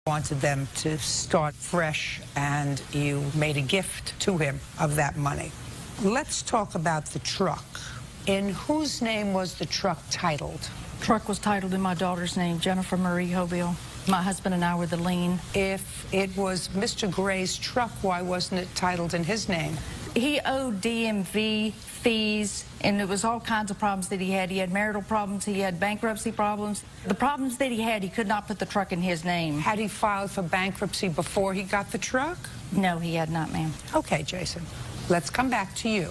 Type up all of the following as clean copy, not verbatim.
wanted them to start fresh, and you made a gift to him of that money. Let's talk about the truck. In whose name was the truck titled? Truck was titled in my daughter's name, Jennifer Marie Hoville. My husband and I were the lien. If it was Mr. Gray's truck, why wasn't it titled in his name? He owed DMV fees, and it was all kinds of problems that he had. He had marital problems, he had bankruptcy problems. The problems that he had, he could not put the truck in his name. Had he filed for bankruptcy before he got the truck? No, he had not, ma'am. Okay, Jason, let's come back to you.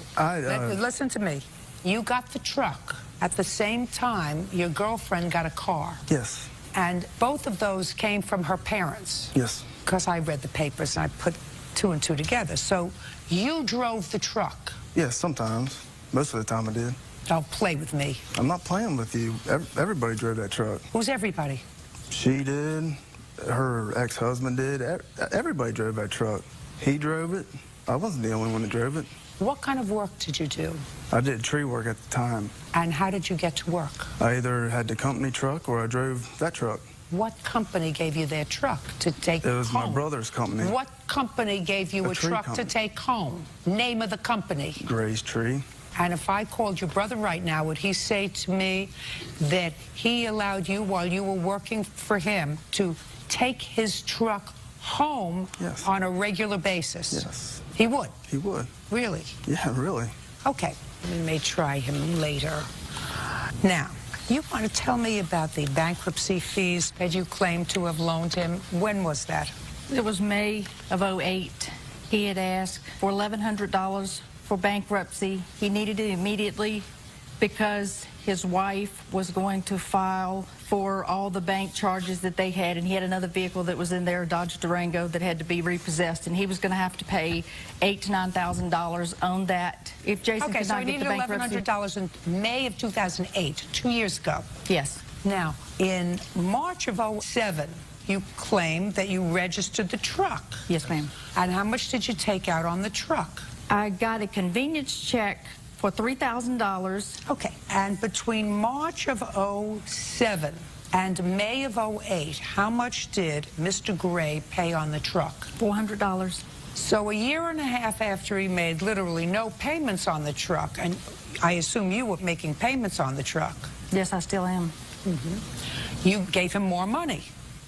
Listen to me. You got the truck. At the same time, your girlfriend got a car. Yes. And both of those came from her parents. Yes. Because I read the papers and I put two and two together. So you drove the truck. Yes, sometimes. Most of the time I did. Don't play with me. I'm not playing with you. Everybody drove that truck. Who's everybody? She did. Her ex-husband did. Everybody drove that truck. He drove it. I wasn't the only one that drove it. What kind of work did you do? I did tree work at the time. And how did you get to work? I either had the company truck or I drove that truck. What company gave you their truck to take home? It was my brother's company. What company gave you a truck to take home? Name of the company? Gray's Tree. And if I called your brother right now, would he say to me that he allowed you, while you were working for him, to take his truck home on a regular basis? Yes. He would? He would. Really? Yeah, really. Okay. We may try him later. Now, you want to tell me about the bankruptcy fees that you claim to have loaned him? When was that? It was May of '08. He had asked for $1,100 for bankruptcy. He needed it immediately because his wife was going to file for all the bank charges that they had, and he had another vehicle that was in there, a Dodge Durango, that had to be repossessed, and he was going to have to pay $8,000 to $9,000 on that if Jason could not get the bankruptcy. Okay, so he needed $1,100 in May of 2008, 2 years ago. Yes. Now, in March of '07, you claimed that you registered the truck. Yes, ma'am. And how much did you take out on the truck? I got a convenience check for $3,000. Okay, and between March of '07 and May of '08, how much did Mr. Gray pay on the truck? $400. So a year and a half after he made literally no payments on the truck, and I assume you were making payments on the truck. Yes, I still am. You gave him more money.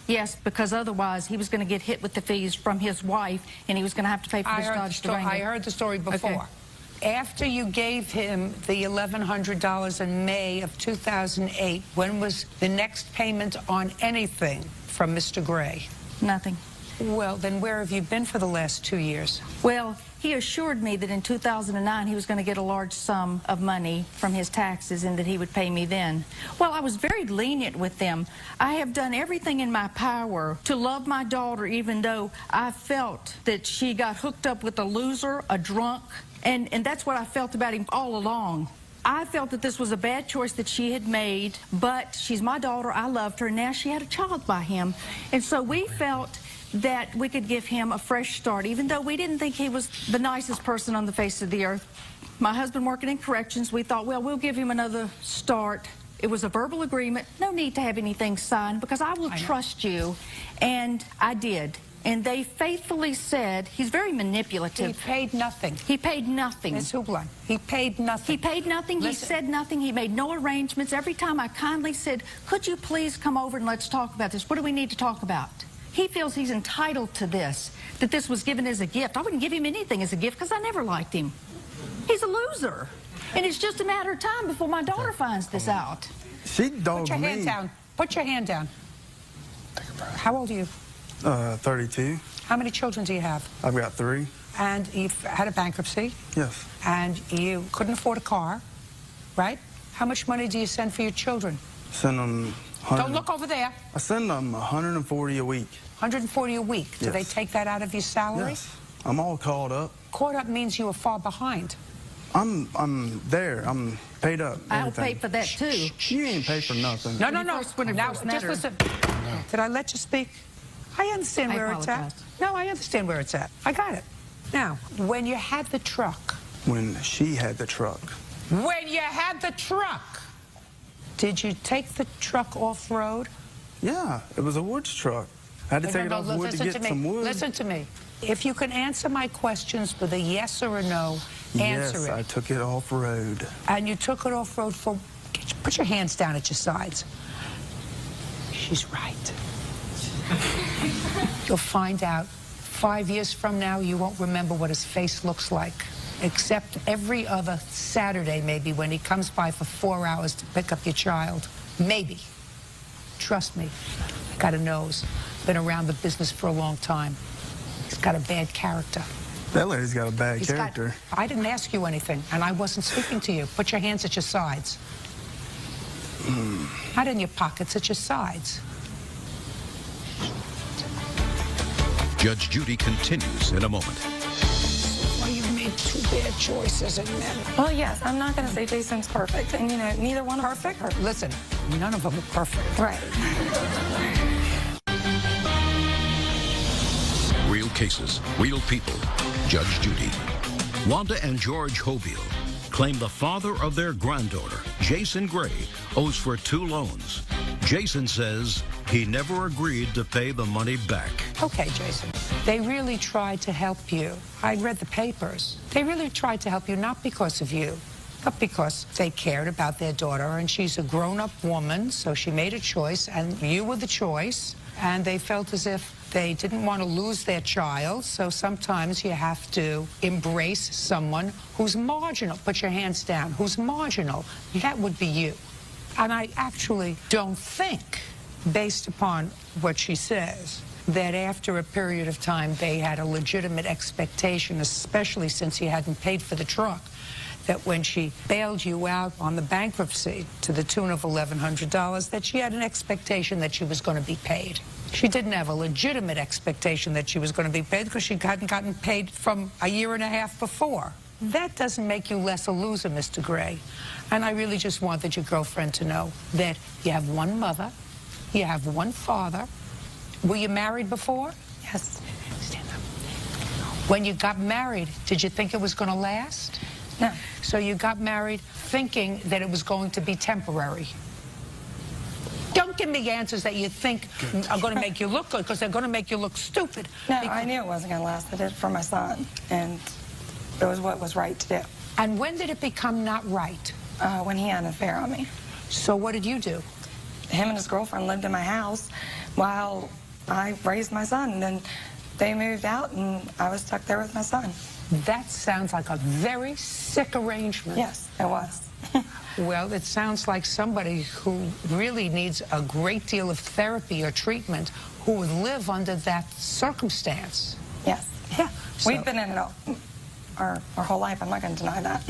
Yes, because otherwise he was going to get hit with the fees from his wife, and he was going to have to pay for his Dodge Durango. I heard the story before. Okay. After you gave him the $1,100 in May of 2008, when was the next payment on anything from Mr. Gray? Nothing. Well, then where have you been for the last 2 years? Well, he assured me that in 2009 he was going to get a large sum of money from his taxes and that he would pay me then. Well, I was very lenient with them. I have done everything in my power to love my daughter, even though I felt that she got hooked up with a loser, a drunk, and that's what I felt about him all along. I felt that this was a bad choice that she had made, but she's my daughter, I loved her, and now she had a child by him. And so we felt that we could give him a fresh start, even though we didn't think he was the nicest person on the face of the earth. My husband working in corrections, we thought, well, we'll give him another start. It was a verbal agreement, no need to have anything signed, because I will trust you, and I did. And they faithfully said, he's very manipulative. He paid nothing. He paid nothing. Ms. Hublein, he paid nothing. He paid nothing. Listen. He said nothing. He made no arrangements. Every time I kindly said, could you please come over and let's talk about this? What do we need to talk about? He feels he's entitled to this, that this was given as a gift. I wouldn't give him anything as a gift because I never liked him. He's a loser. And it's just a matter of time before my daughter finds this out. She dogged me. Put your hand down. Put your hand down. How old are you? 32. How many children do you have? I've got 3. And you've had a bankruptcy? Yes. And you couldn't afford a car, right? How much money do you send for your children? Send them... Don't look over there. I send them $140 a week. $140 a week. Do they take that out of your salary? Yes. I'm all caught up. Caught up means you were far behind. I'm there. I'm paid up. I'll pay for that too. You ain't pay for nothing. No. Now, just listen. Did I let you speak? I understand where it's at. No, I understand where it's at. I got it. Now, when you had the truck. When she had the truck. When you had the truck. Did you take the truck off-road? Yeah, it was a woods truck. I had to take it off wood to listen get me. some wood. Listen to me. If you can answer my questions with a yes or a no, answer Yes, it. I took it off road. And you took it off road for... Put your hands down at your sides. She's right. You'll find out 5 years from now, you won't remember what his face looks like, except every other Saturday, maybe, when he comes by for 4 hours to pick up your child. Maybe. Trust me. I got a nose. Been around the business for a long time. He's got a bad character. That lady's got a bad character. I didn't ask you anything, and I wasn't speaking to you. Put your hands at your sides. Not in your pockets, at your sides. Judge Judy continues in a moment. Well, you've made 2 bad choices in men. Well, yes, I'm not going to say Jason's perfect. And, you know, neither one of us are perfect. Listen, none of them are perfect. Right. Real cases, real people. Judge Judy. Wanda and George Hoville claim the father of their granddaughter, Jason Gray, owes for 2 loans. Jason says he never agreed to pay the money back. Okay, Jason. They really tried to help you. I read the papers. They really tried to help you, not because of you, but because they cared about their daughter, and she's a grown-up woman, so she made a choice, and you were the choice, and they felt as if they didn't want to lose their child, so sometimes you have to embrace someone who's marginal. Put your hands down. Who's marginal. That would be you. And I actually don't think, based upon what she says, that after a period of time they had a legitimate expectation, especially since you hadn't paid for the truck, that when she bailed you out on the bankruptcy to the tune of $1,100, that she had an expectation that she was going to be paid. She didn't have a legitimate expectation that she was going to be paid because she hadn't gotten paid from a year and a half before. That doesn't make you less a loser, Mr. Gray. And I really just wanted your girlfriend to know that you have one mother, you have one father. Were you married before? Yes. Stand up. When you got married, did you think it was going to last? No. So you got married thinking that it was going to be temporary. Don't give me answers that you think are going to make you look good, because they're going to make you look stupid. No, I knew it wasn't going to last. I did it for my son, and it was what was right to do. And when did it become not right? When he had an affair on me. So what did you do? Him and his girlfriend lived in my house while I raised my son, and then they moved out, and I was stuck there with my son. That sounds like a very sick arrangement. Yes, it was. Well, it sounds like somebody who really needs a great deal of therapy or treatment who would live under that circumstance. Yes. Yeah. We've been in it our whole life. I'm not going to deny that.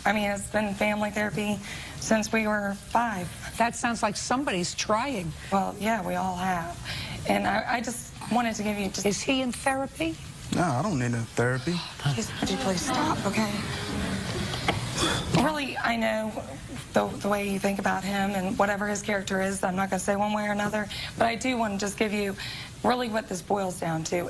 I mean, it's been family therapy since we were 5. That sounds like somebody's trying. Well, yeah, we all have. And I just wanted to give you just... Is he in therapy? No, I don't need no therapy. Would you please stop, okay? Really, I know the way you think about him and whatever his character is. I'm not going to say one way or another, but I do want to just give you really what this boils down to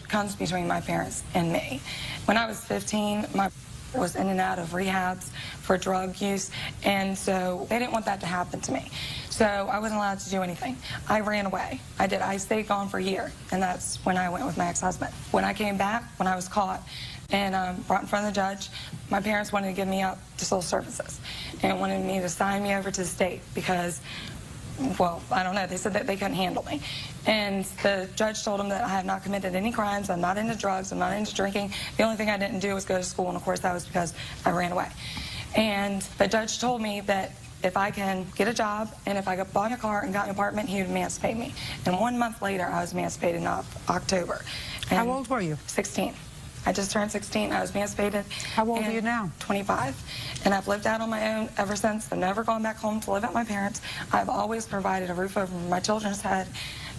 comes between my parents and me. When I was 15, my was in and out of rehabs for drug use, and so they didn't want that to happen to me. So I wasn't allowed to do anything. I ran away. I stayed gone for a year, and that's when I went with my ex-husband. When I came back, when I was caught and brought in front of the judge, my parents wanted to give me up to social services and wanted me to sign me over to the state because, well, I don't know, they said that they couldn't handle me. And the judge told them that I have not committed any crimes, I'm not into drugs, I'm not into drinking. The only thing I didn't do was go to school, and of course that was because I ran away. And the judge told me that if I can get a job and if I bought a car and got an apartment, he would emancipate me. And 1 month later, I was emancipated in October. And How old were you? 16. I just turned 16. I was emancipated. How old are you now? 25. And I've lived out on my own ever since. I've never gone back home to live at my parents. I've always provided a roof over my children's head.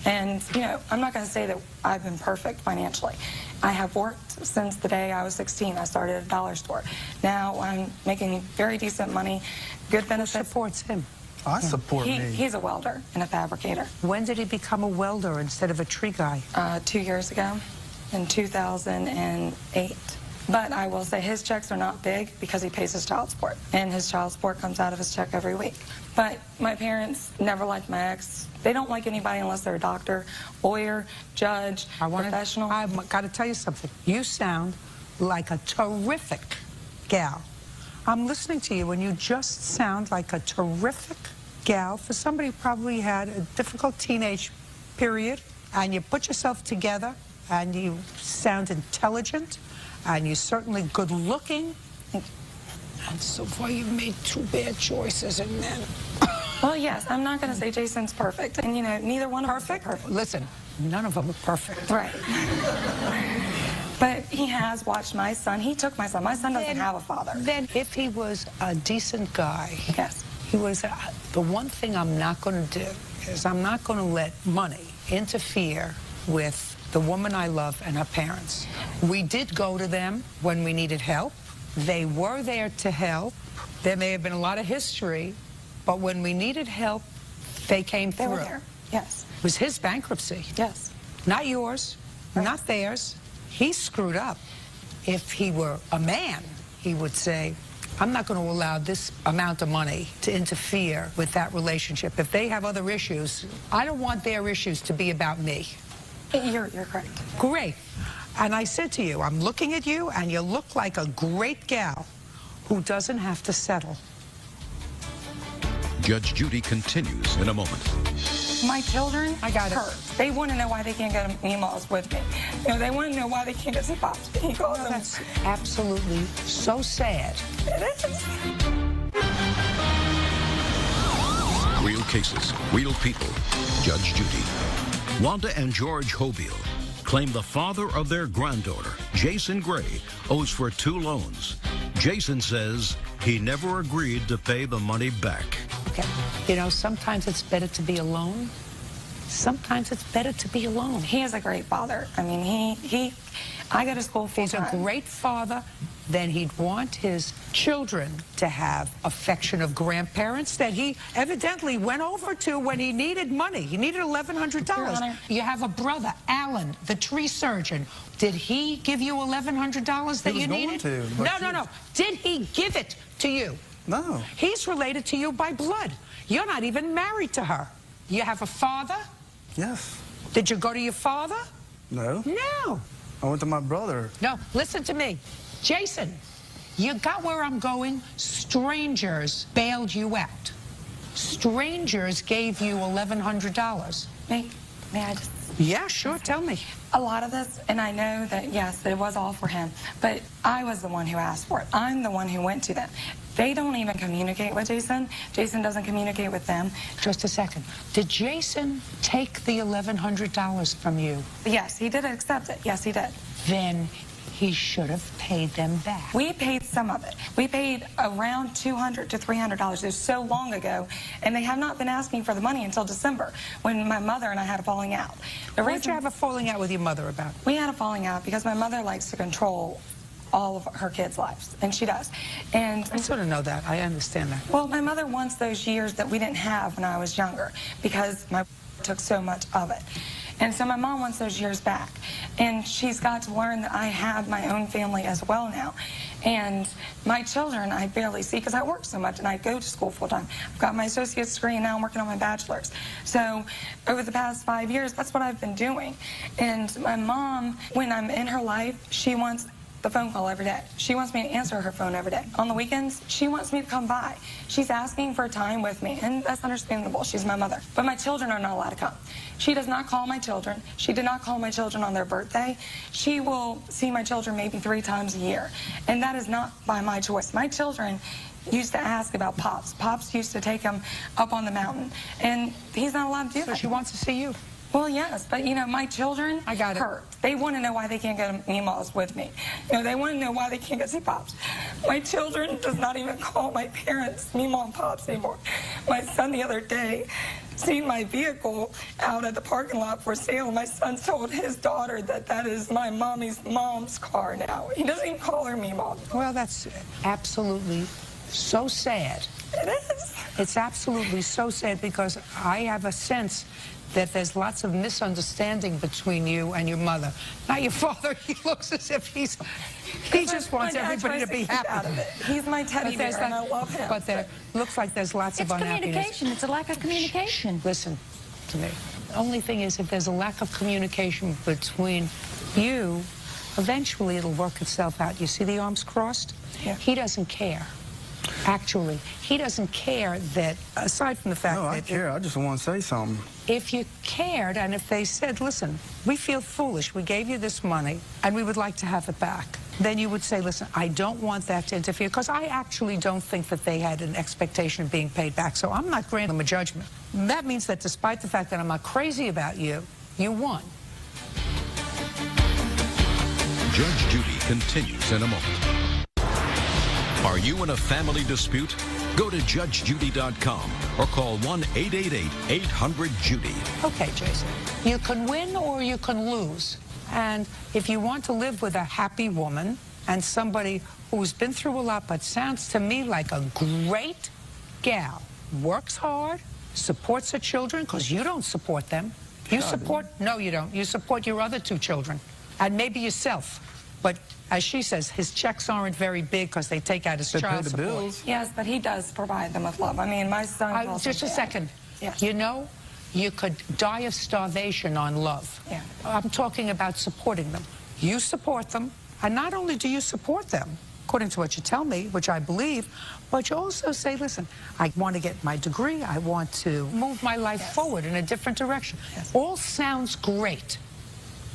And, you know, I'm not going to say that I've been perfect financially. I have worked since the day I was 16. I started at a dollar store. Now I'm making very decent money, good benefits. Who supports him? I support me. He's a welder and a fabricator. When did he become a welder instead of a tree guy? 2 years ago, in 2008. But I will say his checks are not big because he pays his child support, and his child support comes out of his check every week. But my parents never liked my ex. They don't like anybody unless they're a doctor, lawyer, judge, professional. I've got to tell you something. You sound like a terrific gal. I'm listening to you, and you just sound like a terrific gal for somebody who probably had a difficult teenage period, and you put yourself together, and you sound intelligent, and you're certainly good looking. And so far you've made 2 bad choices in men. Well, yes, I'm not going to say Jason's perfect, and you know, neither one of us are perfect. Listen, none of them are perfect. Right. But he has watched my son. He took my son. My son doesn't have a father. Then if he was a decent guy, Yes. he was, the one thing I'm not going to do is I'm not going to let money interfere with the woman I love and her parents. We did go to them when we needed help. They were there to help. There may have been a lot of history, but when we needed help, they came through. They were there. Yes. It was his bankruptcy. Yes. Not yours, not theirs. He screwed up. If he were a man, he would say, I'm not going to allow this amount of money to interfere with that relationship. If they have other issues, I don't want their issues to be about me. You're correct. Great. And I said to you, I'm looking at you, and you look like a great gal who doesn't have to settle. Judge Judy continues in a moment. My children hurt. They want to know why they can't get emails with me. You know, they want to know why they can't get some pops. He calls them. That's absolutely so sad. It is. Real cases, real people. Judge Judy. Wanda and George Hobile claim the father of their granddaughter, Jason Gray, owes for 2 loans. Jason says he never agreed to pay the money back. Okay. You know, sometimes it's better to be alone. Sometimes it's better to be alone. He is a great father. I mean, I go to school full time. He's a great father. Then he'd want his children to have affectionate grandparents that he evidently went over to when he needed money. He needed $1,100. You have a brother, Alan, the tree surgeon. Did he give you $1,100 that you needed? He was going to. No. Did he give it to you? No. He's related to you by blood. You're not even married to her. You have a father? Yes. Did you go to your father? No. No. I went to my brother. No, listen to me. Jason, you got where I'm going? Strangers bailed you out. Strangers gave you $1,100. May I just... Yeah, sure, tell me. A lot of this, and I know that, yes, it was all for him, but I was the one who asked for it. I'm the one who went to them. They don't even communicate with Jason. Jason doesn't communicate with them. Just a second. Did Jason take the $1,100 from you? Yes, he did accept it. Yes, he did. Then he should have paid them back. We paid some of it. We paid around $200 to $300. It was so long ago, and they have not been asking for the money until December, when my mother and I had a falling out. What did you have a falling out with your mother about? We had a falling out because my mother likes to control all of her kids' lives, and she does. And I sort of know that. I understand that. well, my mother wants those years that we didn't have when I was younger because my took so much of it. And so my mom wants those years back. And she's got to learn that I have my own family as well now. And my children I barely see because I work so much and I go to school full time. I've got my associate's degree and now I'm working on my bachelor's. So over the past 5 years, that's what I've been doing. And my mom, when I'm in her life, she wants the phone call every day. She wants me to answer her phone every day. On the weekends, she wants me to come by. She's asking for time with me, and that's understandable. She's my mother. But my children are not allowed to come. She does not call my children. She did not call my children on their birthday. She will see my children maybe 3 times a year, and that is not by my choice. My children used to ask about Pops. Pops used to take him up on the mountain, and he's not allowed to do that. So she wants to see you. Well, yes, but, you know, my children hurt. They want to know why they can't get emails with me. You know, they want to know why they can't get see Pops. My children does not even call my parents Meemaw and Pops anymore. My son the other day seen my vehicle out at the parking lot for sale. My son told his daughter that that is my mom's car now. He doesn't even call her Meemaw. Well, that's absolutely so sad. It is. It's absolutely so sad because I have a sense that there's lots of misunderstanding between you and your mother. Now, your father, he looks as if he just wants everybody to be happy. He's my teddy bear, and I love him. But there looks like there's lots of unhappiness. It's communication. It's a lack of communication. Listen to me. The only thing is, if there's a lack of communication between you, eventually it'll work itself out. You see the arms crossed? Yeah. He doesn't care. Actually, he doesn't care that, aside from the fact No, that... I care. I just want to say something. If you cared, and if they said, listen, we feel foolish, we gave you this money, and we would like to have it back, then you would say, listen, I don't want that to interfere, because I actually don't think that they had an expectation of being paid back, so I'm not granting them a judgment. That means that despite the fact that I'm not crazy about you, you won. Judge Judy continues in a moment. Are you in a family dispute? Go to judgejudy.com or call 1-888-800-JUDY. Okay, Jason, you can win or you can lose. And if you want to live with a happy woman and somebody who's been through a lot but sounds to me like a great gal, works hard, supports her children, because you don't support them. You support, no, you don't. You support your other two children and maybe yourself. But as she says, his checks aren't very big because they take out his child support. Bills. Yes, but he does provide them with love. I mean, my son calls Just a him Dad. second. Yes. You know, you could die of starvation on love. Yeah. I'm talking about supporting them. You support them, and not only do you support them, according to what you tell me, which I believe, but you also say, listen, I want to get my degree. I want to move my life forward in a different direction. Yes. All sounds great.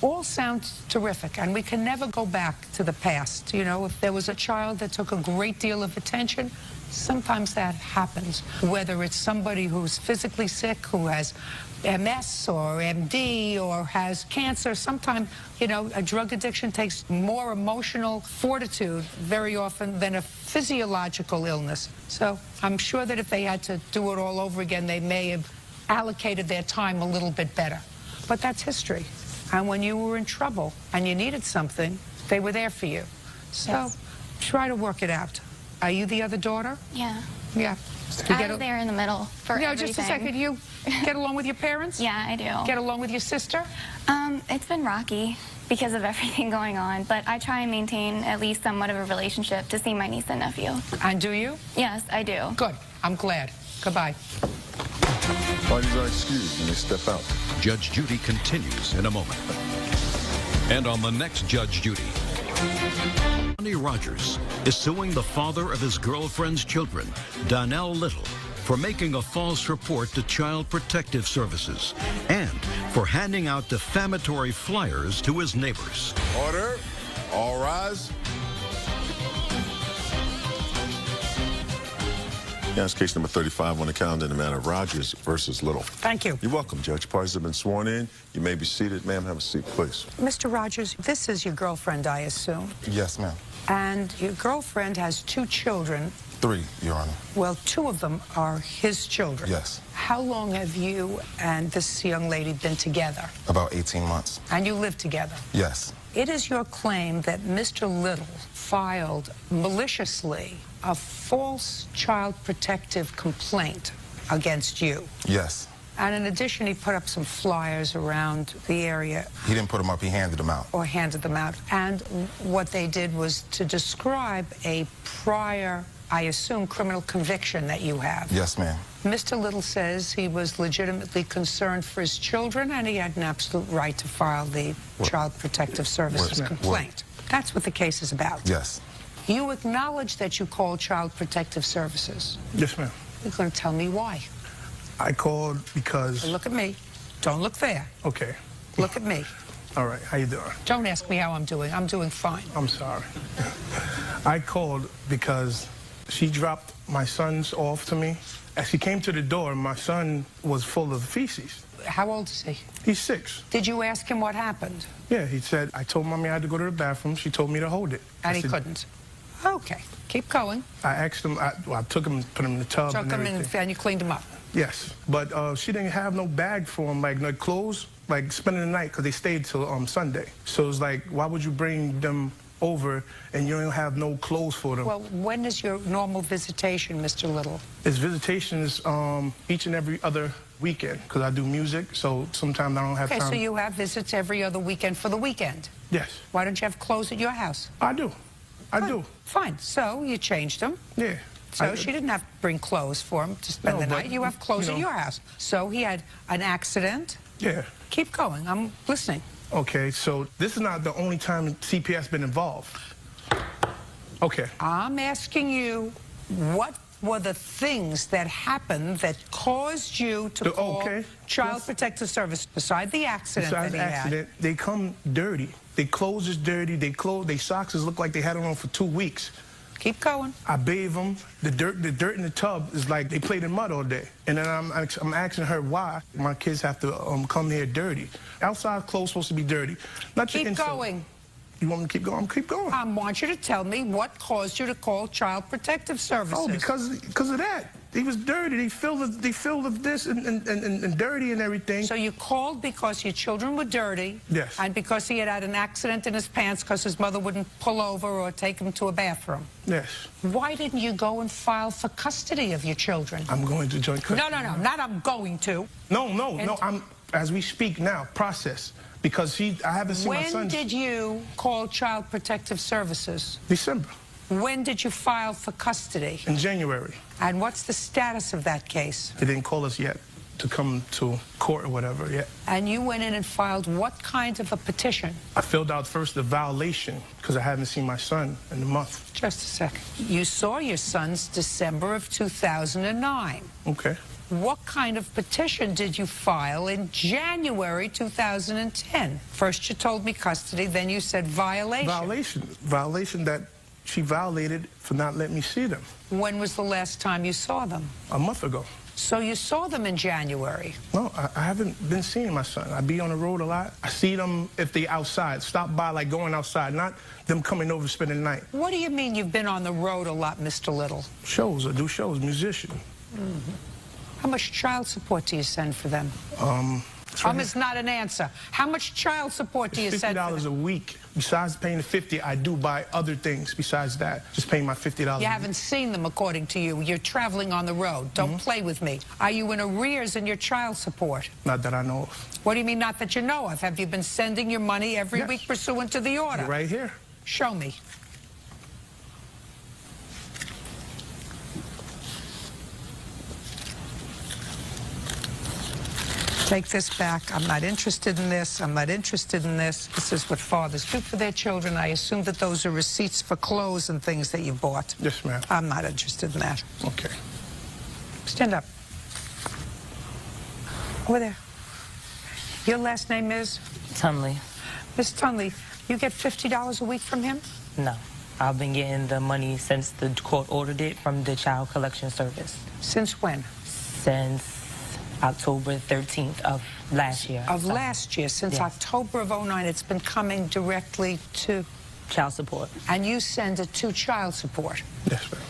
All sounds terrific, and we can never go back to the past. You know, if there was a child that took a great deal of attention, sometimes that happens. Whether it's somebody who's physically sick, who has MS or MD or has cancer, sometimes, you know, a drug addiction takes more emotional fortitude very often than a physiological illness. So I'm sure that if they had to do it all over again, they may have allocated their time a little bit better. But that's history. And when you were in trouble and you needed something, they were there for you. So try to work it out. Are you the other daughter? Yeah. Yeah. I was there in the middle for everything. Just a second. You get along with your parents? Yeah, I do. Get along with your sister? It's been rocky because of everything going on, but I try and maintain at least somewhat of a relationship to see my niece and nephew. And do you? Yes, I do. Good. I'm glad. Goodbye. Parties are excused when they step out. Judge Judy continues in a moment. And on the next Judge Judy, Johnny Rogers is suing the father of his girlfriend's children, Donnell Little, for making a false report to Child Protective Services and for handing out defamatory flyers to his neighbors. Order. All rise. Yeah, it's case number 35 on the calendar in the matter of Rogers versus Little. Thank you. You're welcome, Judge. Parties have been sworn in. You may be seated. Ma'am, have a seat, please. Mr. Rogers, this is your girlfriend, I assume. Yes, ma'am. And your girlfriend has two children. 3, Your Honor. Well, 2 of them are his children. Yes. How long have you and this young lady been together? About 18 months. And you live together? Yes. It is your claim that Mr. Little filed maliciously a false child protective complaint against you. Yes. And in addition, he put up some flyers around the area. He didn't put them up, he handed them out. Or handed them out. And what they did was to describe a prior, I assume, criminal conviction that you have. Yes, ma'am. Mr. Little says he was legitimately concerned for his children and he had an absolute right to file the Child Protective Services complaint. That's what the case is about. Yes. You acknowledge that you called Child Protective Services. Yes, ma'am. You're going to tell me why. I called because... Look at me. Don't look there. Okay. Look at me. All right. How you doing? Don't ask me how I'm doing. I'm doing fine. I'm sorry. I called because she dropped my sons off to me. As she came to the door, my son was full of feces. How old is he? He's 6. Did you ask him what happened? Yeah, he said, I told Mommy I had to go to the bathroom. She told me to hold it. And I he said, couldn't. Okay. Keep going. I asked him, I took him, put him in the tub Took and him everything. and you cleaned him up. Yes, but she didn't have no bag for him, like no clothes, like spending the night, because they stayed till Sunday. So it was like, why would you bring them over and you don't have no clothes for them. Well, when is your normal visitation, Mr. Little? His visitations each and every other weekend because I do music, so sometimes I don't have time. Okay, so you have visits every other weekend for the weekend? Yes. Why don't you have clothes at your house? I do. I do. Fine. So you changed them. Yeah. So she didn't have to bring clothes for him to spend the night. You have clothes at your house. So he had an accident. Yeah. Keep going. I'm listening. Okay, so this is not the only time CPS been involved. Okay. I'm asking you, what were the things that happened that caused you to call Child Protective Service beside the accident Besides that the he accident, they come dirty. Their clothes is dirty. Their socks look like they had them on for 2 weeks. Keep going. I bathe them. The dirt in the tub is like they played in mud all day. And then I'm asking her why my kids have to come here dirty. Outside clothes supposed to be dirty. Not your Keep inside. going. You want me to keep going? Keep going. I want you to tell me what caused you to call Child Protective Services. Oh, because of that. He was dirty. They filled of this and dirty and everything. So you called because your children were dirty. Yes. And because he had an accident in his pants because his mother wouldn't pull over or take him to a bathroom. Yes. Why didn't you go and file for custody of your children? I'm going to joint custody. No, not I'm going to. No, I'm, as we speak now, process. Because I haven't seen my son. When did you call Child Protective Services? December. When did you file for custody? In January. And what's the status of that case? They didn't call us yet to come to court or whatever yet. And you went in and filed what kind of a petition? I filled out first the violation because I haven't seen my son in a month. Just a second. You saw your son's December of 2009. Okay. What kind of petition did you file in January 2010? First you told me custody, then you said violation. Violation that she violated for not letting me see them. When was the last time you saw them? A month ago. So you saw them in January? No, I haven't been seeing my son. I be on the road a lot. I see them if they outside. Stop by like going outside, not them coming over spending the night. What do you mean you've been on the road a lot, Mr. Little? Shows, I do shows, musician. How much child support do you send for them? Is not an answer. How much child support do you send for them? $50 a week. Besides paying the $50, I do buy other things besides that. Just paying my $50 You haven't seen them, according to you. You're traveling on the road. Don't play with me. Are you in arrears in your child support? Not that I know of. What do you mean, not that you know of? Have you been sending your money every week pursuant to the order? Right here. Show me. Take this back. I'm not interested in this. I'm not interested in this. This is what fathers do for their children. I assume that those are receipts for clothes and things that you bought. Yes, ma'am. I'm not interested in that. Okay. Stand up. Over there. Your last name is? Tunley. Miss Tunley, you get $50 a week from him? No. I've been getting the money since the court ordered it from the Child Collection Service. Since when? Since October 13th of last year. Of last year, since October of 09, it's been coming directly to? Child support. And you send it to child support? Yes, ma'am.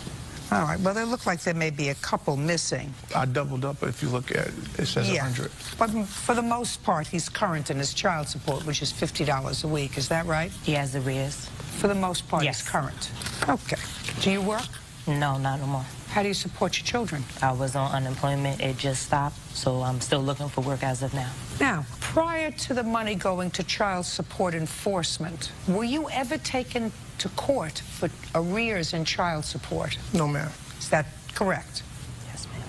All right, well, they look like there may be a couple missing. I doubled up. If you look at it, it says 100. But for the most part, he's current in his child support, which is $50 a week. Is that right? He has arrears. For the most part, yes. He's current. Okay. Do you work? No, not no more. How do you support your children? I was on unemployment. It just stopped, so I'm still looking for work as of now. Now, prior to the money going to child support enforcement, were you ever taken to court for arrears in child support? No, ma'am. Is that correct? Yes, ma'am.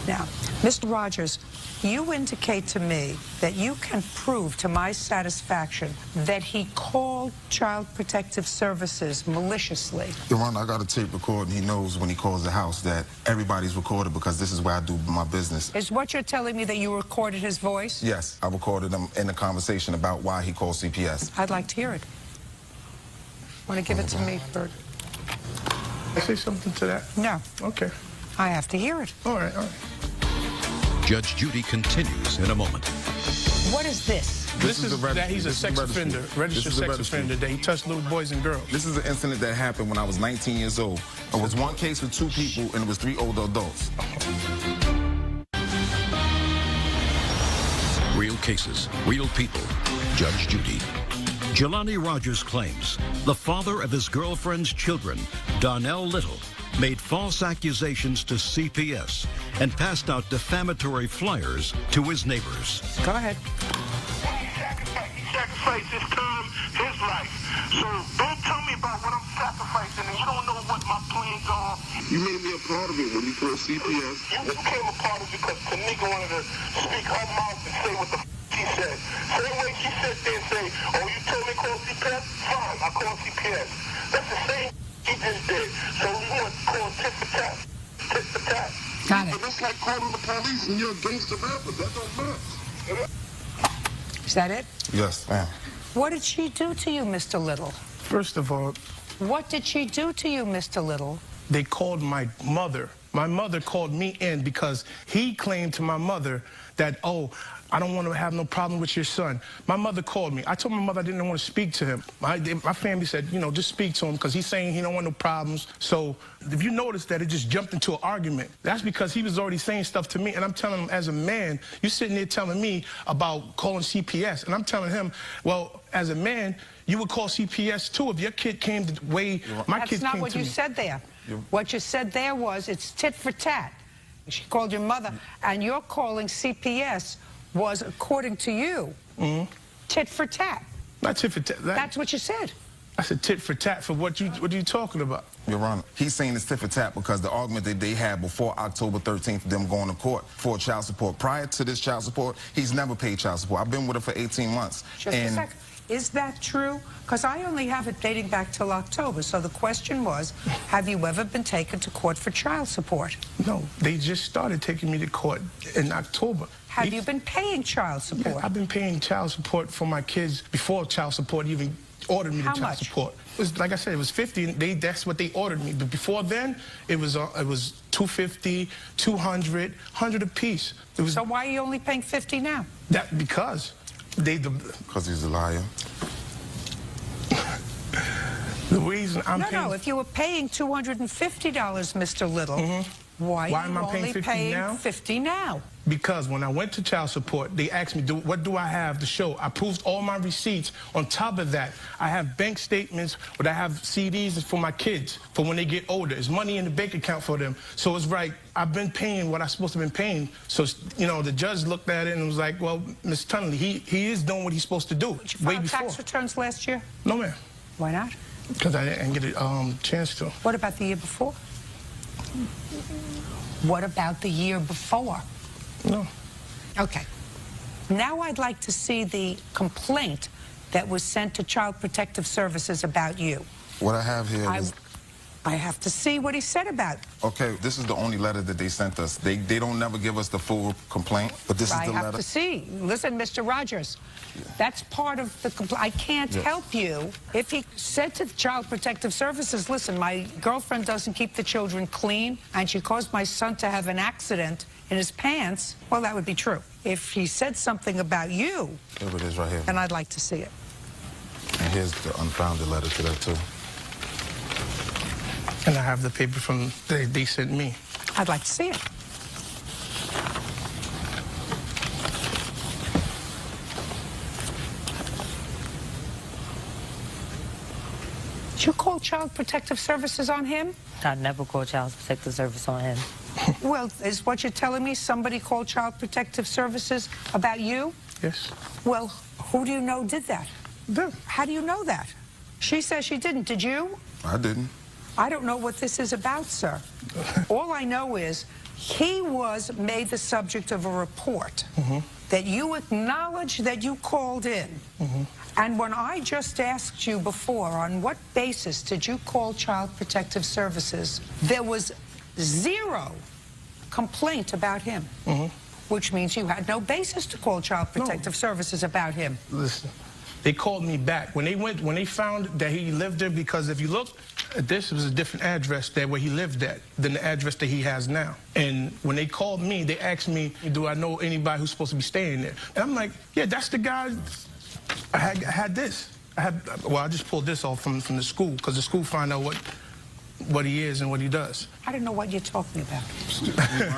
Now, Mr. Rogers, you indicate to me that you can prove to my satisfaction that he called Child Protective Services maliciously. Your Honor, I got a tape recording. He knows when he calls the house that everybody's recorded because this is where I do my business. Is what you're telling me that you recorded his voice? Yes, I recorded him in a conversation about why he called CPS. I'd like to hear it. Want to give it to me, Bert? I say something to that? No. Okay. I have to hear it. All right, all right. Judge Judy continues in a moment. What is this? This is the registry. that he's a This is sex the registry. offender, registered This is the sex registry. offender, that he touched little boys and girls. This is an incident that happened when I was 19 years old. It was one case with 2 people, and it was 3 older adults. Real cases, real people. Judge Judy. Jelani Rogers claims the father of his girlfriend's children, Donnell Little, made false accusations to CPS and passed out defamatory flyers to his neighbors. Go ahead. He sacrificed his time, his life. So don't tell me about what I'm sacrificing and you don't know what my plans are. You made me a part of it when you called CPS. You became a part of it because Tanika wanted to speak her mouth and say what the she said. Same way she sat there and say, oh, you told me to call CPS? Fine, I call CPS. That's the same he just did. So we want to call tit for tat. Tit for tat. Got it. But that's like calling the police and you're a gangster rapper. That don't matter. Is that it? Yes, ma'am. What did she do to you, Mr. Little? First of all, What did she do to you, Mr. Little? they called my mother. My mother called me in because he claimed to my mother that, oh, I don't want to have no problem with your son. My mother called me. I told my mother I didn't want to speak to him. My family said, you know, just speak to him because he's saying he don't want no problems. So if you notice that it just jumped into an argument, that's because he was already saying stuff to me. And I'm telling him, as a man, you're sitting there telling me about calling CPS. And I'm telling him, well, as a man, you would call CPS too if your kid came the way my kid came to me. That's not what you said there. What you said there was it's tit for tat. She called your mother, and you're calling CPS was, according to you, tit for tat. Not tit for tat. That's what you said. I said tit for tat for what are you talking about? Your Honor, he's saying it's tit for tat because the argument that they had before October 13th, them going to court for child support. Prior to this child support, he's never paid child support. I've been with her for 18 months. Just a second. Is that true? Because I only have it dating back till October. So the question was, have you ever been taken to court for child support? No, they just started taking me to court in October. Have you been paying child support? Yeah, I've been paying child support for my kids before child support even ordered me to child support. It was, like I said, it was $50. That's what they ordered me. But before then, it was $250, $200, $100 apiece. So why are you only paying $50 now? Because he's a liar. The reason I'm paying... No, if you were paying $250, Mr. Little, why am I only paying $50 now? Because when I went to child support, they asked me, what do I have to show? I proved all my receipts. On top of that, I have bank statements, but I have CDs for my kids, for when they get older. There's money in the bank account for them. So it's right, I've been paying what I'm supposed to have been paying. So, you know, the judge looked at it and was like, well, Ms. Tunnelly, he is doing what he's supposed to do. Did you file tax returns last year? No, ma'am. Why not? Because I didn't get a chance to. What about the year before? What about the year before? No. Okay. Now I'd like to see the complaint that was sent to Child Protective Services about you. What I have here is... I have to see what he said about it. Okay, this is the only letter that they sent us. They don't never give us the full complaint, but this is the letter. I have to see. Listen, Mr. Rogers, that's part of the complaint. I can't help you. If he said to the Child Protective Services, listen, my girlfriend doesn't keep the children clean, and she caused my son to have an accident in his pants, well, that would be true. If he said something about you, here it is right here. then I'd like to see it. And here's the unfounded letter to that, too. And I have the paper from they sent me. I'd like to see it. Did you call Child Protective Services on him? I never called Child Protective Service on him. Well, is what you're telling me somebody called Child Protective Services about you? Yes. Well, who do you know did that? Them. How do you know that? She says she didn't. Did you? I didn't. I don't know what this is about, sir. All I know is he was made the subject of a report that you acknowledge that you called in. And when I just asked you before, on what basis did you call Child Protective Services, there was zero complaint about him, which means you had no basis to call Child Protective Services about him. Listen, they called me back. When they found that he lived there, because if you look, this was a different address there where he lived at than the address that he has now. And when they called me, they asked me, do I know anybody who's supposed to be staying there? And I'm like, yeah, that's the guy. I had this. Well, I just pulled this off from the school, because the school found out what he is and what he does. I don't know what you're talking about.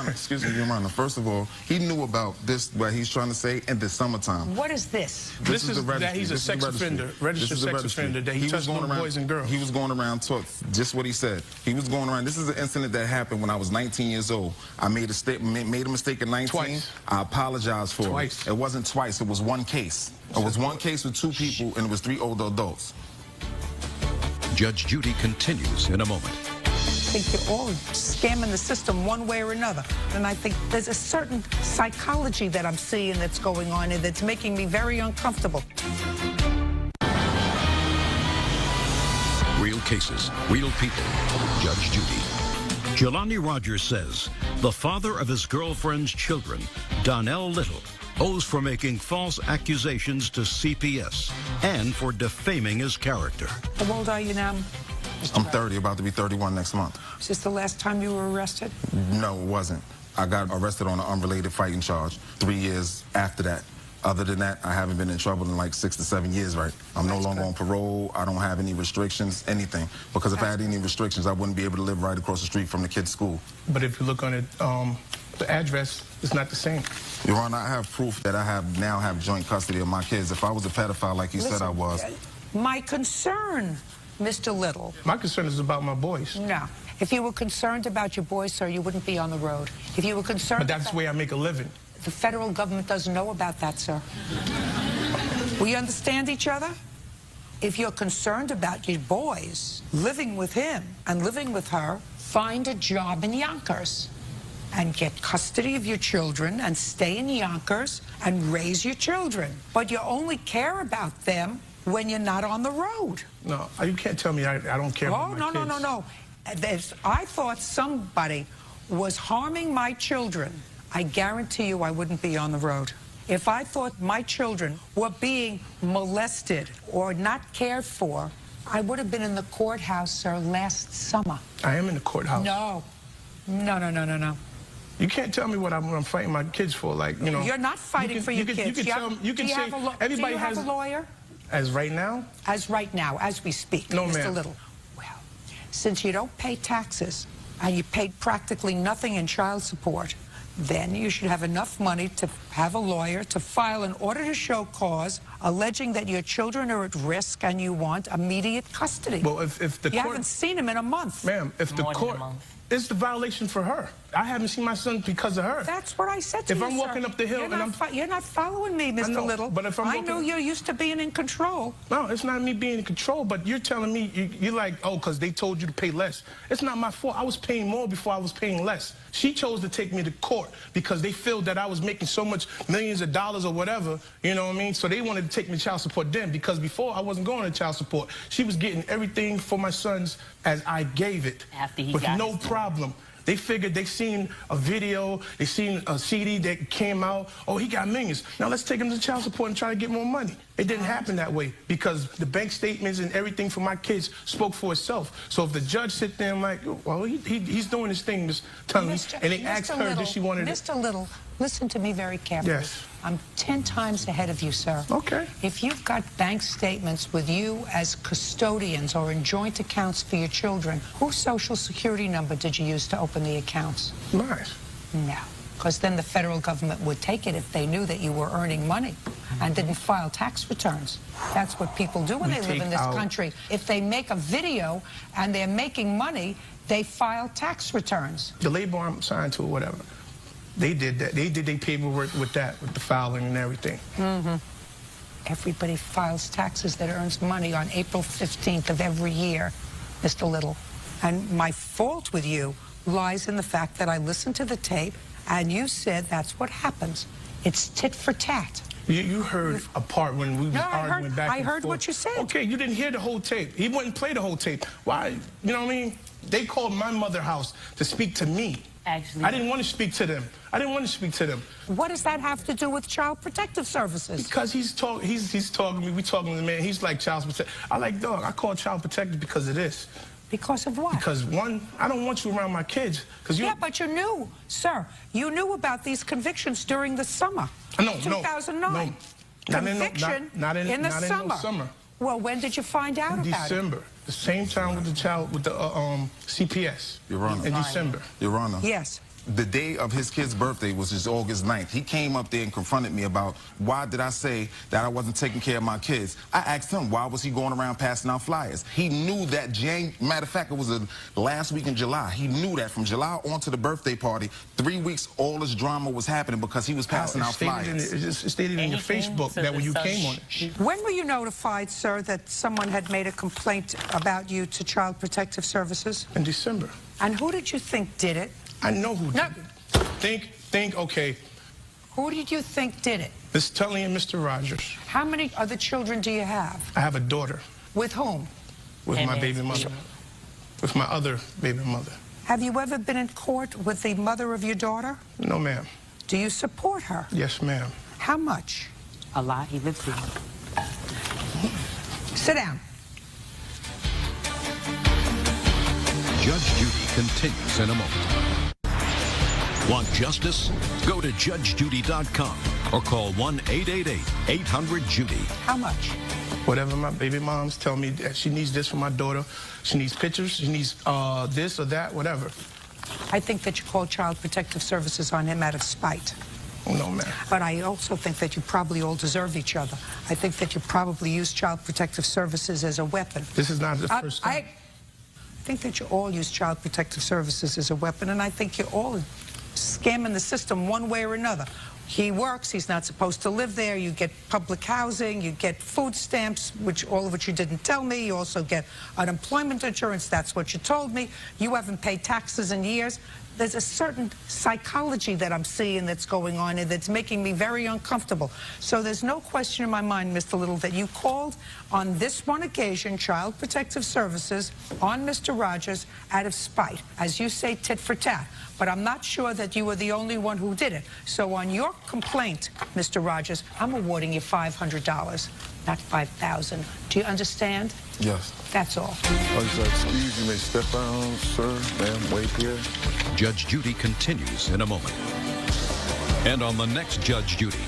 Excuse me, Your Honor. First of all, he knew about this, what he's trying to say, in the summertime. What is this? This is the registry. that he's a This is the sex registry. offender, registered This is the sex registry. offender, that he touched little boys and girls. He was going around talk, just what he said. He was going around. This is an incident that happened when I was 19 years old. I made a mistake at 19. Twice. I apologized for Twice. it. It wasn't twice. It was one case. It was one case with 2 people, and it was 3 older adults. Judge Judy continues in a moment. I think you're all scamming the system one way or another. And I think there's a certain psychology that I'm seeing that's going on and that's making me very uncomfortable. Real cases, real people. Judge Judy. Jelani Rogers says the father of his girlfriend's children, Donnell Little, owes for making false accusations to CPS and for defaming his character. How old are you now? I'm 30, about to be 31 next month. Is this the last time you were arrested? No, it wasn't. I got arrested on an unrelated fighting charge 3 years after that. Other than that, I haven't been in trouble in like 6 to 7 years, right? I'm no longer on parole. I don't have any restrictions, anything. Because if I had any restrictions, I wouldn't be able to live right across the street from the kid's school. But if you look on it, the address is not the same. Your Honor, I have proof that I now have joint custody of my kids. If I was a pedophile like you said I was. My concern, Mr. Little. My concern is about my boys. No. If you were concerned about your boys, sir, you wouldn't be on the road. If you were concerned... But that's the way I make a living. The federal government doesn't know about that, sir. We understand each other? If you're concerned about your boys living with him and living with her, find a job in Yonkers and get custody of your children and stay in Yonkers and raise your children. But you only care about them when you're not on the road. No, you can't tell me I don't care about my kids. No. I thought somebody was harming my children. I guarantee you I wouldn't be on the road. If I thought my children were being molested or not cared for, I would have been in the courthouse, sir, last summer. I am in the courthouse. No. You can't tell me what I'm fighting my kids for, like, you know. You're not fighting for your kids. You can say everybody has a lawyer? As right now? As right now, as we speak, no, Mr. ma'am. Little. Well, since you don't pay taxes and you paid practically nothing in child support, then you should have enough money to have a lawyer to file an order to show cause alleging that your children are at risk and you want immediate custody. Well, if the court... You haven't seen him in a month. Ma'am, if the court... It's the violation for her. I haven't seen my son because of her. That's what I said to you, If I'm walking up the hill You're not following me, Mr. Little. But if I know you're used to being in control. No, it's not me being in control, but you're telling me, you're like, oh, because they told you to pay less. It's not my fault. I was paying more before I was paying less. She chose to take me to court because they feel that I was making so much millions of dollars or whatever, you know what I mean? So they wanted to take me to child support then, because before I wasn't going to child support. She was getting everything for my sons as I gave it. After he with got no problem. They figured they seen a video, they seen a CD that came out. Oh, he got millions. Now let's take him to child support and try to get more money. It didn't happen that way because the bank statements and everything for my kids spoke for itself. So if the judge sit there and like, well, he's doing his thing, Miss Tunley, and they asked her if she wanted it. Mr. Little, listen to me very carefully. Yes. I'm 10 times ahead of you, sir. Okay. If you've got bank statements with you as custodians or in joint accounts for your children, whose social security number did you use to open the accounts? Nice. No, because then the federal government would take it if they knew that you were earning money and didn't file tax returns. That's what people do when they live in this country. If they make a video and they're making money, they file tax returns. The label I'm signed to or whatever. They did that. They did their paperwork with that, with the filing and everything. Mm-hmm. Everybody files taxes that earns money on April 15th of every year, Mr. Little. And my fault with you lies in the fact that I listened to the tape and you said that's what happens. It's tit for tat. You heard a part when we were arguing back and forth. I heard what you said. Okay, you didn't hear the whole tape. He wouldn't play the whole tape. Why? You know what I mean? They called my mother's house to speak to me. Actually, I didn't want to speak to them. What does that have to do with Child Protective Services? Because he's talking to me. We talking to the man. He's like Child Protective. I like, dog, I call Child Protective because of this. Because of what? Because, one, I don't want you around my kids. Yeah, but you knew, sir. You knew about these convictions during the summer. No, 2009. no. Conviction not in the no summer. Well, when did you find out about December. The same time with the child, with the CPS. Your Honor. In December. Your Honor. it? Yes. The day of his kid's birthday was just August 9th. He came up there and confronted me about why did I say that I wasn't taking care of my kids. I asked him why was he going around passing out flyers. He knew that, matter of fact, it was the last week in July. He knew that from July on to the birthday party, 3 weeks, all this drama was happening because he was passing out flyers. It stated in your Facebook that when you came on it. When were you notified, sir, that someone had made a complaint about you to Child Protective Services? In December. And who did you think did it? I know who did it. Think, okay. Who did you think did it? Miss Tully and Mr. Rogers. How many other children do you have? I have a daughter. With whom? With my baby mother. With my other baby mother. Have you ever been in court with the mother of your daughter? No, ma'am. Do you support her? Yes, ma'am. How much? A lot. He lives here. Sit down. Judge Judy continues in a moment. Want justice? Go to JudgeJudy.com or call 1-888-800-JUDY. How much? Whatever my baby moms tell me that she needs this for my daughter, she needs pictures, she needs this or that, whatever. I think that you called Child Protective Services on him out of spite. Oh, no, ma'am. But I also think that you probably all deserve each other. I think that you probably use Child Protective Services as a weapon. This is not the first time. I think that you all use Child Protective Services as a weapon, and I think you're all scamming the system one way or another. He works, he's not supposed to live there, you get public housing, you get food stamps, all of which you didn't tell me, you also get unemployment insurance, that's what you told me. You haven't paid taxes in years. There's a certain psychology that I'm seeing that's going on and that's making me very uncomfortable. So there's no question in my mind, Mr. Little, that you called on this one occasion Child Protective Services on Mr. Rogers out of spite. As you say, tit for tat. But I'm not sure that you were the only one who did it. So on your complaint, Mr. Rogers, I'm awarding you $500, not $5,000. Do you understand? Yes. That's all. Excuse you, may step down, sir, ma'am, wait here. Judge Judy continues in a moment. And on the next Judge Judy,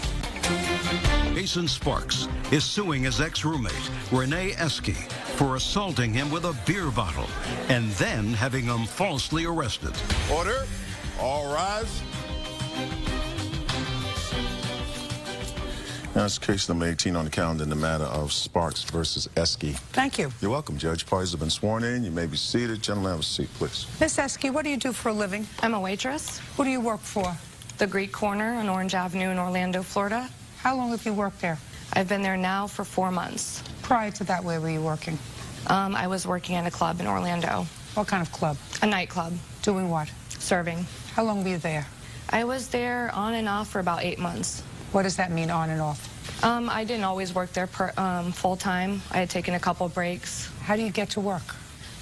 Jason Sparks is suing his ex-roommate, Renee Esky, for assaulting him with a beer bottle and then having him falsely arrested. Order. All rise. Now it's case number 18 on the calendar in the matter of Sparks versus Esky. Thank you. You're welcome, Judge. Parties have been sworn in. You may be seated. Gentlemen, have a seat, please. Miss Esky, what do you do for a living? I'm a waitress. Who do you work for? The Greek Corner on Orange Avenue in Orlando, Florida. How long have you worked there? I've been there now for 4 months. Prior to that, where were you working? I was working at a club in Orlando. What kind of club? A nightclub. Doing what? Serving. How long were you there? I was there on and off for about 8 months. What does that mean, on and off? I didn't always work there full-time. I had taken a couple breaks. How do you get to work?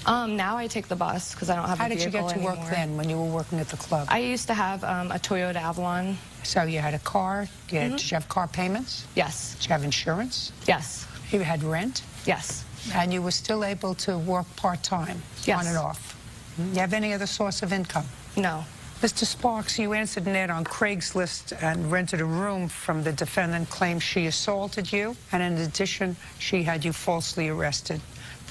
Now I take the bus because I don't have a vehicle anymore. How did you get to work then when you were working at the club? I used to have a Toyota Avalon. So you had a car? Did you have car payments? Yes. Did you have insurance? Yes. You had rent? Yes. And you were still able to work part-time? Yes. On and off? You have any other source of income? No. Mr. Sparks, you answered an ad on Craigslist and rented a room from the defendant, claims she assaulted you, and in addition, she had you falsely arrested.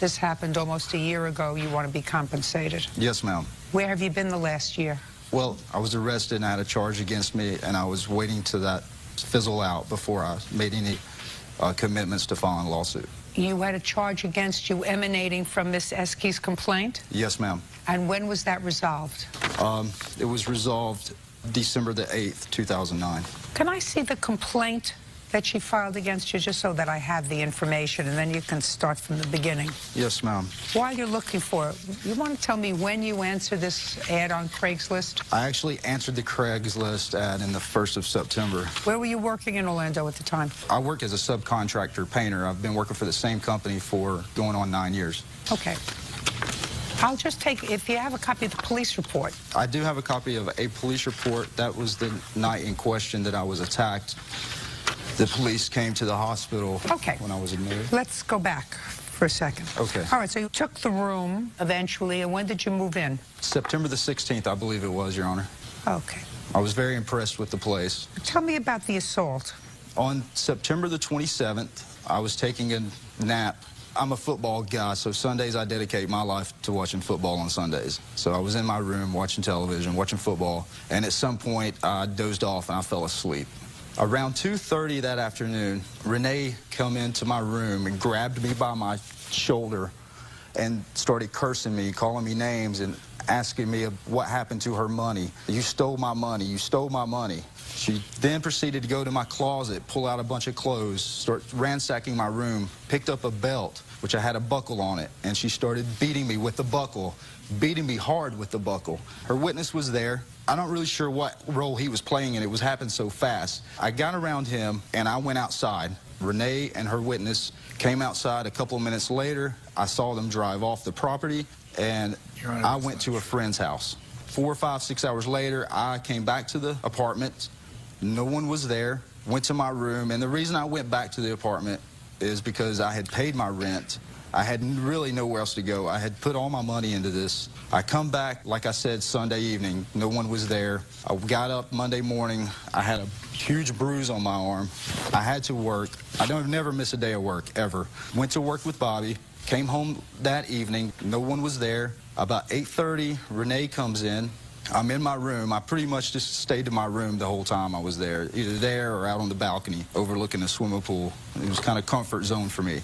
This happened almost a year ago. You want to be compensated. Yes, ma'am. Where have you been the last year? Well, I was arrested and I had a charge against me, and I was waiting to that fizzle out before I made any commitments to filing a lawsuit. You had a charge against you emanating from Miss Esky's complaint? Yes, ma'am. And when was that resolved? It was resolved December the 8th, 2009. Can I see the complaint that she filed against you, just so that I have the information, and then you can start from the beginning? Yes, ma'am. While you're looking for it, you want to tell me when you answered this ad on Craigslist? I actually answered the Craigslist ad in the 1st of September. Where were you working in Orlando at the time? I work as a subcontractor painter. I've been working for the same company for going on 9 years. Okay. I'll just take, if you have a copy of the police report. I do have a copy of a police report. That was the night in question that I was attacked. The police came to the hospital when I was admitted. Let's go back for a second. Okay. All right, so you took the room eventually, and when did you move in? September the 16th, I believe it was, Your Honor. Okay. I was very impressed with the place. Tell me about the assault. On September the 27th, I was taking a nap. I'm a football guy, so Sundays I dedicate my life to watching football on Sundays. So I was in my room watching television, watching football, and at some point I dozed off and I fell asleep. Around 2:30 that afternoon, Renee come into my room and grabbed me by my shoulder and started cursing me, calling me names, and asking me what happened to her money. You stole my money. You stole my money. She then proceeded to go to my closet, pull out a bunch of clothes, start ransacking my room, picked up a belt, which I had a buckle on it, and she started beating me with the buckle, beating me hard with the buckle. Her witness was there. I'm not really sure what role he was playing, and it was happening so fast. I got around him, and I went outside. Renee and her witness came outside a couple of minutes later. I saw them drive off the property, and I went to a friend's house. 4, 5, 6 hours later, I came back to the apartment. No one was there. Went to my room, and the reason I went back to the apartment is because I had paid my rent. I had really nowhere else to go. I had put all my money into this. I come back, like I said, Sunday evening. No one was there. I got up Monday morning. I had a huge bruise on my arm. I had to work. I don't never miss a day of work, ever. Went to work with Bobby. Came home that evening. No one was there. About 8:30, Renee comes in. I'm in my room. I pretty much just stayed in my room the whole time I was there, either there or out on the balcony overlooking the swimming pool. It was kind of comfort zone for me.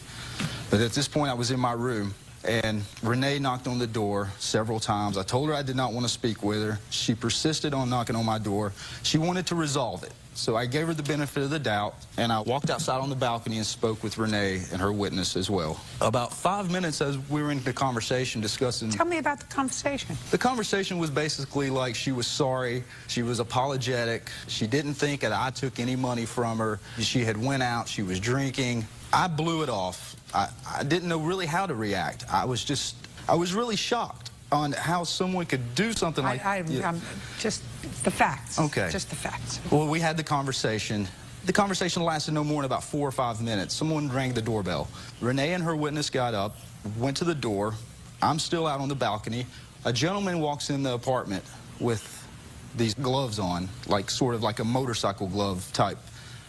But at this point, I was in my room, and Renee knocked on the door several times. I told her I did not want to speak with her. She persisted on knocking on my door. She wanted to resolve it. So I gave her the benefit of the doubt, and I walked outside on the balcony and spoke with Renee and her witness as well. About 5 minutes as we were in the conversation discussing... Tell me about the conversation. The conversation was basically like she was sorry, she was apologetic, she didn't think that I took any money from her, she had went out, she was drinking. I blew it off. I didn't know really how to react. I was really shocked on how someone could do something like that. I'm just the facts. Okay. Just the facts. Well, we had the conversation. The conversation lasted no more than about 4 or 5 minutes. Someone rang the doorbell. Renee and her witness got up, went to the door. I'm still out on the balcony. A gentleman walks in the apartment with these gloves on, like sort of like a motorcycle glove type.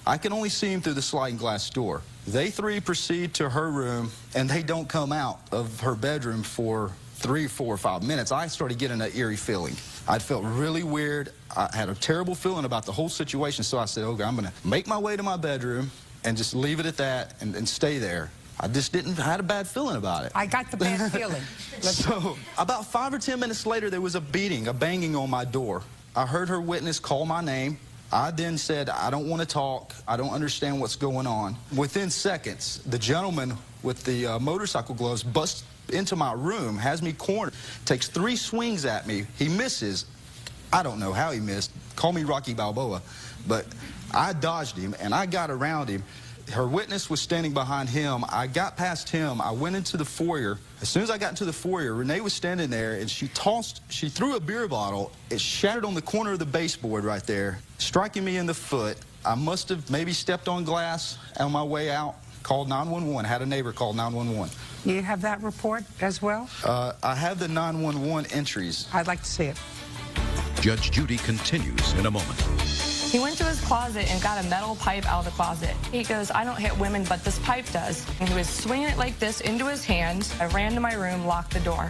I can only see him through the sliding glass door. They three proceed to her room, and they don't come out of her bedroom for 3, 4, or 5 minutes. I started getting an eerie feeling. I felt really weird. I had a terrible feeling about the whole situation, so I said, okay, I'm going to make my way to my bedroom and just leave it at that and stay there. I just had a bad feeling about it. I got the bad feeling. So about 5 or 10 minutes later, there was a beating, a banging on my door. I heard her witness call my name. I then said, I don't want to talk. I don't understand what's going on. Within seconds, the gentleman with the motorcycle gloves busts into my room, has me cornered, takes 3 swings at me. He misses. I don't know how he missed. Call me Rocky Balboa. But I dodged him, and I got around him. Her witness was standing behind him. I got past him. I went into the foyer. As soon as I got into the foyer, Renee was standing there, and she threw a beer bottle. It shattered on the corner of the baseboard right there, striking me in the foot. I must have maybe stepped on glass on my way out, called 911, had a neighbor call 911. You have that report as well? I have the 911 entries. I'd like to see it. Judge Judy continues in a moment. He went to his closet and got a metal pipe out of the closet. He goes, I don't hit women, but this pipe does. And he was swinging it like this into his hand. I ran to my room, locked the door.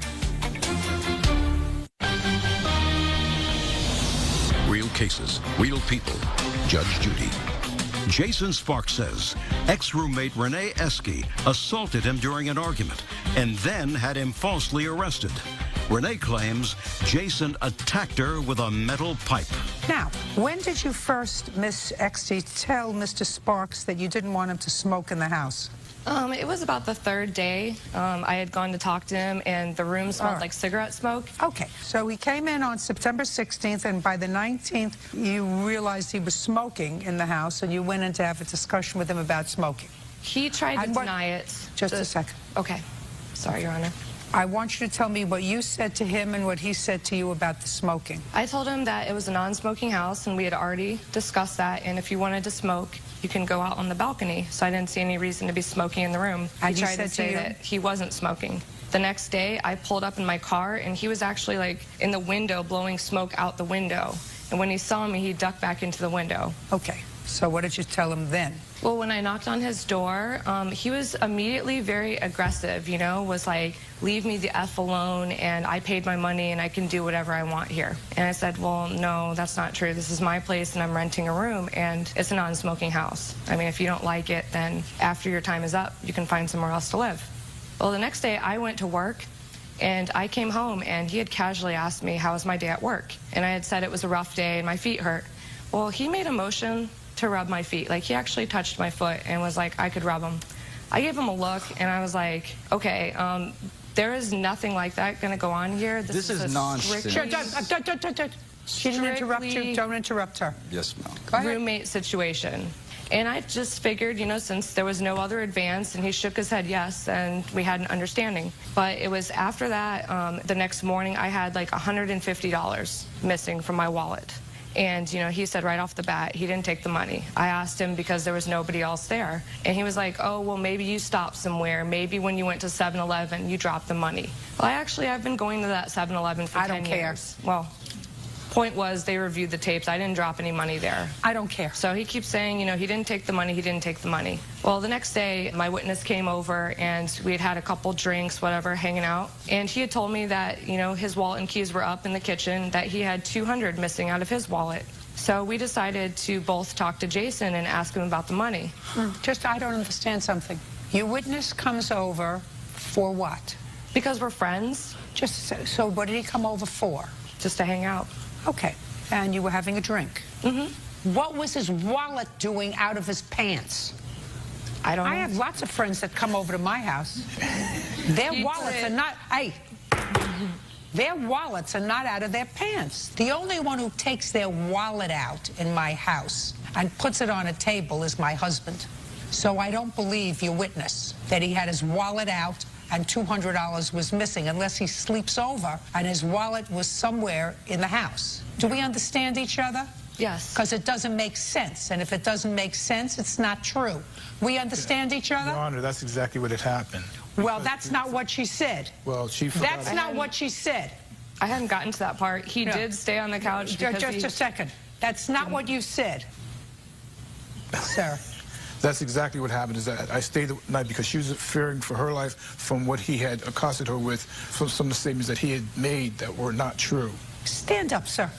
Real cases, real people. Judge Judy. Jason Sparks says ex-roommate Renee Eske assaulted him during an argument and then had him falsely arrested. Renee claims Jason attacked her with a metal pipe. Now, when did you first, Miss Eske, tell Mr. Sparks that you didn't want him to smoke in the house? It was about the 3rd day. I had gone to talk to him, and the room smelled like cigarette smoke. Okay, so he came in on September 16th, and by the 19th, you realized he was smoking in the house, and you went in to have a discussion with him about smoking. He tried to deny it. Just a second. Okay. Sorry, Your Honor. I want you to tell me what you said to him and what he said to you about the smoking. I told him that it was a non-smoking house, and we had already discussed that, and if you wanted to smoke, you can go out on the balcony. So I didn't see any reason to be smoking in the room. And he he tried said to say to you? that he wasn't smoking. The next day, I pulled up in my car, and he was actually like in the window blowing smoke out the window. And when he saw me, he ducked back into the window. Okay, so what did you tell him then? Well, when I knocked on his door, he was immediately very aggressive, you know, was like, leave me the F alone, and I paid my money and I can do whatever I want here. And I said, well, no, that's not true. This is my place and I'm renting a room, and it's a non-smoking house. I mean, if you don't like it, then after your time is up, you can find somewhere else to live. Well, the next day I went to work, and I came home, and he had casually asked me, how was my day at work? And I had said it was a rough day and my feet hurt. Well, he made a motion to rub my feet. Like, he actually touched my foot and was like, I could rub them. I gave him a look, and I was like, okay, there is nothing like that going to go on here. This is nonsense. She didn't interrupt you. Don't interrupt her. Yes, ma'am. Go ahead. Roommate situation. And I just figured, you know, since there was no other advance, and he shook his head yes, and we had an understanding. But it was after that, the next morning, I had like $150 missing from my wallet. And, you know, he said right off the bat, he didn't take the money. I asked him because there was nobody else there. And he was like, oh, well, maybe you stopped somewhere. Maybe when you went to 7-Eleven, you dropped the money. Well, I've been going to that 7-Eleven for 10 years. Well, point was, they reviewed the tapes. I didn't drop any money there. I don't care. So he keeps saying, you know, he didn't take the money, he didn't take the money. Well, the next day, my witness came over, and we had had a couple drinks, whatever, hanging out. And he had told me that, you know, his wallet and keys were up in the kitchen, that he had $200 missing out of his wallet. So we decided to both talk to Jason and ask him about the money. I don't understand something. Your witness comes over for what? Because we're friends. So what did he come over for? Just to hang out. Okay, and you were having a drink. Mm-hmm. What was his wallet doing out of his pants? I don't know. I have lots of friends that come over to my house. Their wallets are not, their wallets are not out of their pants. The only one who takes their wallet out in my house and puts it on a table is my husband. So I don't believe your witness that he had his wallet out and $200 was missing, unless he sleeps over and his wallet was somewhere in the house. Do we understand each other? Yes. Because it doesn't make sense, and if it doesn't make sense, it's not true. We understand each other? Your Honor, that's exactly what had happened. Well, that's not what she said. Well, she forgot. That's not what she said. I hadn't gotten to that part. He did stay on the couch because Just a second. That's not what you said, sir. That's exactly what happened, is that I stayed the night because she was fearing for her life from what he had accosted her with, from some of the statements that he had made that were not true. Stand up, sir.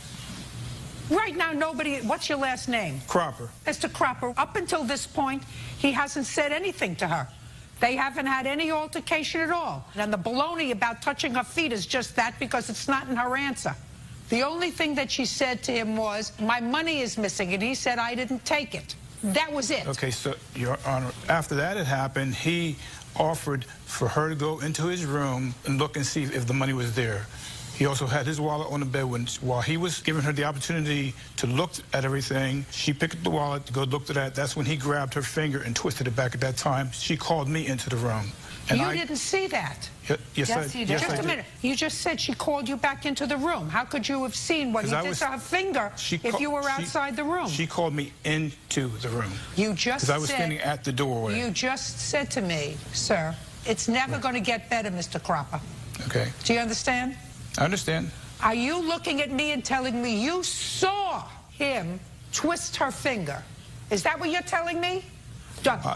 Right now, nobody... What's your last name? Cropper. Mr. Cropper, up until this point, he hasn't said anything to her. They haven't had any altercation at all. And the baloney about touching her feet is just that because it's not in her answer. The only thing that she said to him was, my money is missing, and he said, I didn't take it. That was it. Okay, so, Your Honor, after that had happened, he offered for her to go into his room and look and see if the money was there. He also had his wallet on the bed. While he was giving her the opportunity to look at everything, she picked up the wallet to go look at that. That's when he grabbed her finger and twisted it back. At that time, she called me into the room. And you didn't see that. Yes, you did. Yes, Just a minute. You just said she called you back into the room. How could you have seen what he did to her finger if you were outside the room? She called me into the room. You just said... Because I was standing at the doorway. You just said to me, sir, it's never going to get better, Mr. Cropper. Okay. Do you understand? I understand. Are you looking at me and telling me you saw him twist her finger? Is that what you're telling me?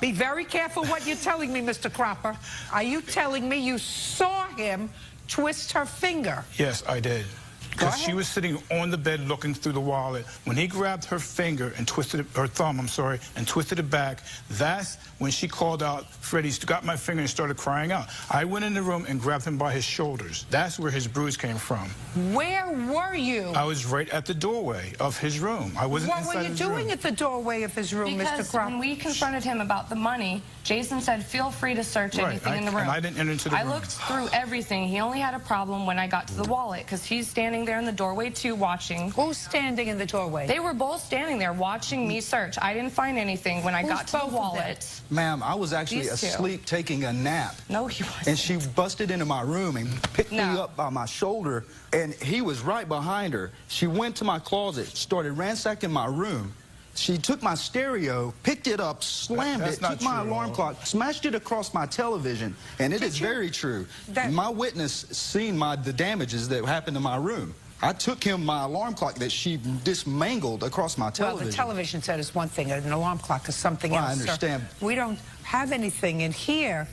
Be very careful what you're telling me, Mr. Cropper. Are you telling me you saw him twist her finger? Yes, I did. Because she was sitting on the bed looking through the wallet. When he grabbed her finger and twisted it, her thumb, I'm sorry, and twisted it back, that's when she called out, Freddie, got my finger and started crying out. I went in the room and grabbed him by his shoulders. That's where his bruise came from. Where were you? I was right at the doorway of his room. I wasn't inside his room. What were you doing at the doorway of his room, Mr. Cropper? When we confronted him about the money, Jason said, feel free to search anything in the room. And I didn't enter into the room. I looked through everything. He only had a problem when I got to the wallet, because he's standing there in the doorway, too, watching. Who's standing in the doorway? They were both standing there watching me search. I didn't find anything when I got to the wallet. Ma'am, I was actually asleep taking a nap. No, he wasn't. And she busted into my room and picked me up by my shoulder, and he was right behind her. She went to my closet, started ransacking my room. She took my stereo, picked it up, slammed it, took my alarm clock, smashed it across my television, and it is very true. My witness seen the damages that happened to my room. I took him my alarm clock that she dismangled across my television. Well, the television set is one thing. An alarm clock is something else. I understand. Sir. We don't have anything in here.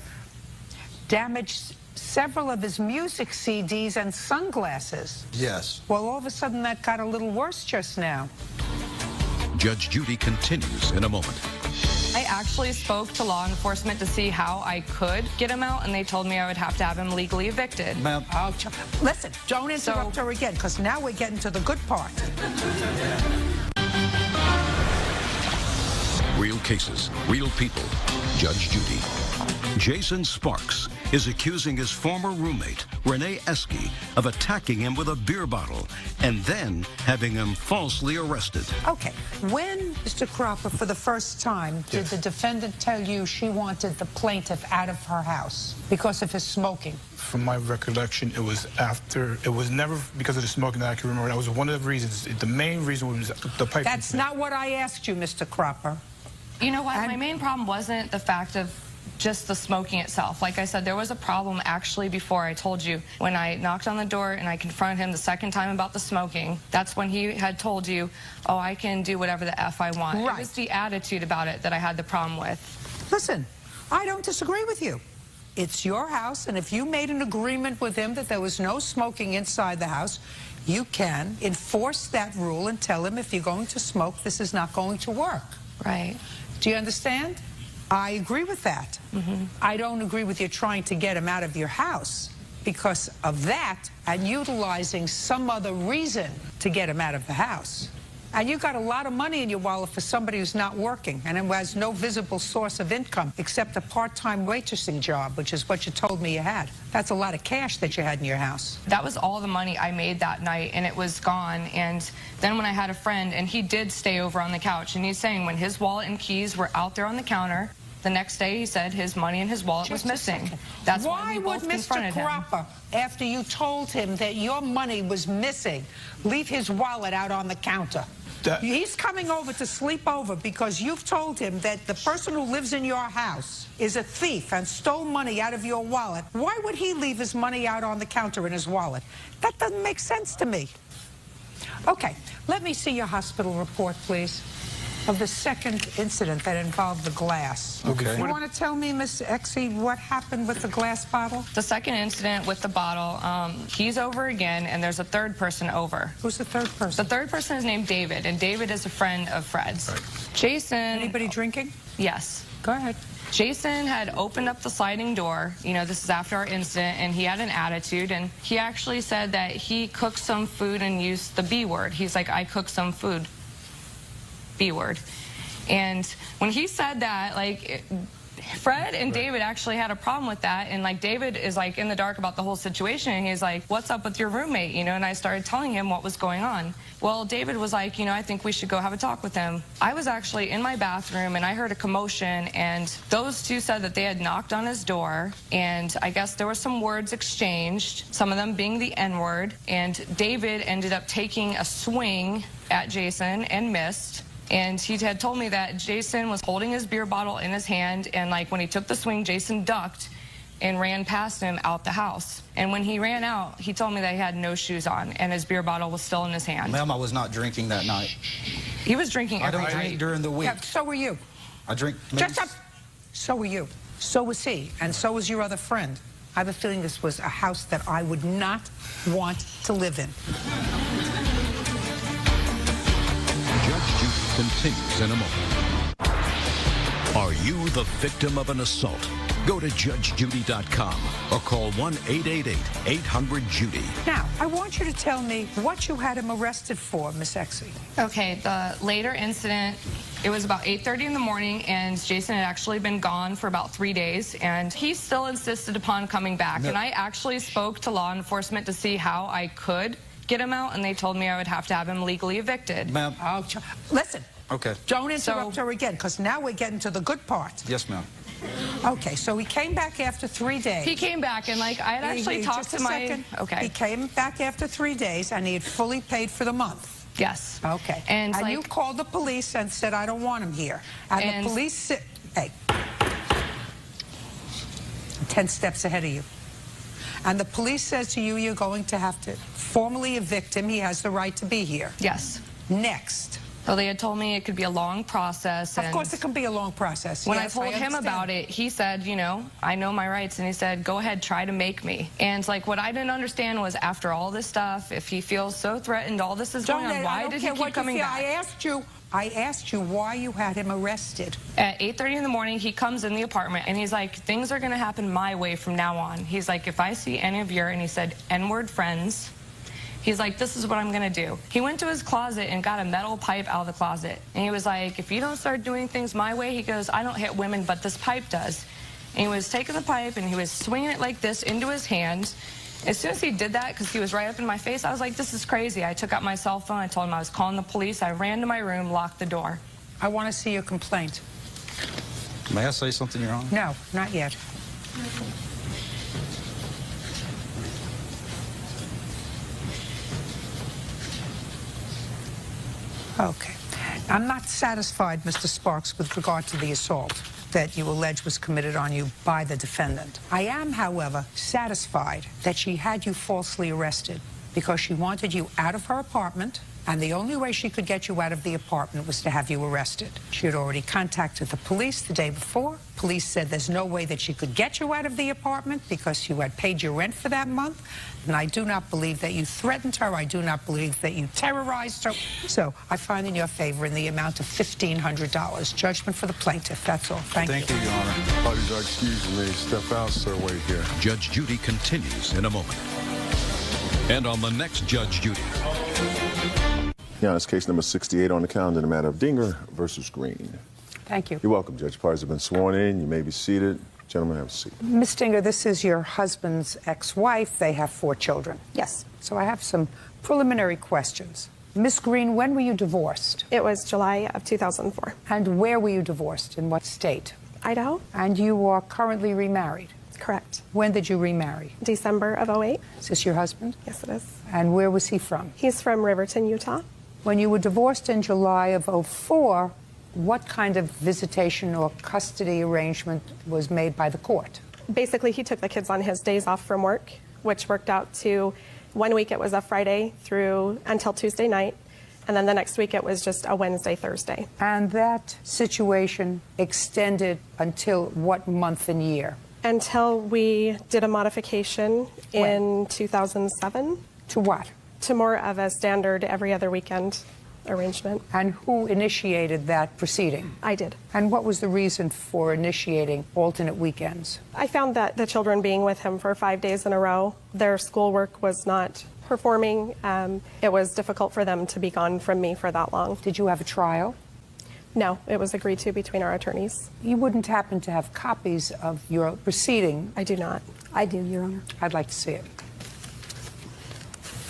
Damaged several of his music CDs and sunglasses. Yes. Well, all of a sudden, that got a little worse just now. Judge Judy continues in a moment. I actually spoke to law enforcement to see how I could get him out, and they told me I would have to have him legally evicted. Ma'am. Oh, listen, don't interrupt her again, because now we're getting to the good part. Real cases, real people. Judge Judy. Jason Sparks is accusing his former roommate, Renee Esky, of attacking him with a beer bottle and then having him falsely arrested. Okay, when, Mr. Cropper, for the first time, did the defendant tell you she wanted the plaintiff out of her house because of his smoking? From my recollection, it was after, it was never because of the smoking that I can remember. That was one of the reasons. The main reason was the pipe. That's not what I asked you, Mr. Cropper. You know what? My main problem wasn't the fact of just the smoking itself. Like I said, there was a problem actually before I told you. When I knocked on the door and I confronted him the second time about the smoking, that's when he had told you, oh, I can do whatever the F I want. Right. It was the attitude about it that I had the problem with. Listen, I don't disagree with you. It's your house, and if you made an agreement with him that there was no smoking inside the house, you can enforce that rule and tell him, if you're going to smoke, this is not going to work. Right. Do you understand? I agree with that. I don't agree with you trying to get him out of your house because of that and utilizing some other reason to get him out of the house. And you got a lot of money in your wallet for somebody who's not working and who has no visible source of income except a part-time waitressing job, which is what you told me you had. That's a lot of cash that you had in your house. That was all the money I made that night, and it was gone. And then when I had a friend, and he did stay over on the couch, and he's saying when his wallet and keys were out there on the counter, the next day he said his money and his wallet was missing. That's why we both confronted him. Why would Mr. Cropper, after you told him that your money was missing, leave his wallet out on the counter? He's coming over to sleep over because you've told him that the person who lives in your house is a thief and stole money out of your wallet. Why would he leave his money out on the counter in his wallet? That doesn't make sense to me. Okay, let me see your hospital report, please, of the second incident that involved the glass. Okay. You want to tell me, Miss Exie, what happened with the glass bottle? The second incident with the bottle, he's over again, and there's a third person over. Who's the third person? The third person is named David, and David is a friend of Fred's. Right. Jason... Anybody drinking? Yes. Go ahead. Jason had opened up the sliding door, you know, this is after our incident, and he had an attitude, and he actually said that he cooked some food and used the B word. He's like, I cooked some food. B word. And when he said that, like, Fred and David actually had a problem with that, and like David is like in the dark about the whole situation, and he's like, what's up with your roommate, you know? And I started telling him what was going on. Well, David was like, you know, I think we should go have a talk with him. I was actually in my bathroom and I heard a commotion, and those two said that they had knocked on his door, and I guess there were some words exchanged, some of them being the N-word, and David ended up taking a swing at Jason and missed. And he had told me that Jason was holding his beer bottle in his hand, and like when he took the swing, Jason ducked and ran past him out the house. And when he ran out, he told me that he had no shoes on and his beer bottle was still in his hand. Ma'am, I was not drinking that night. He was drinking every night. I don't drink during the week. Yeah, so were you. I drink... Just up. So were you. So was he. And so was your other friend. I have a feeling this was a house that I would not want to live in. Judge Judy continues in a moment. Are you the victim of an assault? Go to judgejudy.com or call 1-888-800-JUDY. Now, I want you to tell me what you had him arrested for, Miss Exie. Okay, the later incident, it was about 8:30 in the morning, and Jason had actually been gone for about 3 days, and he still insisted upon coming back. And I actually spoke to law enforcement to see how I could get him out, and they told me I would have to have him legally evicted. Ma'am. Oh, listen. Okay. Don't interrupt her again, because now we're getting to the good part. Yes, ma'am. Okay, so he came back after 3 days. He came back, and like I had actually talked to my... Second. Okay. He came back after 3 days, and he had fully paid for the month. Yes. Okay. And like, you called the police and said, I don't want him here. And the police said, hey, 10 steps ahead of you. And the police says to you, you're going to have to formally evict him. He has the right to be here. Yes. Next. Well, they had told me it could be a long process. Of course it can be a long process. When Yes, I told him understand. about it, he said, you know, I know my rights. And he said, go ahead, try to make me. And like what I didn't understand was after all this stuff, if he feels so threatened, all this is going on, why did he keep coming back? I asked you why you had him arrested. At 8:30 in the morning, he comes in the apartment and he's like, things are going to happen my way from now on. He's like, if I see any of your, and he said, N-word friends, he's like, this is what I'm going to do. He went to his closet and got a metal pipe out of the closet. And he was like, if you don't start doing things my way, he goes, I don't hit women, but this pipe does. And he was taking the pipe and he was swinging it like this into his hand. As soon as he did that, because he was right up in my face, I was like, this is crazy. I took out my cell phone. I told him I was calling the police. I ran to my room, locked the door. I want to see your complaint. May I say something, Your Honor? No, not yet. Okay. I'm not satisfied, Mr. Sparks, with regard to the assault that you allege was committed on you by the defendant. I am, however, satisfied that she had you falsely arrested because she wanted you out of her apartment, and the only way she could get you out of the apartment was to have you arrested. She had already contacted the police the day before. Police said there's no way that she could get you out of the apartment because you had paid your rent for that month. And I do not believe that you threatened her. I do not believe that you terrorized her. So I find in your favor in the amount of $1,500. Judgment for the plaintiff. That's all. Thank you. Thank you, Your Honor. Parties are excused and they step out, sir. Wait here. Judge Judy continues in a moment. And on the next Judge Judy. Yeah, it's case number 68 on the calendar in the matter of Dinger versus Green. Thank you. You're welcome, Judge. Parties have been sworn in. You may be seated. Gentlemen, have a seat. Ms. Dinger, this is your husband's ex-wife. They have 4 children. Yes. So I have some preliminary questions. Ms. Green, when were you divorced? It was July of 2004. And where were you divorced? In what state? Idaho. And you are currently remarried? Correct. When did you remarry? December of 2008. Is this your husband? Yes, it is. And where was he from? He's from Riverton, Utah. When you were divorced in July of 2004, what kind of visitation or custody arrangement was made by the court? Basically, he took the kids on his days off from work, which worked out to 1 week it was a Friday through until Tuesday night, and then the next week it was just a Wednesday, Thursday. And that situation extended until what month and year? Until we did a modification in 2007. To what? To more of a standard every other weekend arrangement. And who initiated that proceeding? I did. And what was the reason for initiating alternate weekends? I found that the children being with him for 5 days in a row, their schoolwork was not performing. It was difficult for them to be gone from me for that long. Did you have a trial? No, it was agreed to between our attorneys. You wouldn't happen to have copies of your proceeding? I do not. I do, Your Honor. I'd like to see it.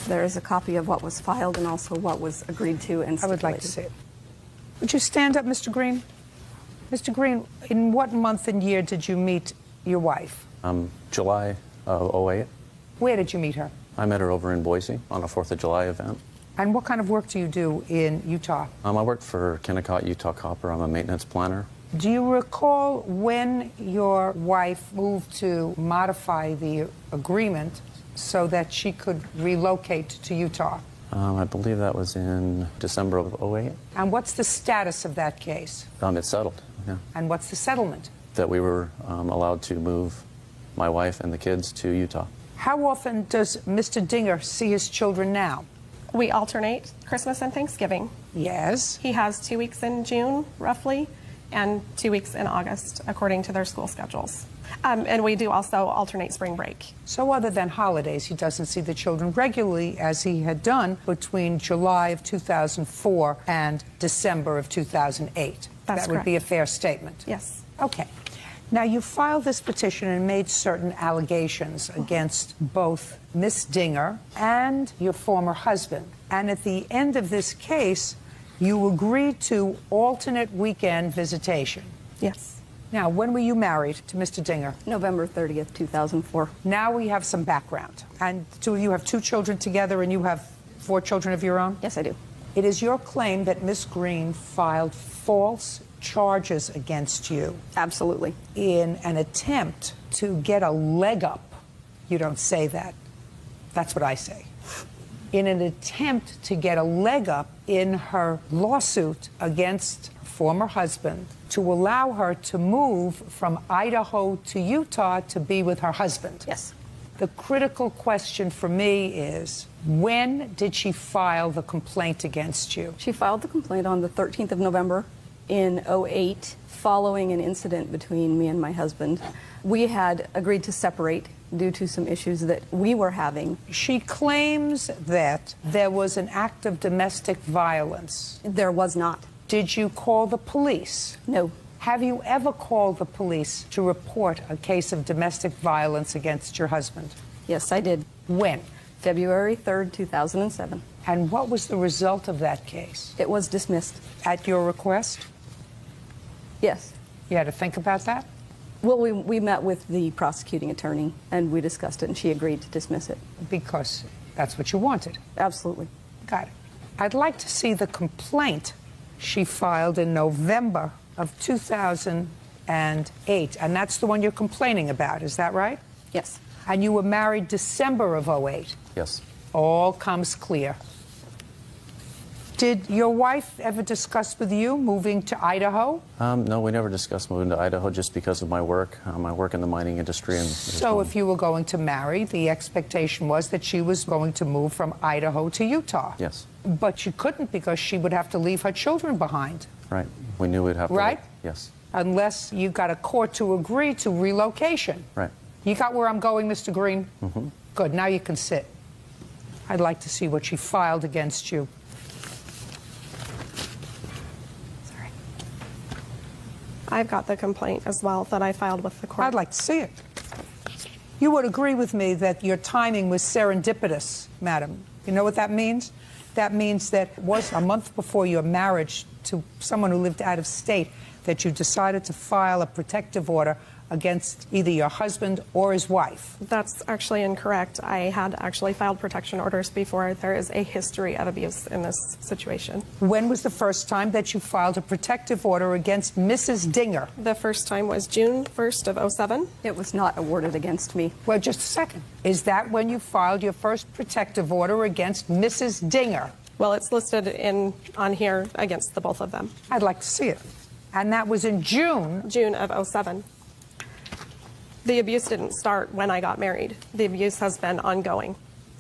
There is a copy of what was filed and also what was agreed to and stipulated. I would like to see it. Would you stand up, Mr. Green? Mr. Green, in what month and year did you meet your wife? July of 2008. Where did you meet her? I met her over in Boise on a 4th of July event. And what kind of work do you do in Utah? I work for Kennecott Utah Copper. I'm a maintenance planner. Do you recall when your wife moved to modify the agreement so that she could relocate to Utah? I believe that was in December of 2008. And what's the status of that case? It's settled, yeah. And what's the settlement? That we were allowed to move my wife and the kids to Utah. How often does Mr. Dinger see his children now? We alternate Christmas and Thanksgiving. Yes. He has 2 weeks in June, roughly, and 2 weeks in August, according to their school schedules. And we do also alternate spring break. So other than holidays, he doesn't see the children regularly as he had done between July of 2004 and December of 2008. That's that would be a fair statement. Yes. Okay. Now, you filed this petition and made certain allegations against both Miss Dinger and your former husband. And at the end of this case, you agreed to alternate weekend visitation. Yes. Now, when were you married to Mr. Dinger? November 30th, 2004. Now we have some background. And you have 2 children together and you have 4 children of your own? Yes, I do. It is your claim that Miss Green filed false charges against you. Absolutely. In an attempt to get a leg up You don't say that. That's what I say. In an attempt to get a leg up in her lawsuit against her former husband to allow her to move from Idaho to Utah to be with her husband. Yes. The critical question for me is, when did she file the complaint against you? She filed the complaint on the 13th of November in 2008, following an incident between me and my husband. We had agreed to separate due to some issues that we were having. She claims that there was an act of domestic violence. There was not. Did you call the police? No. Have you ever called the police to report a case of domestic violence against your husband? Yes, I did. When? February 3rd, 2007. And what was the result of that case? It was dismissed. At your request? Yes. You had to think about that? Well, we met with the prosecuting attorney, and we discussed it, and she agreed to dismiss it. Because that's what you wanted? Absolutely. Got it. I'd like to see the complaint she filed in November of 2008, and that's the one you're complaining about, is that right? Yes. And you were married December of 08? Yes. All comes clear. Did your wife ever discuss with you moving to Idaho? No, we never discussed moving to Idaho just because of my work. I work in the mining industry. And so if you were going to marry, the expectation was that she was going to move from Idaho to Utah? Yes. But she couldn't because she would have to leave her children behind. Right. We knew we'd have to. Right? Yes. Unless you got a court to agree to relocation. Right. You got where I'm going, Mr. Green? Mm-hmm. Good. Now you can sit. I'd like to see what she filed against you. I've got the complaint as well that I filed with the court. I'd like to see it. You would agree with me that your timing was serendipitous, madam. You know what that means? That means that it was a month before your marriage to someone who lived out of state that you decided to file a protective order against either your husband or his wife. That's actually incorrect. I had actually filed protection orders before. There is a history of abuse in this situation. When was the first time that you filed a protective order against Mrs. Dinger? The first time was June 1st of 07. It was not awarded against me. Well, just a second. Is that when you filed your first protective order against Mrs. Dinger? Well, it's listed on here against the both of them. I'd like to see it. And that was in June? June of 07. The abuse didn't start when I got married. The abuse has been ongoing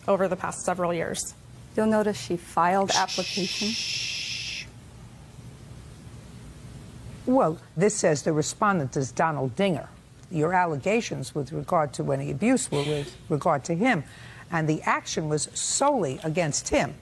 over the past several years. You'll notice she filed application. Well, this says the respondent is Donald Dinger. Your allegations with regard to any abuse were with regard to him, and the action was solely against him.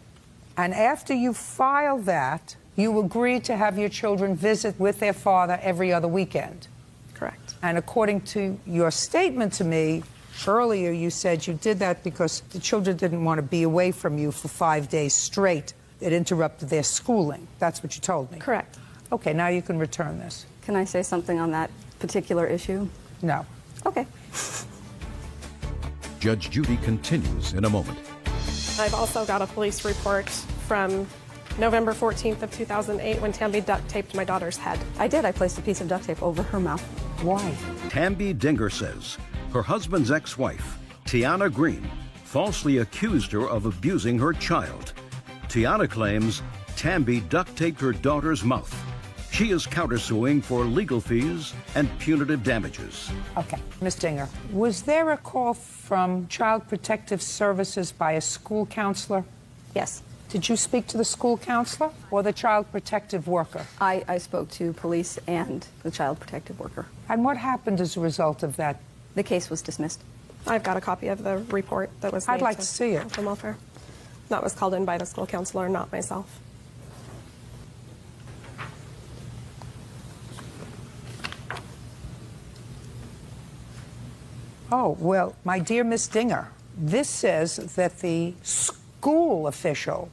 And after you filed that, you agreed to have your children visit with their father every other weekend. Correct. And according to your statement to me earlier, you said you did that because the children didn't want to be away from you for 5 days straight. It interrupted their schooling. That's what you told me. Correct. Okay, now you can return this. Can I say something on that particular issue? No. Okay. Judge Judy continues in a moment. I've also got a police report from November 14th of 2008 when Tammy duct taped my daughter's head. I did. I placed a piece of duct tape over her mouth. Why? Tammy Dinger says her husband's ex-wife, Tiana Green, falsely accused her of abusing her child. Tiana claims Tammy duct taped her daughter's mouth. She is countersuing for legal fees and punitive damages. Okay, Ms. Dinger, was there a call from Child Protective Services by a school counselor? Yes. Did you speak to the school counselor or the child protective worker? I spoke to police and the child protective worker. And what happened as a result of that? The case was dismissed. I've got a copy of the report that was made I'd like to see it. Health and Welfare. That was called in by the school counselor, not myself. Oh, well, my dear Miss Dinger, this says that the school official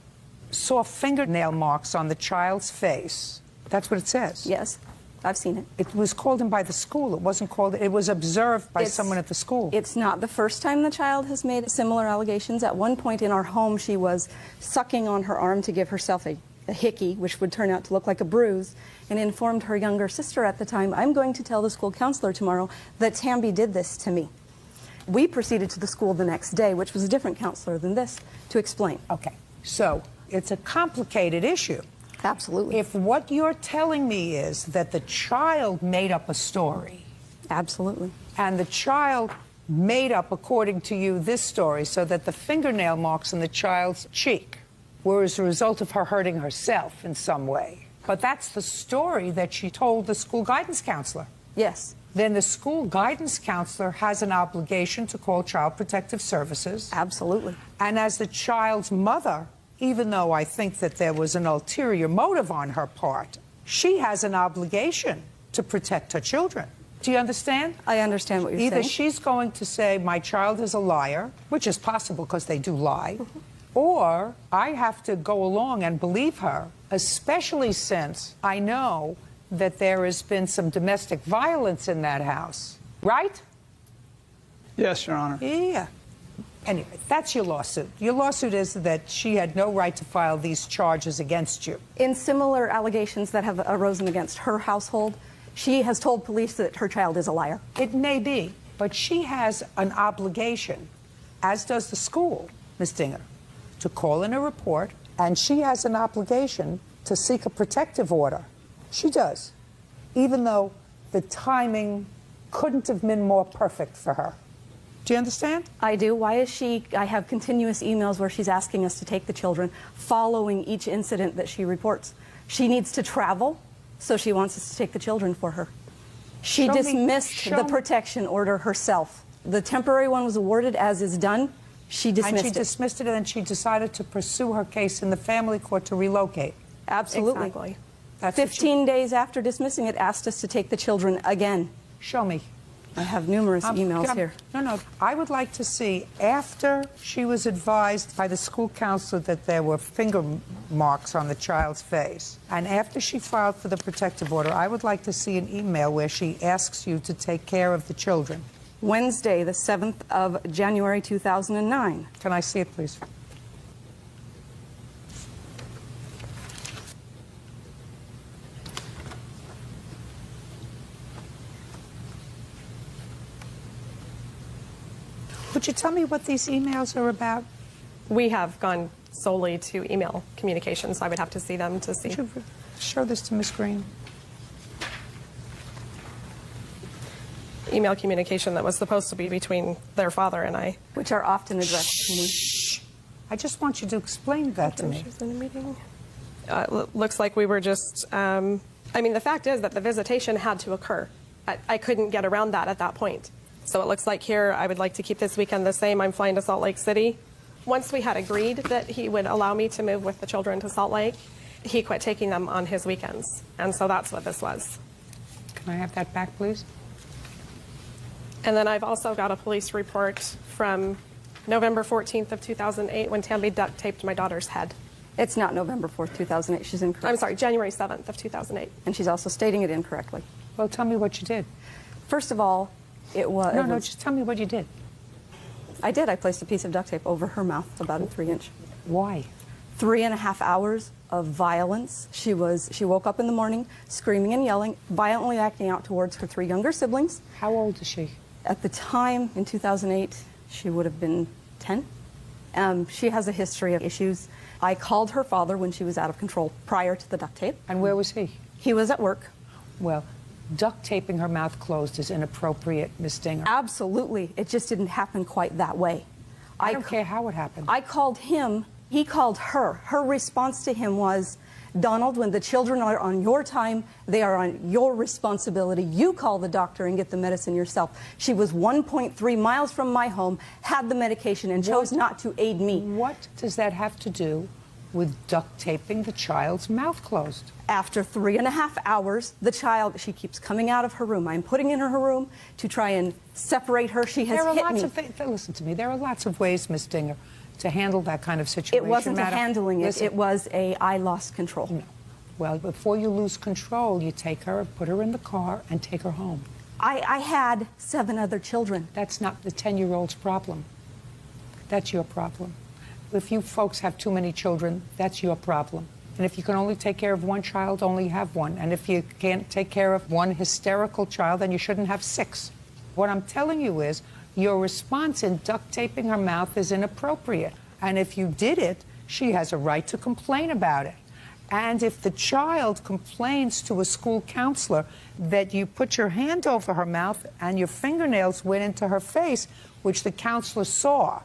saw fingernail marks on the child's face. That's what it says. Yes, I've seen it. It was called in by the school. It wasn't called, it was observed by someone at the school. It's not the first time the child has made similar allegations. At one point in our home, she was sucking on her arm to give herself a hickey, which would turn out to look like a bruise, and informed her younger sister at the time, I'm going to tell the school counselor tomorrow that Tammy did this to me. We proceeded to the school the next day, which was a different counselor than this, to explain. Okay, so it's a complicated issue. Absolutely. If what you're telling me is that the child made up a story. Absolutely. And the child made up, according to you, this story so that the fingernail marks in the child's cheek were as a result of her hurting herself in some way. But that's the story that she told the school guidance counselor. Yes. Then the school guidance counselor has an obligation to call Child Protective Services. Absolutely. And as the child's mother, even though I think that there was an ulterior motive on her part, she has an obligation to protect her children. Do you understand? I understand what you're saying. Either she's going to say, my child is a liar, which is possible because they do lie, or I have to go along and believe her, especially since I know that there has been some domestic violence in that house. Right? Yes, Your Honor. Yeah. Anyway, that's your lawsuit. Your lawsuit is that she had no right to file these charges against you. In similar allegations that have arisen against her household, she has told police that her child is a liar. It may be, but she has an obligation, as does the school, Ms. Dinger, to call in a report, and she has an obligation to seek a protective order. She does, even though the timing couldn't have been more perfect for her. Do you understand? I do. Why is she? I have continuous emails where she's asking us to take the children following each incident that she reports. She needs to travel, so she wants us to take the children for her. She dismissed the protection order herself. The temporary one was awarded, as is done. She dismissed it. And she dismissed it, and then she decided to pursue her case in the family court to relocate. Absolutely. Exactly. That's 15 days after dismissing it, asked us to take the children again. Show me. I have numerous emails here. No, I would like to see, after she was advised by the school counselor that there were finger marks on the child's face, and after she filed for the protective order, I would like to see an email where she asks you to take care of the children. Wednesday, the 7th of January, 2009. Can I see it, please? Would you tell me what these emails are about? We have gone solely to email communications, so I would have to see them to see. Would you show this to Ms. Green? Email communication that was supposed to be between their father and I. Which are often addressed to me. I just want you to explain that to me. She was in a meeting. Looks like we were just, I mean, the fact is that the visitation had to occur. I couldn't get around that at that point. So it looks like here I would like to keep this weekend the same. I'm flying to Salt Lake City. Once we had agreed that he would allow me to move with the children to Salt Lake, he quit taking them on his weekends. And so that's what this was. Can I have that back, please? And then I've also got a police report from November 14th of 2008 when Tammy duct taped my daughter's head. It's not November 4th, 2008. She's incorrect. I'm sorry, January 7th of 2008. And she's also stating it incorrectly. Well, tell me what you did. First of all, it was... No, just tell me what you did. I did. I placed a piece of duct tape over her mouth, about a 3-inch. Why? 3.5 hours of violence. She woke up in the morning screaming and yelling, violently acting out towards her 3 younger siblings. How old is she? At the time, in 2008, she would have been 10. She has a history of issues. I called her father when she was out of control prior to the duct tape. And where was he? He was at work. Well, duct taping her mouth closed is inappropriate, Ms. Dinger. Absolutely. It just didn't happen quite that way. I don't care how it happened. I called him. He called her. Her response to him was, Donald, when the children are on your time, they are on your responsibility. You call the doctor and get the medicine yourself. She was 1.3 miles from my home, had the medication, and chose not to aid me. What does that have to do with duct taping the child's mouth closed? After 3.5 hours, the child, she keeps coming out of her room. I'm putting in her room to try and separate her. She has hit me. Listen to me. There are lots of ways, Ms. Dinger, to handle that kind of situation. It wasn't handling it. Listen. It was I lost control. No. Well, before you lose control, you take her, put her in the car, and take her home. I had 7 other children. That's not the 10-year-old's problem. That's your problem. If you folks have too many children, that's your problem. And if you can only take care of one child, only have one. And if you can't take care of one hysterical child, then you shouldn't have 6. What I'm telling you is, your response in duct taping her mouth is inappropriate. And if you did it, she has a right to complain about it. And if the child complains to a school counselor that you put your hand over her mouth and your fingernails went into her face, which the counselor saw,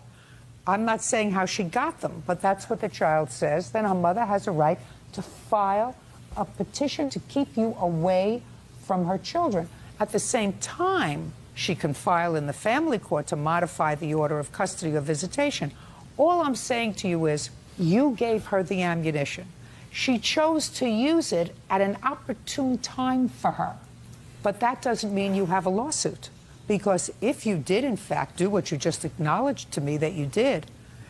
I'm not saying how she got them, but that's what the child says, then her mother has a right to file a petition to keep you away from her children. At the same time, she can file in the family court to modify the order of custody or visitation. All I'm saying to you is, you gave her the ammunition. She chose to use it at an opportune time for her. But that doesn't mean you have a lawsuit. Because if you did, in fact, do what you just acknowledged to me that you did,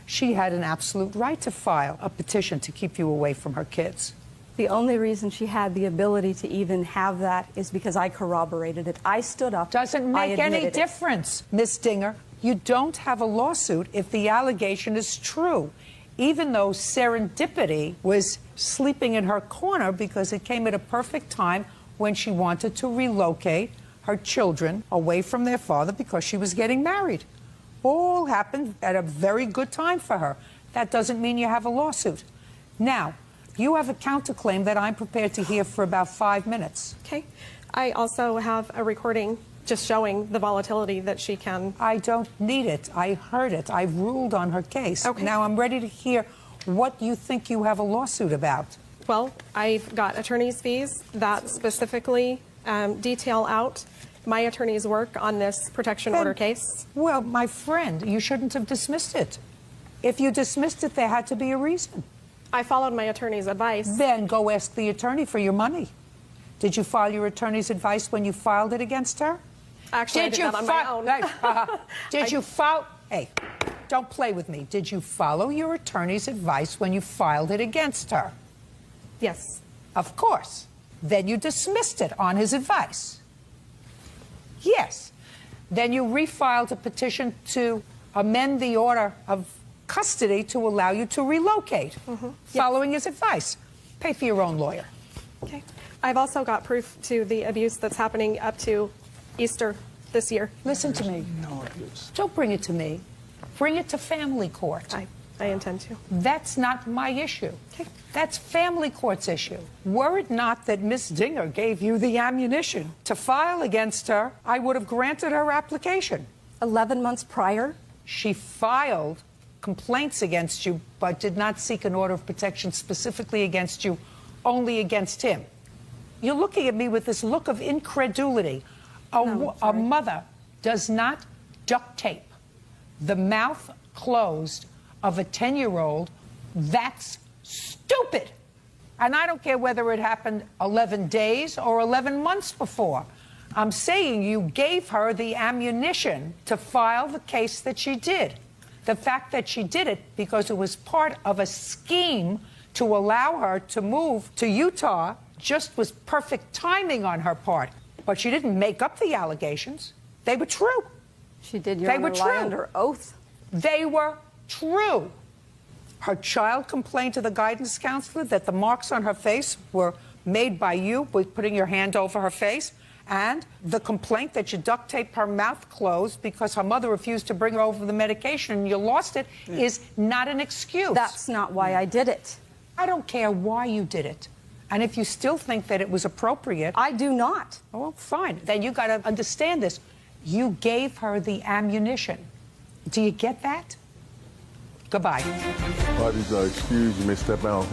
she had an absolute right to file a petition to keep you away from her kids. The only reason she had the ability to even have that is because I corroborated it. I stood up. Doesn't make any difference, Miss Dinger. You don't have a lawsuit if the allegation is true, even though serendipity was sleeping in her corner because it came at a perfect time when she wanted to relocate her children away from their father because she was getting married. All happened at a very good time for her. That doesn't mean you have a lawsuit. Now, you have a counterclaim that I'm prepared to hear for about 5 minutes. Okay. I also have a recording just showing the volatility that she can... I don't need it. I heard it. I ruled on her case. Okay. Now I'm ready to hear what you think you have a lawsuit about. Well, I've got attorney's fees that specifically detail out my attorney's work on this protection order case. Well, my friend, you shouldn't have dismissed it. If you dismissed it, there had to be a reason. I followed my attorney's advice. Then go ask the attorney for your money. Did you file your attorney's advice when you filed it against her? Actually, I did that on my own. Did you file... Hey, don't play with me. Did you follow your attorney's advice when you filed it against her? Yes. Of course. Then you dismissed it on his advice. Yes. Then you refiled a petition to amend the order of custody to allow you to relocate, following his advice. Pay for your own lawyer. Okay. I've also got proof to the abuse that's happening up to Easter this year. Listen to me. No abuse. Don't bring it to me. Bring it to family court. I intend to. That's not my issue. That's family court's issue. Were it not that Miss Dinger gave you the ammunition to file against her, I would have granted her application. 11 months prior? She filed complaints against you, but did not seek an order of protection specifically against you, only against him. You're looking at me with this look of incredulity. A mother does not duct tape the mouth closed of a 10-year-old. That's stupid. And I don't care whether it happened 11 days or 11 months before. I'm saying you gave her the ammunition to file the case that she did. The fact that she did it because it was part of a scheme to allow her to move to Utah just was perfect timing on her part. But she didn't make up the allegations. They were true. She did. They were true. Under oath. They were true. Her child complained to the guidance counselor that the marks on her face were made by you with putting your hand over her face, and the complaint that you duct taped her mouth closed because her mother refused to bring her over the medication and you lost it is not an excuse. That's not why I did it. I don't care why you did it. And if you still think that it was appropriate... I do not. Oh, well, fine. Then you got to understand this. You gave her the ammunition. Do you get that? Goodbye. Parties are excused. You may step out.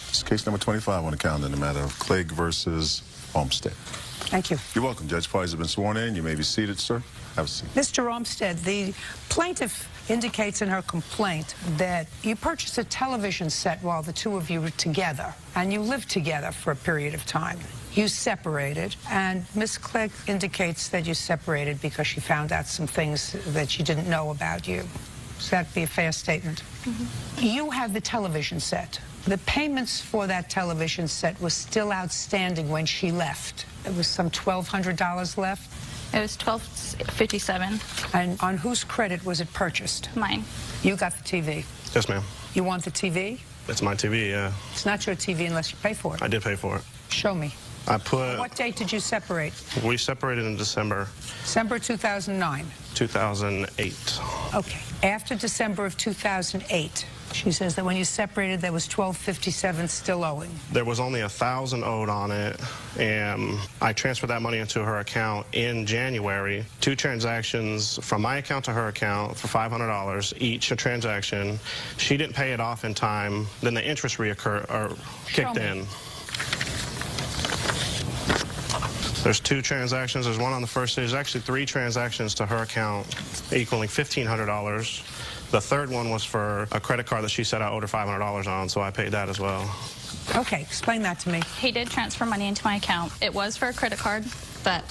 It's case number 25 on the calendar in the matter of Clegg versus Olmsted. Thank you. You're welcome. Judge parties have been sworn in. You may be seated, sir. Have a seat. Mr. Olmsted, the plaintiff indicates in her complaint that you purchased a television set while the two of you were together, and you lived together for a period of time. You separated, and Ms. Clegg indicates that you separated because she found out some things that she didn't know about you. Should that be a fair statement? You have the television set. The payments for that television set was still outstanding when she left. It was some $1,200 left. It was $1,257. And on whose credit was it purchased? Mine. You got the TV. Yes, ma'am. You want the TV? It's my TV, yeah. It's not your TV unless you pay for it. I did pay for it. Show me. I put... What date did you separate? We separated in December. December 2009. 2008. Okay. After December of 2008, she says that when you separated, there was $1,257 still owing. There was only $1,000 owed on it, and I transferred that money into her account in January. 2 transactions from my account to her account for $500 each a transaction. She didn't pay it off in time. Then the interest kicked in. There's 2 transactions. There's one on the first day. There's actually 3 transactions to her account equaling $1,500. The third one was for a credit card that she said I owed her $500 on, so I paid that as well. Okay, explain that to me. He did transfer money into my account. It was for a credit card that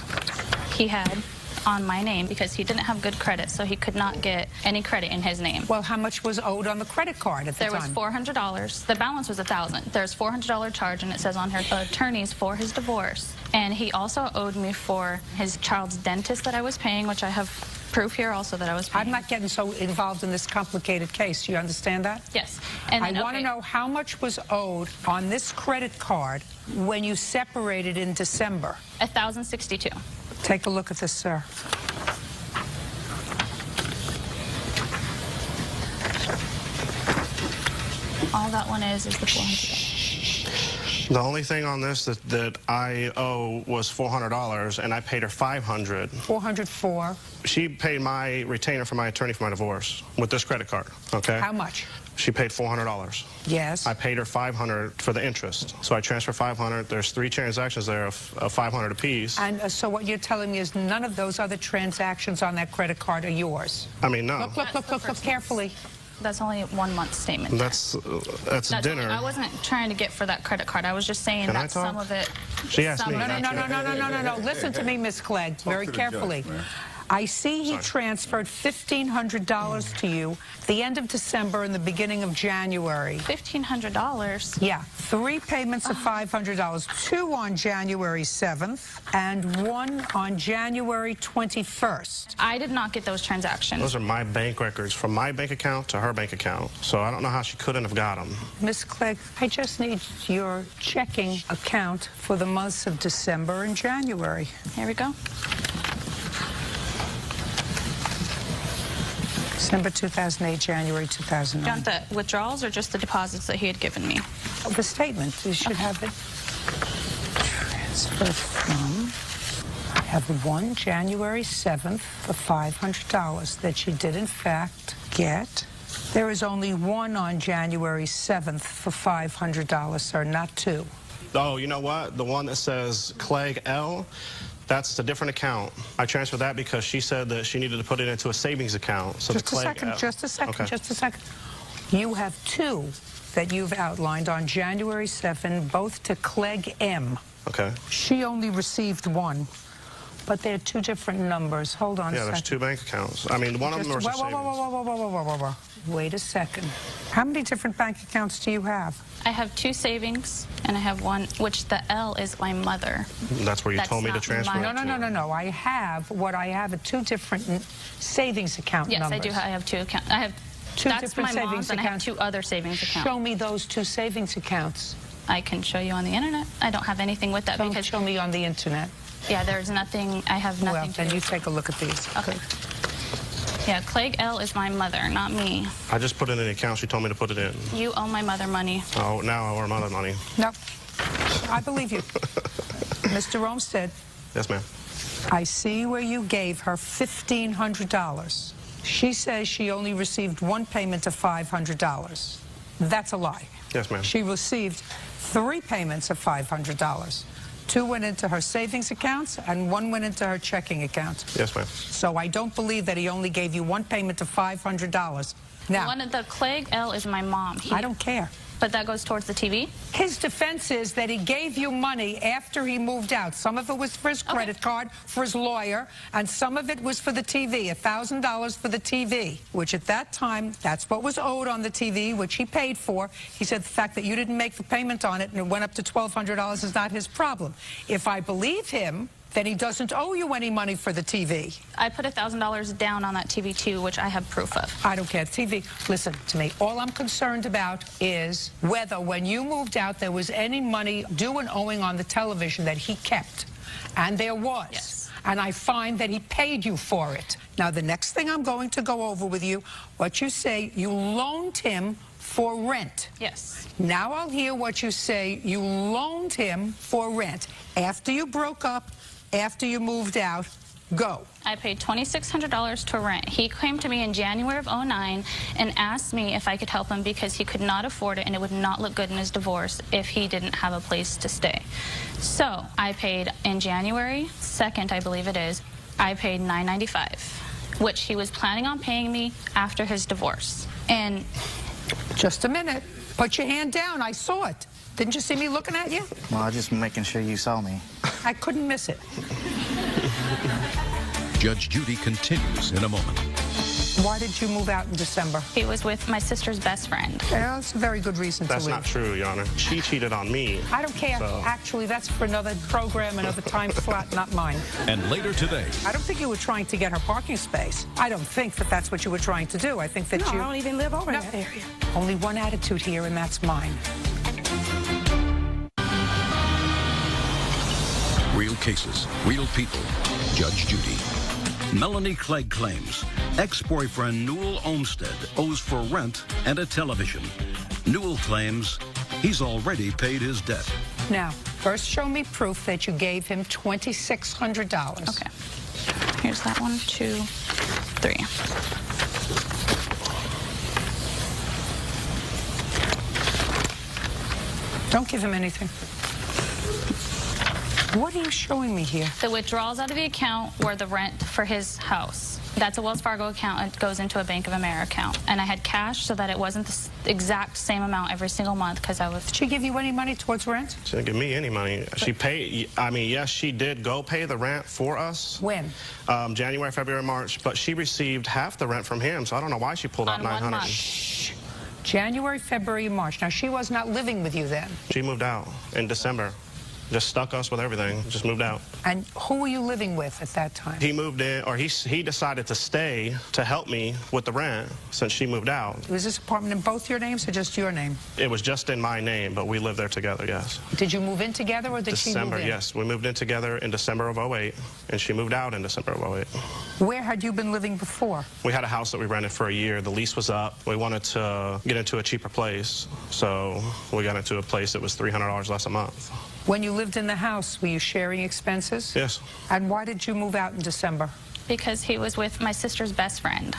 he had on my name because he didn't have good credit, so he could not get any credit in his name. Well, how much was owed on the credit card at the time? There was $400. The balance was $1,000. There's $400 charge, and it says on her attorneys for his divorce. And he also owed me for his child's dentist that I was paying, which I have proof here also that I was paying. I'm not getting so involved in this complicated case. Do you understand that? Yes. And I want to know how much was owed on this credit card when you separated in December. $1,062. Take a look at this, sir. All that one is the $400. The only thing on this that I owe was $400, and I paid her $500. $404. She paid my retainer for my attorney for my divorce with this credit card, okay? How much? She paid $400. Yes. I paid her $500 for the interest. So I transferred $500. There's 3 transactions there of $500 apiece. And so what you're telling me is none of those other transactions on that credit card are yours? I mean, no. Look carefully. That's only 1 month statement. That's dinner. I wasn't trying to get for that credit card. I was just saying that some of it. She asked me. No. Listen to me, Miss Clegg, very carefully. I see he transferred $1,500 to you at the end of December and the beginning of January. $1,500? Yeah. 3 payments of $500. 2 on January 7th and 1 on January 21st. I did not get those transactions. Those are my bank records from my bank account to her bank account. So I don't know how she couldn't have got them. Miss Clegg, I just need your checking account for the months of December and January. Here we go. December 2008, January 2009. Do you want the withdrawals or just the deposits that he had given me? Oh, the statement. You should have it. Transfer from. I have 1 January 7th for $500 that she did, in fact, get. There is only 1 on January 7th for $500, sir, not 2. Oh, you know what? The one that says Clegg L, that's a different account. I transferred that because she said that she needed to put it into a savings account. So just a second. You have 2 that you've outlined on January 7th, both to Clegg M. Okay. She only received 1, but they're 2 different numbers. Hold on a second. Yeah, there's 2 bank accounts. I mean, one of them was a savings. Whoa. Wait a second. How many different bank accounts do you have? I have 2 savings, and I have 1, which the L is my mother. That's where you told me to transfer it to. No. I have 2 different savings account numbers. Yes, I do. I have 2 accounts. I have 2 that's different my savings mom's, and accounts. I have 2 other savings accounts. Show me those 2 savings accounts. I can show you on the internet. I don't have anything with that because. Show me on the internet. Yeah, there's nothing. I have nothing. Well, then you take a look at these. Okay. Yeah, Clegg L is my mother, not me. I just put it in the account she told me to put it in. You owe my mother money. Oh, now I owe her mother money. No. I believe you. Mr. Olmsted. Yes, ma'am. I see where you gave her $1,500. She says she only received 1 payment of $500. That's a lie. Yes, ma'am. She received 3 payments of $500. 2 went into her savings accounts and 1 went into her checking account. Yes, ma'am. So I don't believe that he only gave you 1 payment of $500. Now, One of the Clegg L is my mom. I don't care. But that goes towards the TV? His defense is that he gave you money after he moved out. Some of it was for his credit card, for his lawyer, and some of it was for the TV, $1,000 for the TV, which at that time, that's what was owed on the TV, which he paid for. He said the fact that you didn't make the payment on it and it went up to $1,200 is not his problem. If I believe him, then he doesn't owe you any money for the TV. I put $1,000 down on that TV too, which I have proof of. I don't care. TV, listen to me. All I'm concerned about is whether when you moved out there was any money due and owing on the television that he kept. And there was. Yes. And I find that he paid you for it. Now, the next thing I'm going to go over with you, what you say, you loaned him for rent. Yes. Now I'll hear what you say you loaned him for rent. After you broke up, after you moved out, go. I paid $2,600 to rent. He came to me in January of '09 and asked me if I could help him because he could not afford it and it would not look good in his divorce if he didn't have a place to stay. So I paid in January 2nd, I believe it is, I paid $995, which he was planning on paying me after his divorce. And just a minute. Put your hand down. I saw it. Didn't you see me looking at you? Well, I'm just making sure you saw me. I couldn't miss it. Judge Judy continues in a moment. Why did you move out in December? he was with my sister's best friend. Yeah, that's a very good reason That's to leave. not true, Your Honor. She cheated on me. I don't care. So. Actually, that's for another program, another time slot, not mine. And later today. I don't think you were trying to get her parking space. I don't think that that's what you were trying to do. I think that you... I don't even live over in that area. Only one attitude here, and that's mine. Real cases, real people. Judge Judy. Melanie Clegg claims ex-boyfriend Newell Olmsted owes for rent and a television. Newell claims he's already paid his debt. Now, first show me proof that you gave him $2,600. Okay. Here's that 1, 2, 3. Don't give him anything. What are you showing me here? The withdrawals out of the account were the rent for his house. That's a Wells Fargo account. It goes into a Bank of America account. And I had cash so that it wasn't the exact same amount every single month because I was... Did she give you any money towards rent? She didn't give me any money. She paid, I mean, yes, she did go pay the rent for us. When? January, February, March, but she received half the rent from him, so I don't know why she pulled out $900. Shh. January, February, March. Now, she was not living with you then. She moved out in December. Just stuck us with everything, just moved out. And who were you living with at that time? He moved in, or he decided to stay to help me with the rent since she moved out. Was this apartment in both your names or just your name? It was just in my name, but we lived there together, yes. Did you move in together or did she move in? Yes. We moved in together in December of '08, and she moved out in December of '08. Where had you been living before? We had a house that we rented for a year. The lease was up. We wanted to get into a cheaper place, so we got into a place that was $300 less a month. When you lived in the house, were you sharing expenses? Yes. And why did you move out in December? Because he was with my sister's best friend.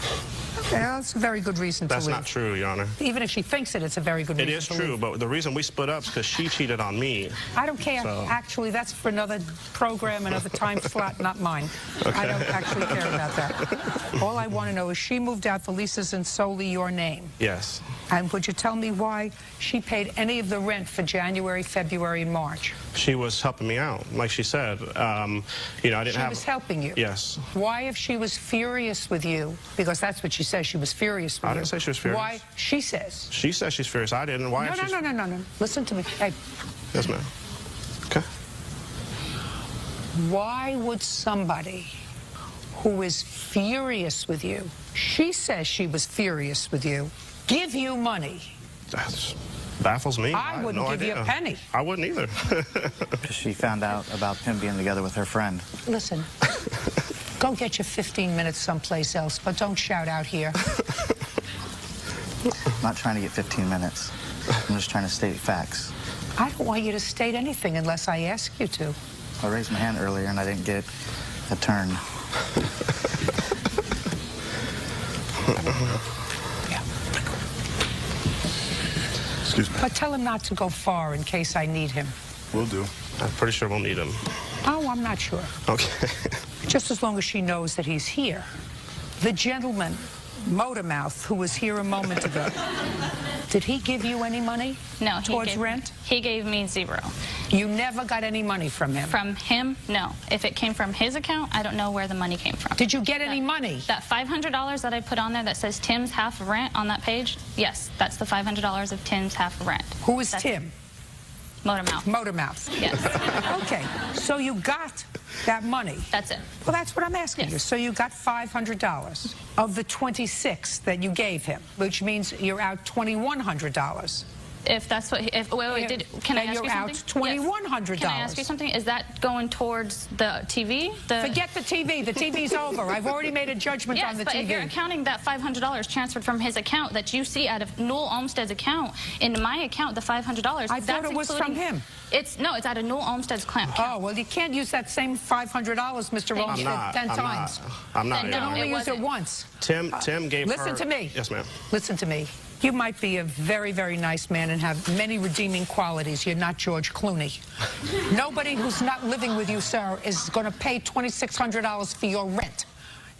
Yeah, that's a very good reason to leave. That's not true, Your Honor. Even if she thinks it, it's a very good reason It is to true, leave. but the reason we split up is because she cheated on me. I don't care. So. Actually, that's for another program, another time slot, not mine. Okay. I don't actually care about that. All I want to know is she moved out, the lease is in solely your name. Yes. And would you tell me why she paid any of the rent for January, February, and March? She was helping me out, like she said. You know, I didn't have... She was helping you? Yes. Why, if she was furious with you, because that's what she says, she was furious with you. I didn't say she was furious. Why? She says. She says she's furious. I didn't. Why? No. Listen to me. Hey. Yes, ma'am. Okay. Why would somebody who is furious with you, she says she was furious with you, give you money? That baffles me. I wouldn't give you a penny. I wouldn't either. She found out about him being together with her friend. Listen, go get your 15 minutes someplace else, but don't shout out here. I'm not trying to get 15 minutes. I'm just trying to state facts. I don't want you to state anything unless I ask you to. I raised my hand earlier and I didn't get a turn. Excuse me. But tell him not to go far in case I need him. Will do. I'm pretty sure we'll need him. Oh, I'm not sure. Okay. Just as long as she knows that he's here. The gentleman, Motormouth, who was here a moment ago, did he give you any money? No. Towards rent? He gave me $0. You never got any money from him? From him, no. If it came from his account, I don't know where the money came from. Did you get any money? That $500 that I put on there that says Tim's half of rent on that page, yes, that's the $500 of Tim's half of rent. Who is Tim? Motor mouth. Motor mouth. Yes. Okay, so you got that money. That's it. Well, that's what I'm asking you. So you got $500 of the 26 that you gave him, which means you're out $2,100. If that's what, wait, can I ask you something? You're out $2,100. Can I ask you something? Is that going towards the TV? Forget the TV. The TV's over. I've already made a judgment on the TV. Yes, but if you're accounting that $500 transferred from his account that you see out of Newell Olmstead's account into my account, the $500. I thought it was from him. No, it's out of Newell Olmstead's account. Oh, well, you can't use that same $500, Mr. Olmstead, 10 times. I'm not. You can only use it once. Tim gave her... Listen to me. Yes, ma'am. Listen to me. You might be a very, very nice man and have many redeeming qualities. You're not George Clooney. Nobody who's not living with you, sir, is going to pay $2,600 for your rent.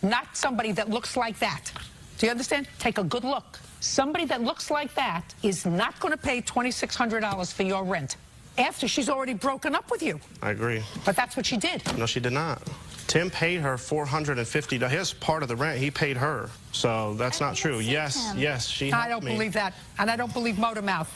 Not somebody that looks like that. Do you understand? Take a good look. Somebody that looks like that is not going to pay $2,600 for your rent after she's already broken up with you. I agree. But that's what she did. No, she did not. Tim paid her $450. His part of the rent, he paid her. So that's not true. Yes, she helped I don't me. believe that. And I don't believe motor mouth.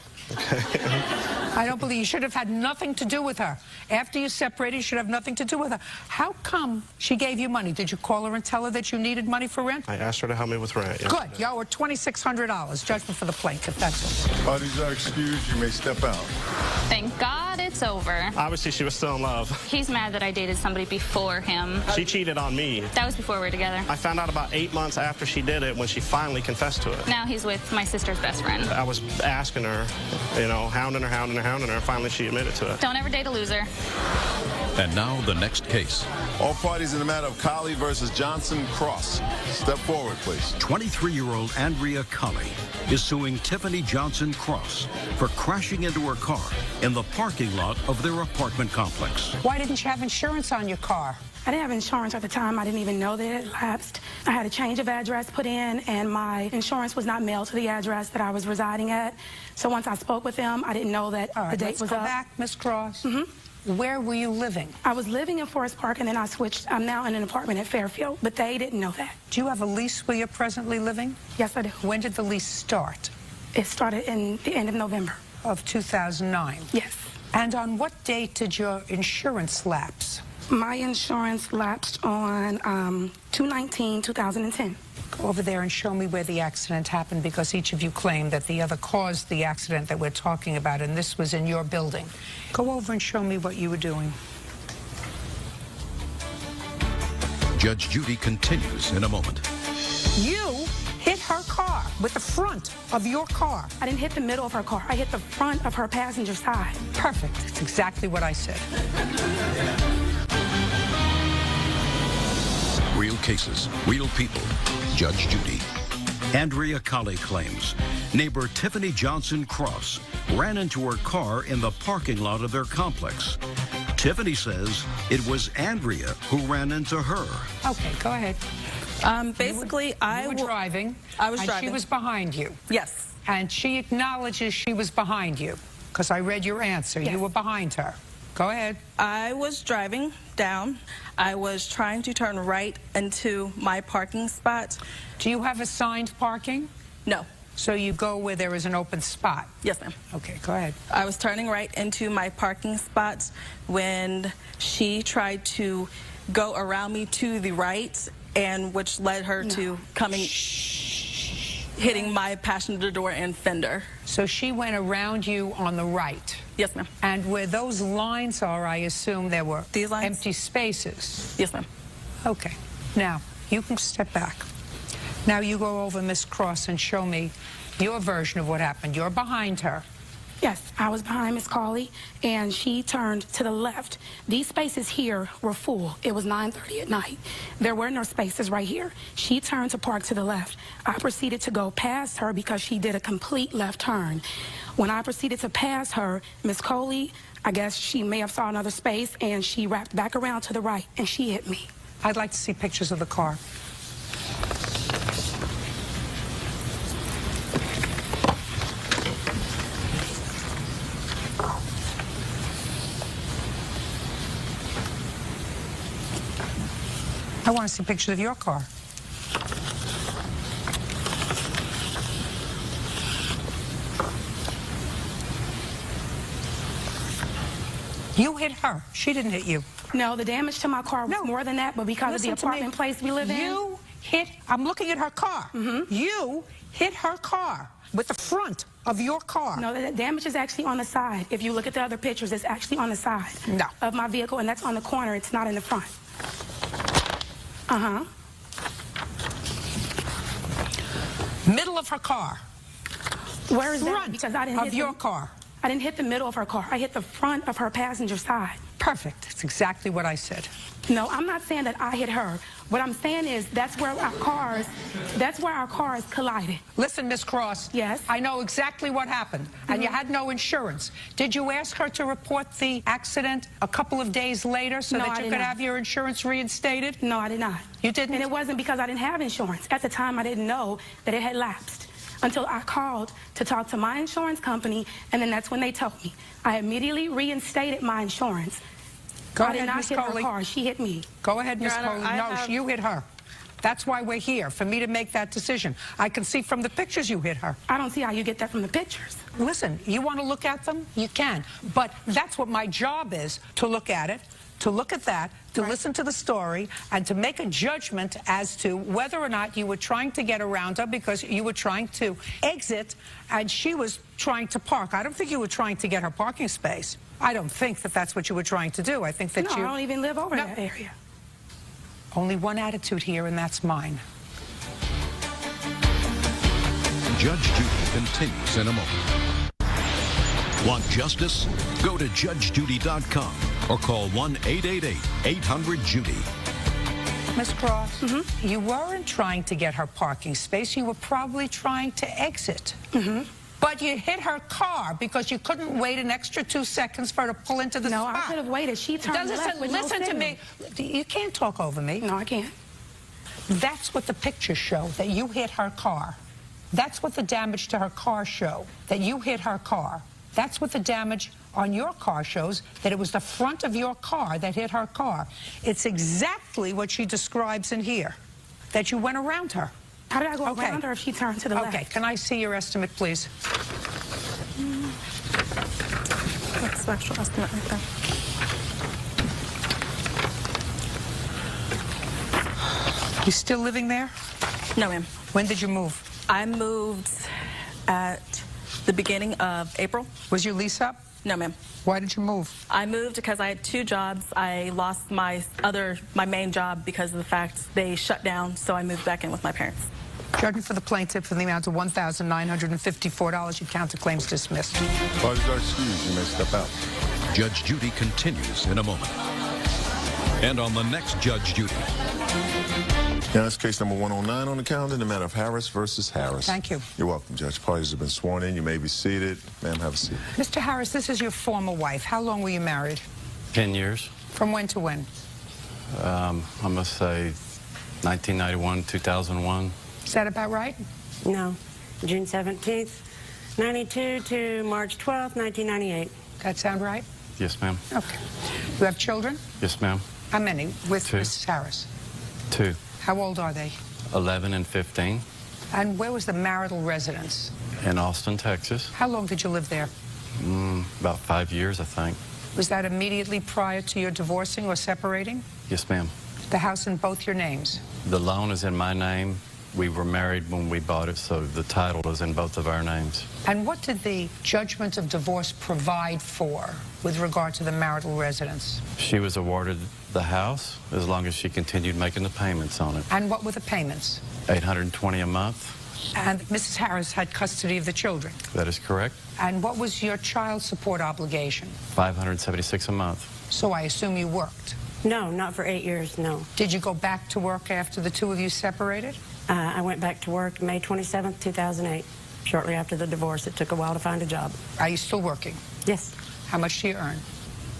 I don't believe you should have had nothing to do with her. After you separated, you should have nothing to do with her. How come she gave you money? Did you call her and tell her that you needed money for rent? I asked her to help me with rent. Yes, good. You owe her $2,600. Judgment for the plaintiff. That's all. Parties are excused. You may step out. Thank God it's over. Obviously, she was still in love. He's mad that I dated somebody before him. She cheated on me. That was before we were together. I found out about 8 months after she did it when she finally confessed to it. Now he's with my sister's best friend. I was asking her, you know, hounding her, and finally she admitted to it. Don't ever date a loser. And now the next case. All parties in the matter of Colley versus Johnson Cross. Step forward, please. 23-year-old Andrea Colley is suing Tiffany Johnson Cross for crashing into her car in the parking lot of their apartment complex. Why didn't you have insurance on your car? I didn't have insurance at the time. I didn't even know that it lapsed. I had a change of address put in, and my insurance was not mailed to the address that I was residing at. So once I spoke with them, I didn't know that the date was up. Let's go back, Miss Cross. Where were you living? I was living in Forest Park, and then I switched. I'm now in an apartment at Fairfield, but they didn't know that. Do you have a lease where you're presently living? Yes, I do. When did the lease start? It started in the end of November. Of 2009? Yes. And on what date did your insurance lapse? My insurance lapsed on 2/19/2010. Go over there and show me where the accident happened, because each of you claimed that the other caused the accident that we're talking about, and this was in your building. Go over and show me what you were doing. Judge Judy continues in a moment. You hit her car with the front of your car. I didn't hit the middle of her car. I hit the front of her passenger side. Perfect. That's exactly what I said. Real cases, real people. Judge Judy. Andrea Colley claims neighbor Tiffany Johnson Cross ran into her car in the parking lot of their complex. Tiffany says it was Andrea who ran into her. Okay, go ahead. Basically, you were driving. I was and driving. She was behind you. Yes. And she acknowledges she was behind you, because I read your answer. Yes. You were behind her. Go ahead. I was driving down. I was trying to turn right into my parking spot. Do you have assigned parking? No. So you go where there is an open spot? Yes, ma'am. Okay, go ahead. I was turning right into my parking spot when she tried to go around me to the right, and which led her to coming, hitting my passenger door and fender. So she went around you on the right? Yes, ma'am. And where those lines are, I assume there were empty spaces? Yes, ma'am. Okay. Now, you can step back. Now you go over Miss Cross and show me your version of what happened. You're behind her. Yes, I was behind Miss Colley, and she turned to the left. These spaces here were full. It was 9:30 at night. There were no spaces right here. She turned to park to the left. I proceeded to go past her because she did a complete left turn. When I proceeded to pass her, Miss Colley, I guess she may have saw another space, and she wrapped back around to the right, and she hit me. I'd like to see pictures of the car. I want to see pictures of your car. You hit her. She didn't hit you. No, the damage to my car was more than that, but because of the apartment place we live in. You hit, I'm looking at her car. You hit her car with the front of your car. No, the damage is actually on the side. If you look at the other pictures, it's actually on the side of my vehicle, and that's on the corner. It's not in the front. Middle of her car. Where is that? Front Because I didn't of hit your car. I didn't hit the middle of her car. I hit the front of her passenger side. Perfect. That's exactly what I said. No, I'm not saying that I hit her. What I'm saying is that's where our cars collided. Listen, Miss Cross. Yes? I know exactly what happened, and you had no insurance. Did you ask her to report the accident a couple of days later so No, that I you did could not. have your insurance reinstated? No, I did not. You didn't? And it wasn't because I didn't have insurance. At the time, I didn't know that it had lapsed until I called to talk to my insurance company, and then that's when they told me. I immediately reinstated my insurance. Go I ahead, did not Miss hit her Coley. car. She hit me. Go ahead, Miss Your Honor, Coley. No, have- you hit her. That's why we're here, for me to make that decision. I can see from the pictures you hit her. I don't see how you get that from the pictures. Listen, you want to look at them? You can. But that's what my job is, to look at it, to look at that, to listen to the story, and to make a judgment as to whether or not you were trying to get around her because you were trying to exit and she was trying to park. I don't think you were trying to get her parking space. I don't think that that's what you were trying to do. I think that No, you... I don't even live over that area. Only one attitude here, and that's mine. Judge Judy continues in a moment. Want justice? Go to judgejudy.com or call 1-888-800-JUDY. Miss Cross, you weren't trying to get her parking space. You were probably trying to exit. But you hit her car because you couldn't wait an extra 2 seconds for her to pull into the No, spot. I could have waited. She turned left with no Listen to signal. me. You can't talk over me. No, I can't. That's what the pictures show, that you hit her car. That's what the damage to her car show, that you hit her car. That's what the damage on your car shows, that it was the front of your car that hit her car. It's exactly what she describes in here, that you went around her. How did I go around her if she turned to the left? Okay, can I see your estimate, please? That's the actual estimate right there. You still living there? No, ma'am. When did you move? I moved at the beginning of April. Was your lease up? No, ma'am. Why did you move? I moved because I had 2 jobs. I lost my main job because of the fact they shut down, so I moved back in with my parents. Judgment for the plaintiff in the amount of $1,954. Your counter claims dismissed. Parties are excused. You may step out. Judge Judy continues in a moment. And on the next Judge Judy. Now, that's case number 109 on the calendar, the matter of Harris versus Harris. Thank you. You're welcome, Judge. Parties have been sworn in. You may be seated. Ma'am, have a seat. Mr. Harris, this is your former wife. How long were you married? 10 years. From when to when? I must say 1991, 2001. Is that about right? No. June 17th, 92 to March 12th, 1998. That sound right? Yes, ma'am. Okay. You have children? Yes, ma'am. How many with 2. Mrs. Harris? 2. How old are they? 11 and 15. And where was the marital residence? In Austin, Texas. How long did you live there? About 5 years, I think. Was that immediately prior to your divorcing or separating? Yes, ma'am. The house in both your names? The loan is in my name. We were married when we bought it, so the title is in both of our names. And what did the judgment of divorce provide for with regard to the marital residence? She was awarded the house as long as she continued making the payments on it. And what were the payments? $820 a month. And Mrs. Harris had custody of the children? That is correct. And what was your child support obligation? $576 a month. So I assume you worked? No, not for 8 years, no. Did you go back to work after the 2 of you separated? I went back to work May 27th, 2008. Shortly after the divorce, it took a while to find a job. Are you still working? Yes. How much do you earn?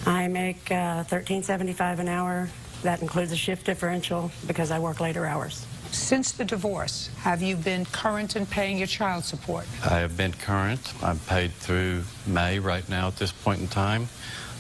I make $13.75 an hour. That includes a shift differential because I work later hours. Since the divorce, have you been current in paying your child support? I have been current. I'm paid through May right now at this point in time.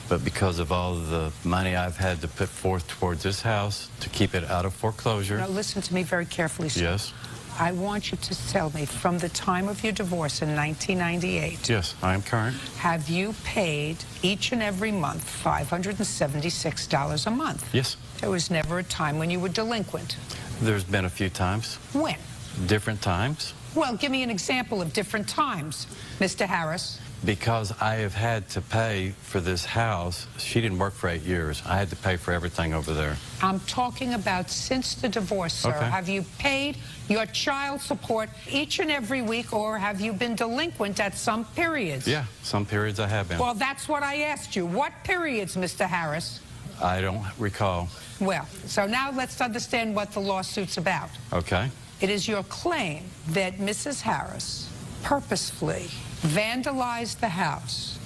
But because of all the money I've had to put forth towards this house to keep it out of foreclosure. Now listen to me very carefully, sir. Yes. I want you to tell me, from the time of your divorce in 1998, Yes, I am current. have you paid each and every month $576 a month? Yes. There was never a time when you were delinquent. There's been a few times. When? Different times. Well, give me an example of different times, Mr. Harris. Because I have had to pay for this house. She didn't work for 8 years. I had to pay for everything over there. I'm talking about since the divorce, sir. Okay. Have you paid your child support each and every week, or have you been delinquent at some periods? Yeah, some periods I have been. Well, that's what I asked you. What periods, Mr. Harris? I don't recall. Well, so now let's understand what the lawsuit's about. Okay. It is your claim that Mrs. Harris purposefully vandalized the house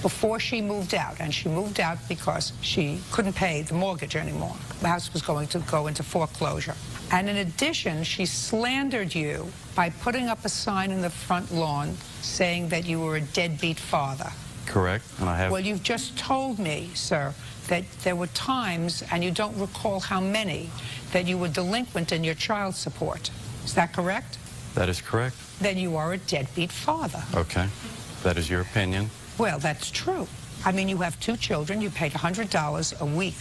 before she moved out, and she moved out because she couldn't pay the mortgage anymore. The house was going to go into foreclosure. And in addition, she slandered you by putting up a sign in the front lawn saying that you were a deadbeat father. Correct, and I have... Well, you've just told me, sir, that there were times, and you don't recall how many, that you were delinquent in your child support. Is that correct? That is correct. Then you are a deadbeat father. Okay. That is your opinion. Well, that's true. I mean, you have 2 children. You paid $100 a week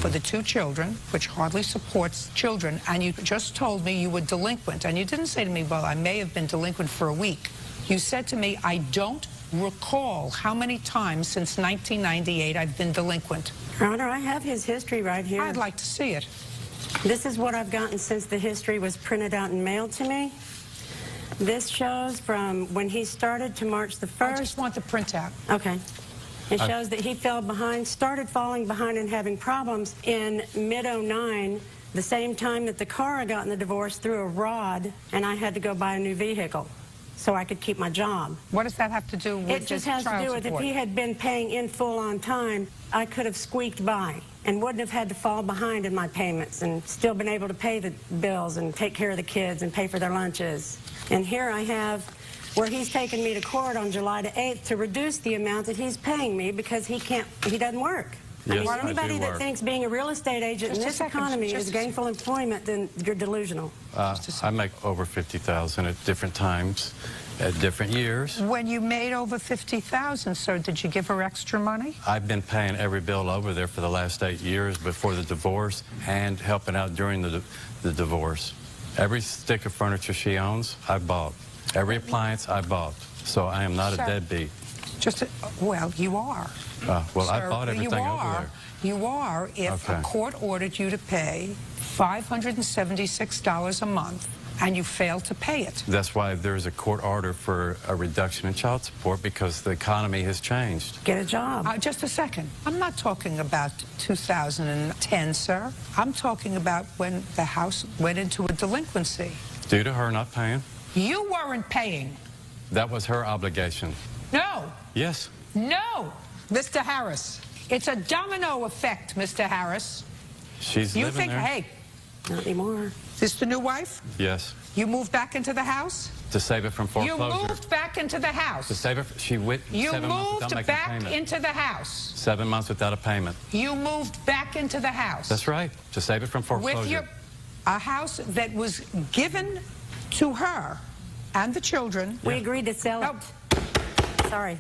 for the 2 children, which hardly supports children, and you just told me you were delinquent. And you didn't say to me, well, I may have been delinquent for a week. You said to me, I don't recall how many times since 1998 I've been delinquent. Your Honor, I have his history right here. I'd like to see it. This is what I've gotten since the history was printed out and mailed to me. This shows from when he started to March the 1st. I just want the printout. Okay. It shows that he fell behind, started falling behind and having problems in mid-09, the same time that the car I got in the divorce threw a rod, and I had to go buy a new vehicle so I could keep my job. What does that have to do with It just has to do with if he had been paying in full on time, I could have squeaked by and wouldn't have had to fall behind in my payments and still been able to pay the bills and take care of the kids and pay for their lunches. And here I have where he's taken me to court on July the 8th to reduce the amount that he's paying me because he doesn't work. Yes, I mean, anybody I do that work. thinks being a real estate agent in this economy is gainful employment, then you're delusional. I make over $50,000 at different times, at different years. When you made over $50,000, sir, did you give her extra money? I've been paying every bill over there for the last 8 years before the divorce and helping out during the divorce. Every stick of furniture she owns, I bought. Every appliance, I bought. So I am not a deadbeat. Well, you are. Well, Sir, I bought everything over there. You are if a court ordered you to pay $576 a month and you fail to pay it. That's why there's a court order for a reduction in child support, because the economy has changed. Get a job. Just a second. I'm not talking about 2010, sir. I'm talking about when the house went into a delinquency. Due to her not paying? You weren't paying. That was her obligation. No. Yes. No, Mr. Harris. It's a domino effect, Mr. Harris. She's You living think, there. hey. Not anymore. Is this the new wife? Yes. You moved back into the house? To save it from foreclosure. You moved back into the house. To save it, she went 7 months without moved making a back payment. into the house. 7 months without a payment. You moved back into the house. That's right. To save it from foreclosure. With a house that was given to her and the children. We agreed to sell it. Sorry.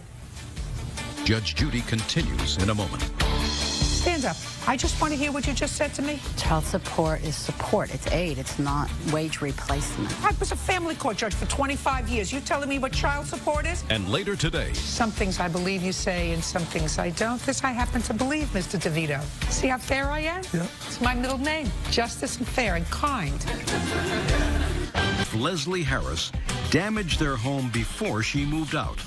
Judge Judy continues in a moment. Stand up. I just want to hear what you just said to me. Child support is support. It's aid. It's not wage replacement. I was a family court judge for 25 years. You telling me what child support is? And later today. Some things I believe you say and some things I don't. This I happen to believe, Mr. DeVito. See how fair I am? Yeah. It's my middle name. Justice and fair and kind. Leslie Harris damaged their home before she moved out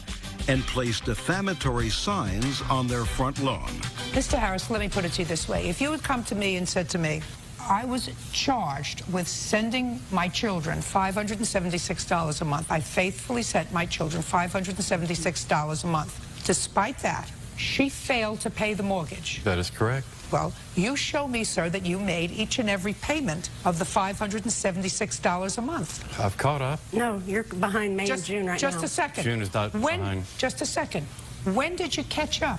and placed defamatory signs on their front lawn. Mr. Harris, let me put it to you this way. If you had come to me and said to me, I was charged with sending my children $576 a month. I faithfully sent my children $576 a month. Despite that, she failed to pay the mortgage. That is correct. Well, you show me, sir, that you made each and every payment of the $576 a month. I've caught up. No, you're behind May and June right now. Just a second. June is not behind. Just a second. When did you catch up?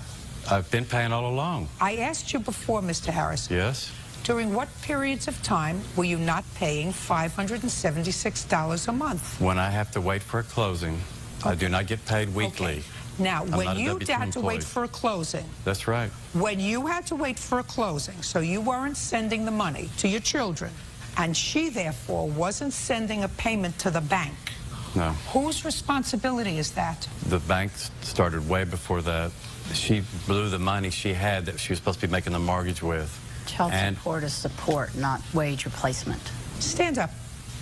I've been paying all along. I asked you before, Mr. Harris. Yes. During what periods of time were you not paying $576 a month? When I have to wait for a closing, I do not get paid weekly. Now, I'm when not a you W-2 had to wait employee. for a closing, That's right. when you had to wait for a closing, so you weren't sending the money to your children, and she therefore wasn't sending a payment to the bank, No. whose responsibility is that? The bank started way before that. She blew the money she had that she was supposed to be making the mortgage with. Child And support is support, not wage replacement. Stand up.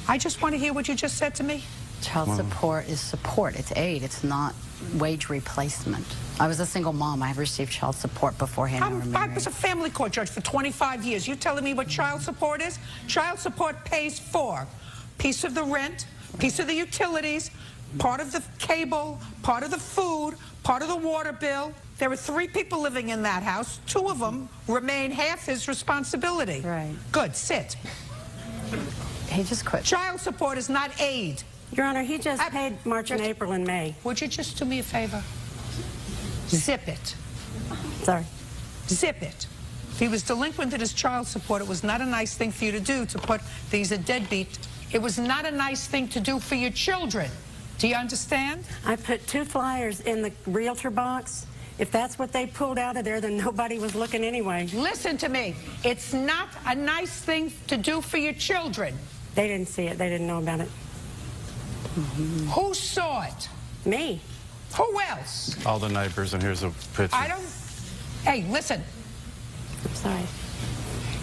I just want to hear what you just said to me. Child support is support. It's aid. It's not wage replacement. I was a single mom. I have received child support beforehand. I was a family court judge for 25 years. You telling me what child support is? Child support pays for piece of the rent, piece of the utilities, part of the cable, part of the food, part of the water bill. There were 3 people living in that house. 2 of them remain half his responsibility. Right. Good, sit. He just quit. Child support is not aid. Your Honor, he just paid March and April and May. Would you just do me a favor? Zip it. Sorry. Zip it. If he was delinquent in his child support, it was not a nice thing for you to do, to put these a deadbeat. It was not a nice thing to do for your children. Do you understand? I put 2 flyers in the realtor box. If that's what they pulled out of there, then nobody was looking anyway. Listen to me. It's not a nice thing to do for your children. They didn't see it. They didn't know about it. Who saw it? Me. Who else? all the neighbors, and here's a picture. I don't... Hey, listen. I'm sorry.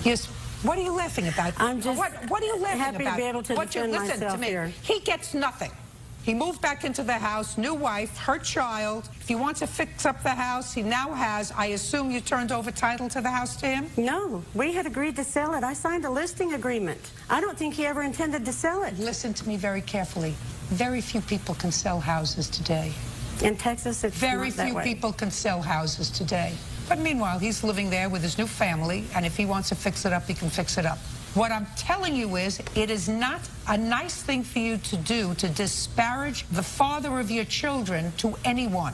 Yes. What are you laughing about? I'm just what are you laughing happy about? to be able to What you- defend listen to myself me. here. He gets nothing. He moved back into the house, new wife, her child. If he wants to fix up the house, he now has. I assume you turned over title to the house to him? No, we had agreed to sell it. I signed a listing agreement. I don't think he ever intended to sell it. Listen to me very carefully. Very few people can sell houses today. In Texas, it's Very not that few way. people can sell houses today. But meanwhile, he's living there with his new family, and if he wants to fix it up, he can fix it up. What I'm telling you is, it is not a nice thing for you to do to disparage the father of your children to anyone.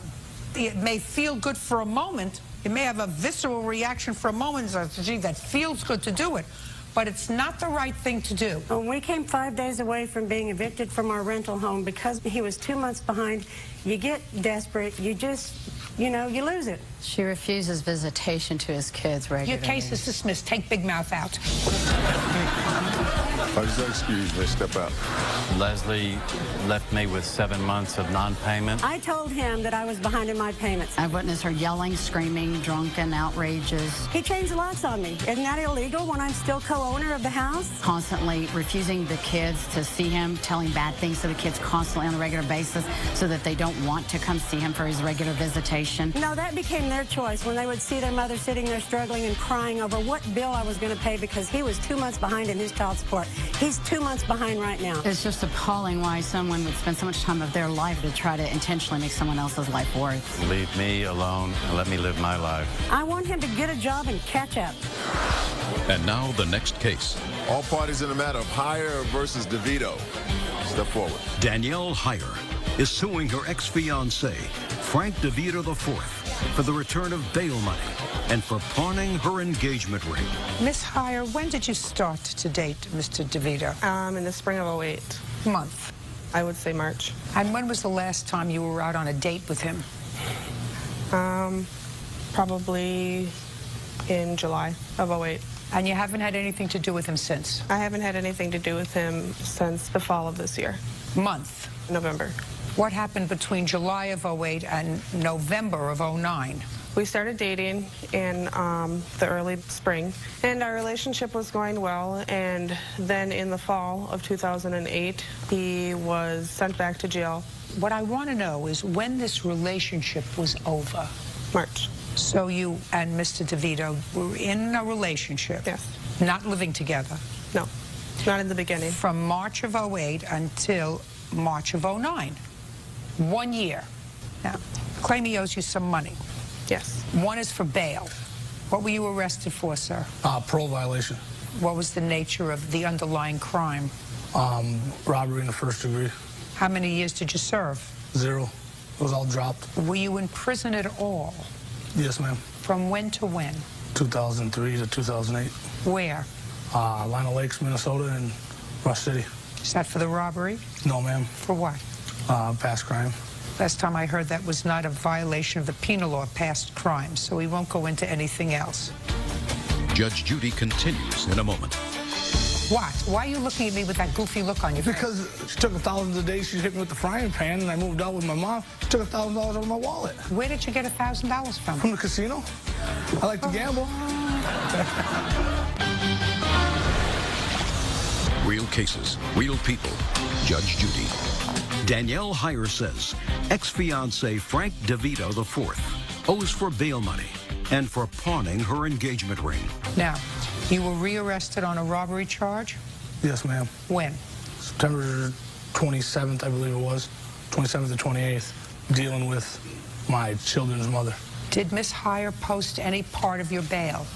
It may feel good for a moment. You may have a visceral reaction for a moment. Gee, that feels good to do it. But it's not the right thing to do. When we came 5 days away from being evicted from our rental home because he was 2 months behind, you get desperate. You just, you know, you lose it. She refuses visitation to his kids regularly. Your case is dismissed. Take Big Mouth out. Excuse me, step out. Leslie left me with 7 months of non-payment. I told him that I was behind in my payments. I've witnessed her yelling, screaming, drunken, outrageous. He changed the locks on me. Isn't that illegal when I'm still co-owner of the house? Constantly refusing the kids to see him, telling bad things to the kids constantly on a regular basis so that they don't want to come see him for his regular visitation. No, that became their choice when they would see their mother sitting there struggling and crying over what bill I was going to pay because he was 2 months behind in his child support. He's 2 months behind right now. It's just appalling why someone would spend so much time of their life to try to intentionally make someone else's life worse. Leave me alone and let me live my life. I want him to get a job and catch up. And now the next case. All parties in the matter of Heyer versus DeVito. Step forward. Danielle Heyer is suing her ex-fiancé, Frank DeVito IV, for the return of bail money and for pawning her engagement ring. Miss Heyer, when did you start to date Mr. DeVito? In the spring of 08. Month. I would say March. And when was the last time you were out on a date with him? Probably in July of 08. And you haven't had anything to do with him since? I haven't had anything to do with him since the fall of this year. Month? November. What happened between July of 08 and November of 09? We started dating in the early spring, and our relationship was going well, and then in the fall of 2008, he was sent back to jail. What I want to know is when this relationship was over. March. So you and Mr. DeVito were in a relationship? Yes. Not living together? No, not in the beginning. From March of 08 until March of 09. 1 year. Now, claim he owes you some money. Yes. One is for bail. What were you arrested for, sir? Parole violation. What was the nature of the underlying crime? Robbery in the first degree. How many years did you serve? 0. It was all dropped. Were you in prison at all? Yes, ma'am. From when to when? 2003 to 2008. Where? Lino Lakes, Minnesota, and Rush City. Is that for the robbery? No, ma'am. For what? Past crime. Last time I heard that was not a violation of the penal law, past crimes, so we won't go into anything else. Judge Judy continues in a moment. What? Why are you looking at me with that goofy look on your face? Because she took $1,000 a day. She hit me with the frying pan, and I moved out with my mom. She took $1,000 out of my wallet. Where did you get $1,000 from? From the casino. I like to gamble. Real cases, real people. Judge Judy. Danielle Heyer says ex-fiancé Frank DeVito IV owes for bail money and for pawning her engagement ring. Now, you were rearrested on a robbery charge? Yes, ma'am. When? September 27th, I believe it was. 27th to 28th, dealing with my children's mother. Did Miss Heyer post any part of your bail?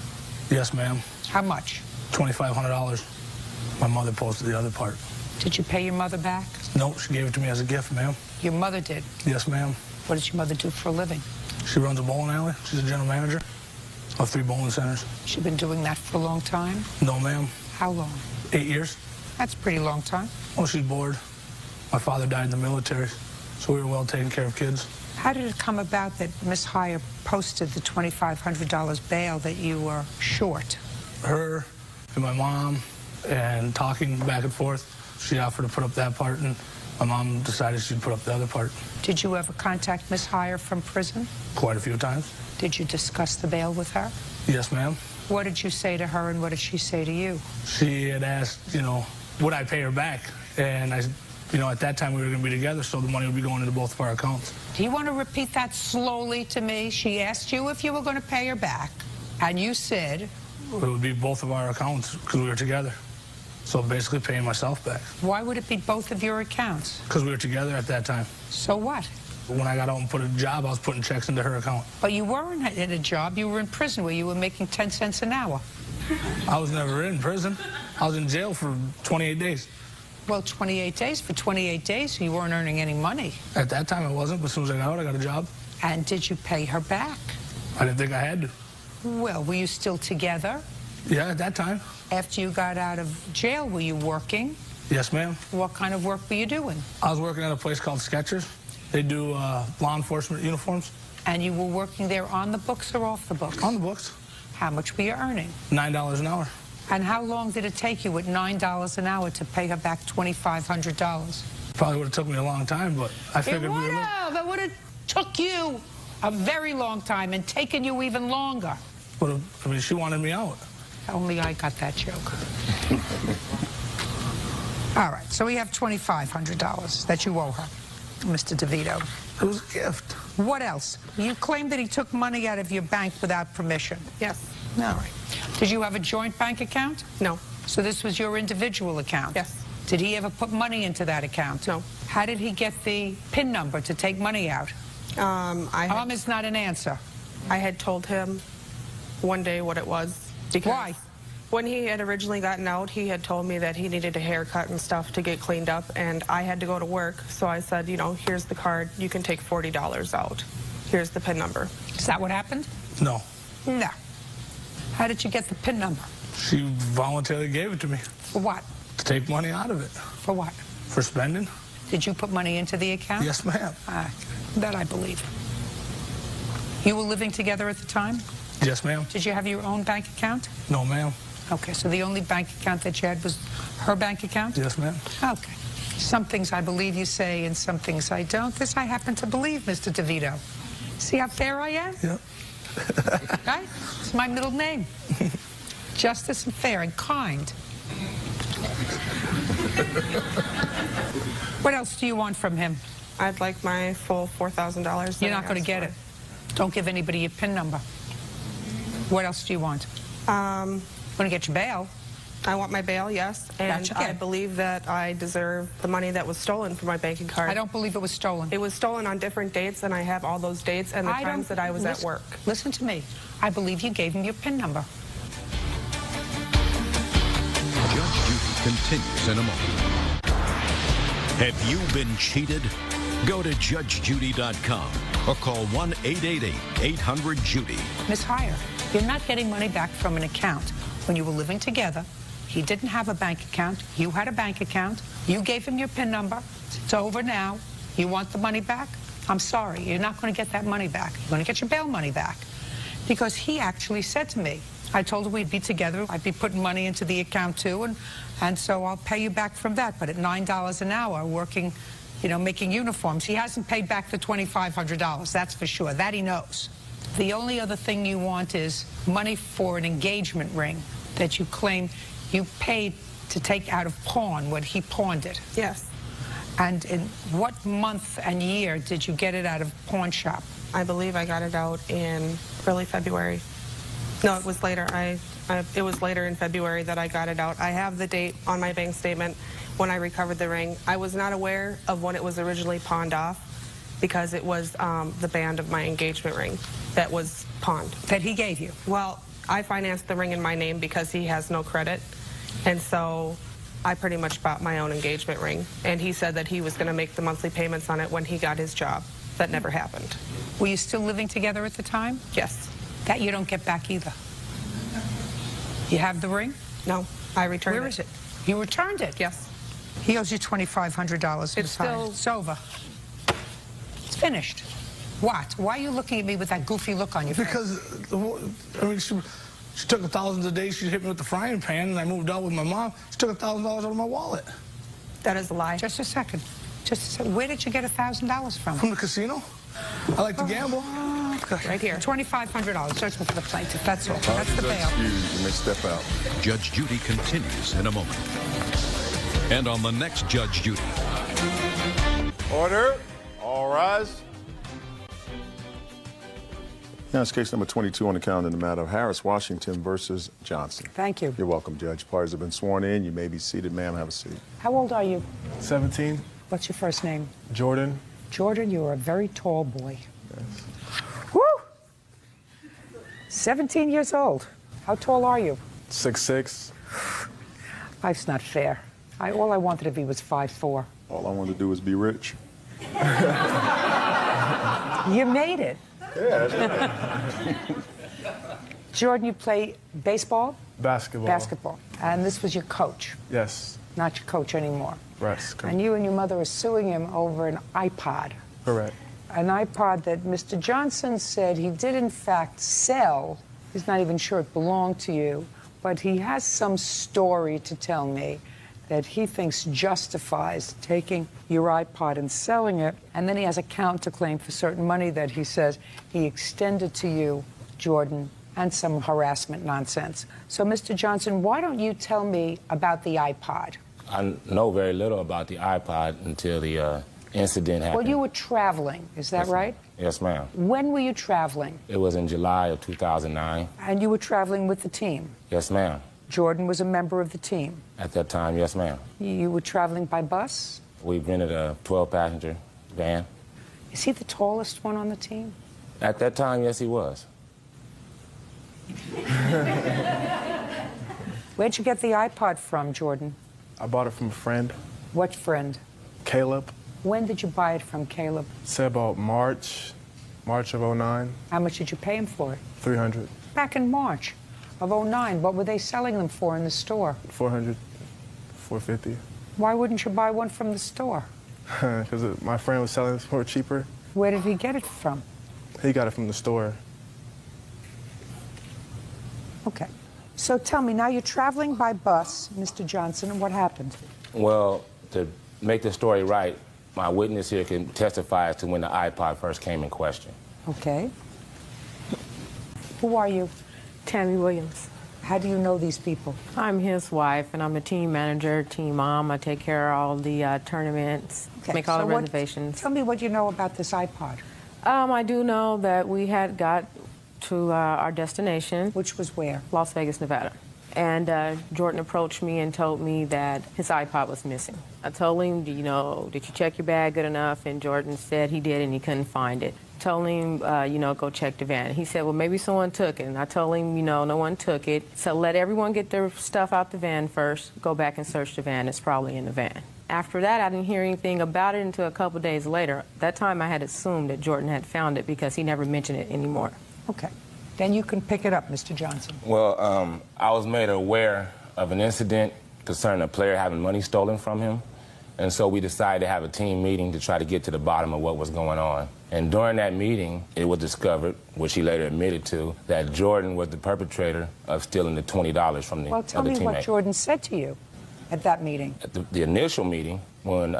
Yes, ma'am. How much? $2,500. My mother posted the other part. Did you pay your mother back? No, she gave it to me as a gift, ma'am. Your mother did? Yes, ma'am. What does your mother do for a living? She runs a bowling alley. She's a general manager of 3 bowling centers. She been doing that for a long time? No, ma'am. How long? 8 years. That's a pretty long time. Well, she's bored. My father died in the military, so we were well taking care of kids. How did it come about that Miss Heyer posted the $2,500 bail that you were short? Her and my mom, and talking back and forth, she offered to put up that part, and my mom decided she'd put up the other part. Did you ever contact Miss Heyer from prison? Quite a few times. Did you discuss the bail with her? Yes, ma'am. What did you say to her, and what did she say to you? She had asked, would I pay her back? And I, at that time we were going to be together, so the money would be going into both of our accounts. Do you want to repeat that slowly to me? She asked you if you were going to pay her back, and you said? It would be both of our accounts because we were together. So basically paying myself back. Why would it be both of your accounts? Because we were together at that time. So what? When I got out and put a job, I was putting checks into her account. But you weren't in a job. You were in prison where you were making 10 cents an hour. I was never in prison. I was in jail for 28 days. Well, 28 days. For 28 days, you weren't earning any money. At that time, I wasn't, but as soon as I got out, I got a job. And did you pay her back? I didn't think I had to. Well, were you still together? Yeah, at that time. After you got out of jail, were you working? Yes, ma'am. What kind of work were you doing? I was working at a place called Skechers. They do law enforcement uniforms. And you were working there on the books or off the books? On the books. How much were you earning? $9 an hour. And how long did it take you at $9 an hour to pay her back $2,500? Probably would have took me a long time, but I figured It would have took you a very long time and taken you even longer. But I mean, she wanted me out. Only I got that joke. All right, so we have $2,500 that you owe her, Mr. DeVito. It was a gift. What else? You claim that he took money out of your bank without permission. Yes. All right. Did you have a joint bank account? No. So this was your individual account? Yes. Did he ever put money into that account? No. How did he get the PIN number to take money out? Is not an answer. I had told him one day what it was. Why? When he had originally gotten out, he had told me that he needed a haircut and stuff to get cleaned up, and I had to go to work. So I said, here's the card. You can take $40 out. Here's the PIN number. Is that what happened? No. No. How did you get the PIN number? She voluntarily gave it to me. For what? To take money out of it. For what? For spending. Did you put money into the account? Yes, ma'am. That I believe. You were living together at the time? Yes, ma'am. Did you have your own bank account? No, ma'am. Okay, so the only bank account that you had was her bank account? Yes, ma'am. Okay. Some things I believe you say and some things I don't. This I happen to believe, Mr. DeVito. See how fair I am? Yep. Right? It's my middle name. Justice and fair and kind. What else do you want from him? I'd like my full $4,000. You're not going to get it. Don't give anybody your PIN number. What else do you want? Want to get your bail? I want my bail, yes. And I believe that I deserve the money that was stolen from my banking card. I don't believe it was stolen. It was stolen on different dates, and I have all those dates and the times that I was at work. Listen to me. I believe you gave him your PIN number. Judge Judy continues in a moment. Have you been cheated? Go to judgejudy.com or call 1-888-800-JUDY. Miss Heyer, you're not getting money back from an account when you were living together. He didn't have a bank account. You had a bank account. You gave him your PIN number. It's over now. You want the money back? I'm sorry. You're not going to get that money back. You're going to get your bail money back. Because he actually said to me, I told her we'd be together. I'd be putting money into the account, too, and so I'll pay you back from that. But at $9 an hour, working, you know, making uniforms, he hasn't paid back the $2,500. That's for sure. That he knows. The only other thing you want is money for an engagement ring that you claim you paid to take out of pawn when he pawned it. Yes. And in what month and year did you get it out of pawn shop? I believe I got it out in early February. No, it was later. It was later in February that I got it out. I have the date on my bank statement when I recovered the ring. I was not aware of when it was originally pawned off because it was the band of my engagement ring that was pawned. That he gave you? Well, I financed the ring in my name because he has no credit. And so I pretty much bought my own engagement ring. And he said that he was going to make the monthly payments on it when he got his job. That never happened. Were you still living together at the time? Yes. That you don't get back either. You have the ring? No, I returned it. Where is it? You returned it? Yes. He owes you $2,500. It's still... It's over. It's finished. What? Why are you looking at me with that goofy look on your face? Because, I mean, she took $1,000 a day. She hit me with the frying pan, and I moved out with my mom. She took $1,000 out of my wallet. That is a lie. Just a second. Just a second. Where did you get $1,000 from? From the casino. I like to gamble. Right here. $2,500. Judgment for the plaintiff. That's all. That's the bail. Excuse, you may step out. Judge Judy continues in a moment. And on the next Judge Judy. Order. All rise. Now it's case number 22 on the calendar in the matter of Harris, Washington versus Johnson. Thank you. You're welcome, Judge. Parties have been sworn in. You may be seated, ma'am. Have a seat. How old are you? 17. What's your first name? Jordan. Jordan, you are a very tall boy. Yes. Woo! 17 years old. How tall are you? 6'6". Life's not fair. All I wanted if he was 5'4". All I wanted to do was be rich. You made it. Yeah, that's right. Jordan, you play baseball? Basketball. Basketball. And this was your coach? Yes. Not your coach anymore? Right. And you and your mother are suing him over an iPod? Correct. An iPod that Mr. Johnson said he did in fact sell. He's not even sure it belonged to you, but he has some story to tell me that he thinks justifies taking your iPod and selling it, and then he has a counterclaim for certain money that he says he extended to you, Jordan, and some harassment nonsense. So, Mr. Johnson, why don't you tell me about the iPod? I know very little about the iPod until the incident happened. Well, you were traveling, is that right? Yes, ma'am. When were you traveling? It was in July of 2009. And you were traveling with the team? Yes, ma'am. Jordan was a member of the team? At that time, yes, ma'am. You were traveling by bus? We rented a 12-passenger van. Is he the tallest one on the team? At that time, yes, he was. Where'd you get the iPod from, Jordan? I bought it from a friend. What friend? Caleb. When did you buy it from Caleb? Said about March of 09. How much did you pay him for it? $300. Back in March of 09, what were they selling them for in the store? $400, $450. Why wouldn't you buy one from the store? Because my friend was selling it for cheaper. Where did he get it from? He got it from the store. Okay. So tell me, now you're traveling by bus, Mr. Johnson, and what happened? Well, to make the story right, my witness here can testify as to when the iPod first came in question. Okay. Who are you? Tammy Williams. How do you know these people? I'm his wife, and I'm a team manager, team mom. I take care of all the tournaments, make all the reservations. Tell me what you know about this iPod. I do know that we had got to our destination. Which was where? Las Vegas, Nevada. And Jordan approached me and told me that his iPod was missing. I told him, did you check your bag good enough? And Jordan said he did and he couldn't find it. Told him, go check the van. He said, well, maybe someone took it. And I told him, no one took it. So let everyone get their stuff out the van first. Go back and search the van. It's probably in the van. After that, I didn't hear anything about it until a couple days later. That time I had assumed that Jordan had found it because he never mentioned it anymore. Okay. Then you can pick it up, Mr. Johnson. Well, I was made aware of an incident concerning a player having money stolen from him. And so we decided to have a team meeting to try to get to the bottom of what was going on. And during that meeting, it was discovered, which he later admitted to, that Jordan was the perpetrator of stealing the $20 from the Well, tell other me teammate. what Jordan said to you at that meeting. At the initial meeting, when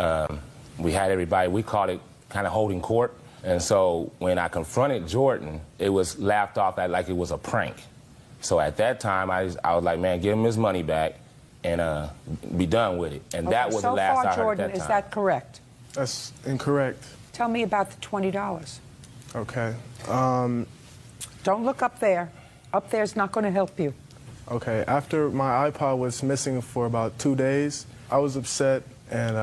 we had everybody, we called it kind of holding court. And so when I confronted Jordan, it was laughed off at like it was a prank. So at that time, I was like, man, give him his money back and be done with it. And that was the last I heard Jordan, at that time. is that correct? That's incorrect. Tell me about the $20. Okay. Don't look up there. Up there's not going to help you. Okay. After my iPod was missing for about 2 days, I was upset, and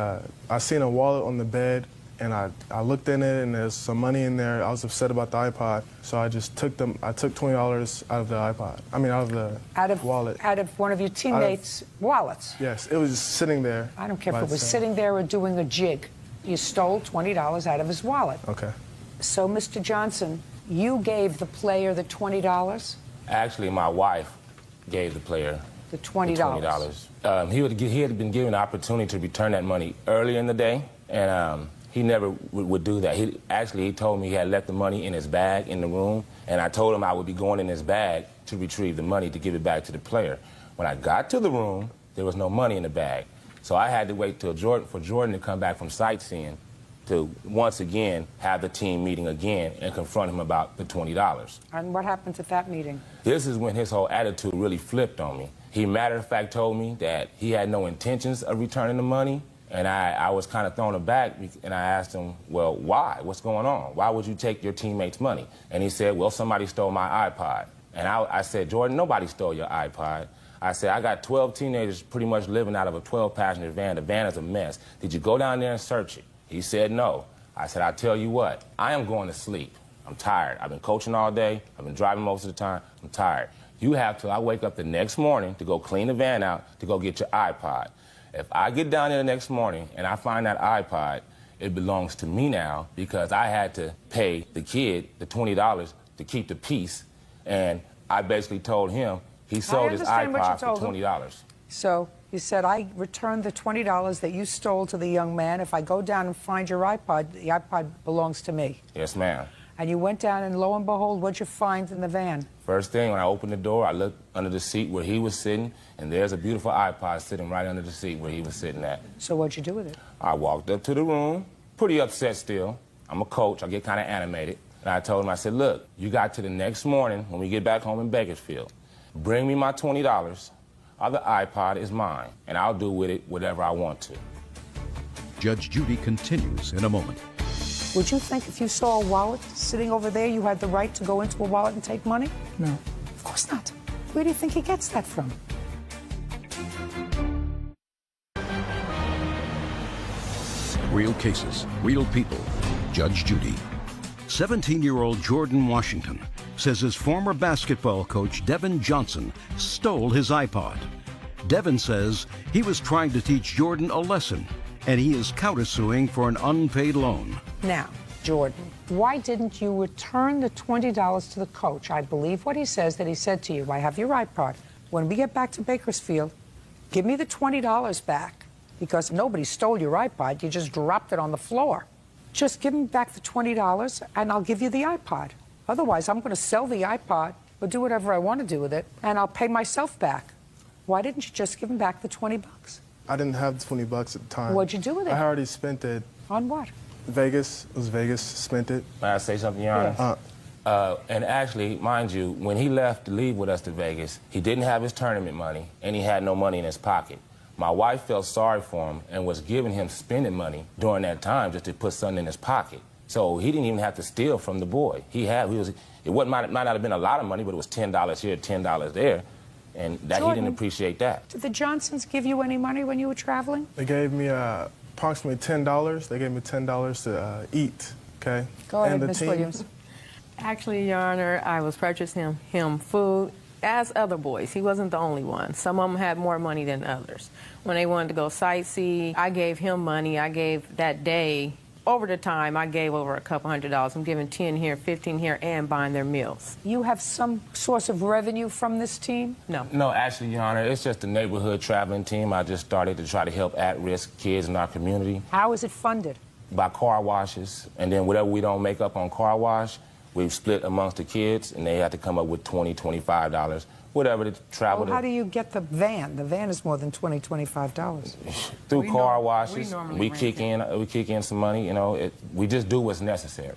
I seen a wallet on the bed, and I looked in it, and there's some money in there. I was upset about the iPod, so I just took I took $20 out of the iPod. I mean, out of the wallet. Out of one of your teammates' wallets. Yes, it was just sitting there. I don't care if by it was itself. sitting there or doing a jig. You stole $20 out of his wallet. Okay. So, Mr. Johnson, you gave the player the $20? Actually, my wife gave the player the $20. He had been given the opportunity to return that money earlier in the day, and he never would do that. He told me he had left the money in his bag in the room, and I told him I would be going in his bag to retrieve the money to give it back to the player. When I got to the room, there was no money in the bag. So I had to wait till for Jordan to come back from sightseeing to once again have the team meeting again and confront him about the $20. And what happened at that meeting? This is when his whole attitude really flipped on me. He, matter of fact, told me that he had no intentions of returning the money, and I was kind of thrown aback, and I asked him, well, why? What's going on? Why would you take your teammate's money? And he said, well, somebody stole my iPod. And I said, Jordan, nobody stole your iPod. I said, I got 12 teenagers pretty much living out of a 12-passenger van. The van is a mess. Did you go down there and search it? He said, no. I said, I'll tell you what, I am going to sleep. I'm tired. I've been coaching all day. I've been driving most of the time. I'm tired. You have till I wake up the next morning to go clean the van out to go get your iPod. If I get down there the next morning and I find that iPod, it belongs to me now because I had to pay the kid the $20 to keep the peace. And I basically told him he sold his iPod for $20. So you said, I returned the $20 that you stole to the young man. If I go down and find your iPod, the iPod belongs to me. Yes, ma'am. And you went down, and lo and behold, what'd you find in the van? First thing, when I opened the door, I looked under the seat where he was sitting, and there's a beautiful iPod sitting right under the seat where he was sitting at. So what'd you do with it? I walked up to the room, pretty upset still. I'm a coach. I get kind of animated. And I told him, I said, look, you got to the next morning when we get back home in Bakersfield. Bring me my $20, or the iPod is mine, and I'll do with it whatever I want to. Judge Judy continues in a moment. Would you think if you saw a wallet sitting over there, you had the right to go into a wallet and take money? No. Of course not. Where do you think he gets that from? Real cases, real people. Judge Judy. 17-year-old Jordan Washington says his former basketball coach, Devin Johnson, stole his iPod. Devin says he was trying to teach Jordan a lesson, and he is countersuing for an unpaid loan. Now, Jordan, why didn't you return the $20 to the coach? I believe what he says, that he said to you, I have your iPod. When we get back to Bakersfield, give me the $20 back, because nobody stole your iPod. You just dropped it on the floor. Just give me back the $20, and I'll give you the iPod. Otherwise, I'm going to sell the iPod or do whatever I want to do with it, and I'll pay myself back. Why didn't you just give him back the $20? I didn't have the $20 at the time. What'd you do with it? I already spent it. On what? Vegas. It was Vegas. Spent it. May I say something, Your Honor? Yeah. And actually, mind you, when he left to leave with us to Vegas, he didn't have his tournament money, and he had no money in his pocket. My wife felt sorry for him and was giving him spending money during that time just to put something in his pocket. So he didn't even have to steal from the boy. It might not have been a lot of money, but it was $10 here, $10 there, and that Jordan, he didn't appreciate that. Did the Johnsons give you any money when you were traveling? They gave me approximately $10. They gave me $10 to eat, okay? Go ahead, and Ms. Williams. Actually, Your Honor, I was purchasing him food, as other boys. He wasn't the only one. Some of them had more money than others. When they wanted to go sightsee, I gave him money. I gave that day Over the time, I gave over a couple $100s. I'm giving 10 here, 15 here, and buying their meals. You have some source of revenue from this team? No. No, actually, Your Honor, it's just a neighborhood traveling team. I just started to try to help at-risk kids in our community. How is it funded? By car washes, and then whatever we don't make up on car wash, we've split amongst the kids, and they have to come up with $20, $25, whatever to travel. Well, how do you get the van? The van is more than $20, $25. Through car washes, we kick in some money. You know, we just do what's necessary.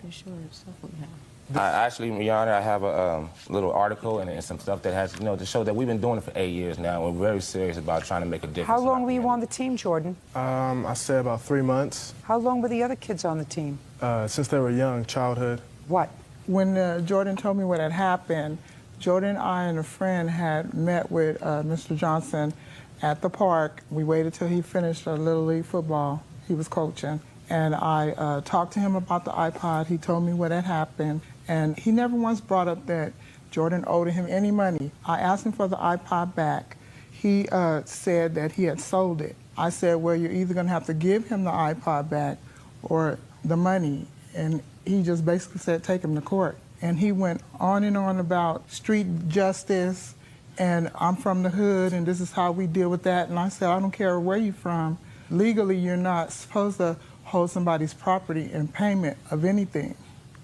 Actually, Your Honor, I have a little article and some stuff that has, to show that we've been doing it for 8 years now. We're very serious about trying to make a difference. How long were you on the team, Jordan? I say about 3 months. How long were the other kids on the team? Since they were young, childhood. What? When Jordan told me what had happened, Jordan, I, and a friend had met with Mr. Johnson at the park. We waited till he finished Little League football. He was coaching. And I talked to him about the iPod. He told me what had happened. And he never once brought up that Jordan owed him any money. I asked him for the iPod back. He said that he had sold it. I said, well, you're either going to have to give him the iPod back or the money. And he just basically said, take him to court. And he went on and on about street justice, and I'm from the hood, and this is how we deal with that. And I said, I don't care where you're from. Legally, you're not supposed to hold somebody's property in payment of anything.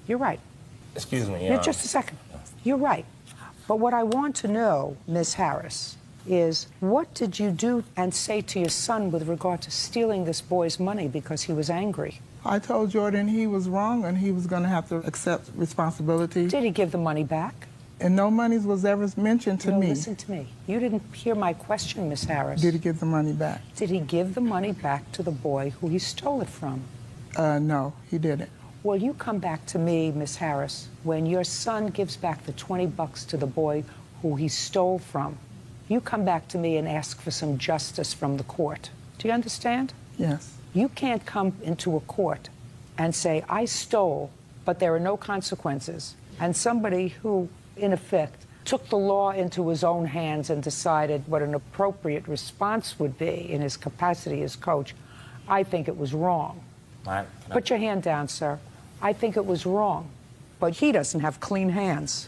You're right. Excuse me, Yeah, just a second. You're right. But what I want to know, Ms. Harris, is what did you do and say to your son with regard to stealing this boy's money because he was angry? I told Jordan he was wrong and he was going to have to accept responsibility. Did he give the money back? And no money was ever mentioned to me. Listen to me. You didn't hear my question, Miss Harris. Did he give the money back? Did he give the money back to the boy who he stole it from? No, he didn't. Well, you come back to me, Miss Harris, when your son gives back the $20 to the boy who he stole from. You come back to me and ask for some justice from the court. Do you understand? Yes. You can't come into a court and say, I stole, but there are no consequences. And somebody who, in effect, took the law into his own hands and decided what an appropriate response would be in his capacity as coach, I think it was wrong. Put your hand down, sir. I think it was wrong. But he doesn't have clean hands.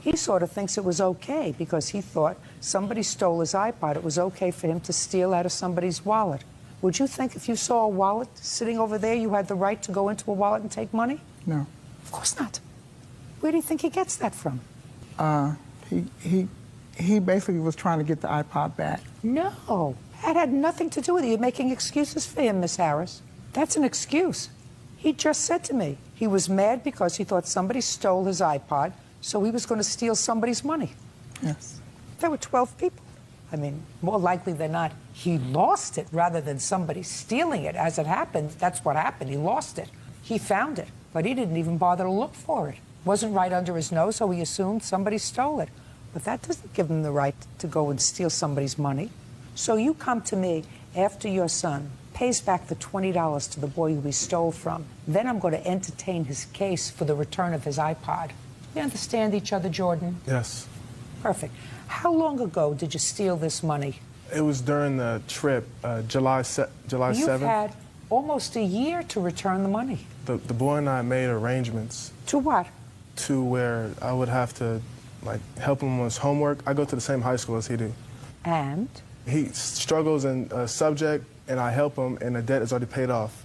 He sort of thinks it was okay because he thought somebody stole his iPod. It was okay for him to steal out of somebody's wallet. Would you think if you saw a wallet sitting over there, you had the right to go into a wallet and take money? No. Of course not. Where do you think he gets that from? He basically was trying to get the iPod back. No. That had nothing to do with it. You're making excuses for him, Miss Harris. That's an excuse. He just said to me he was mad because he thought somebody stole his iPod, so he was going to steal somebody's money. Yes. There were 12 people. I mean, more likely than not, he lost it rather than somebody stealing it. As it happened, that's what happened. He lost it. He found it, but he didn't even bother to look for it. It wasn't right under his nose, so he assumed somebody stole it. But that doesn't give him the right to go and steal somebody's money. So you come to me after your son pays back the $20 to the boy who he stole from. Then I'm going to entertain his case for the return of his iPod. You understand each other, Jordan? Yes. Perfect. How long ago did you steal this money? It was during the trip, July 7th. You've had almost a year to return the money. The boy and I made arrangements. To what? To where I would have to, help him with his homework. I go to the same high school as he do. And? He struggles in a subject, and I help him, and the debt is already paid off.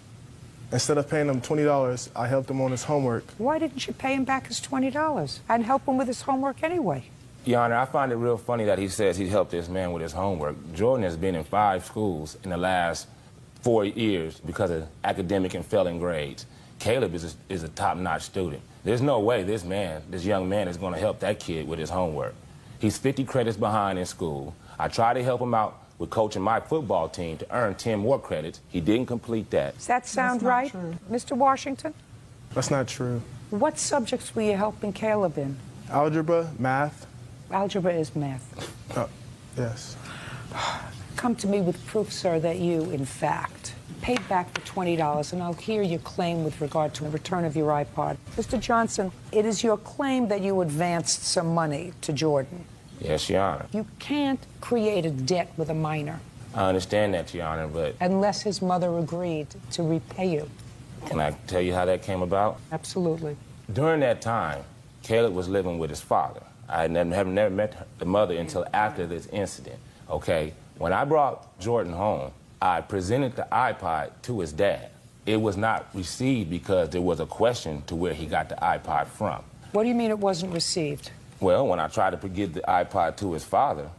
Instead of paying him $20, I helped him on his homework. Why didn't you pay him back his $20 and help him with his homework anyway? Your Honor, I find it real funny that he says he helped this man with his homework. Jordan has been in 5 schools in the last 4 years because of academic and failing grades. Caleb is a top-notch student. There's no way this young man is going to help that kid with his homework. He's 50 credits behind in school. I tried to help him out with coaching my football team to earn 10 more credits. He didn't complete that. Does that sound right, Mr. Washington? That's not true. What subjects were you helping Caleb in? Algebra, math. Algebra is math. Yes. Come to me with proof, sir, that you, in fact, paid back the $20, and I'll hear your claim with regard to the return of your iPod. Mr. Johnson, it is your claim that you advanced some money to Jordan. Yes, Your Honor. You can't create a debt with a minor. I understand that, Your Honor, but... Unless his mother agreed to repay you. Can I tell you how that came about? Absolutely. During that time, Caleb was living with his father. I had never met the mother until after this incident, okay? When I brought Jordan home, I presented the iPod to his dad. It was not received because there was a question to where he got the iPod from. What do you mean it wasn't received? Well, when I tried to give the iPod to his father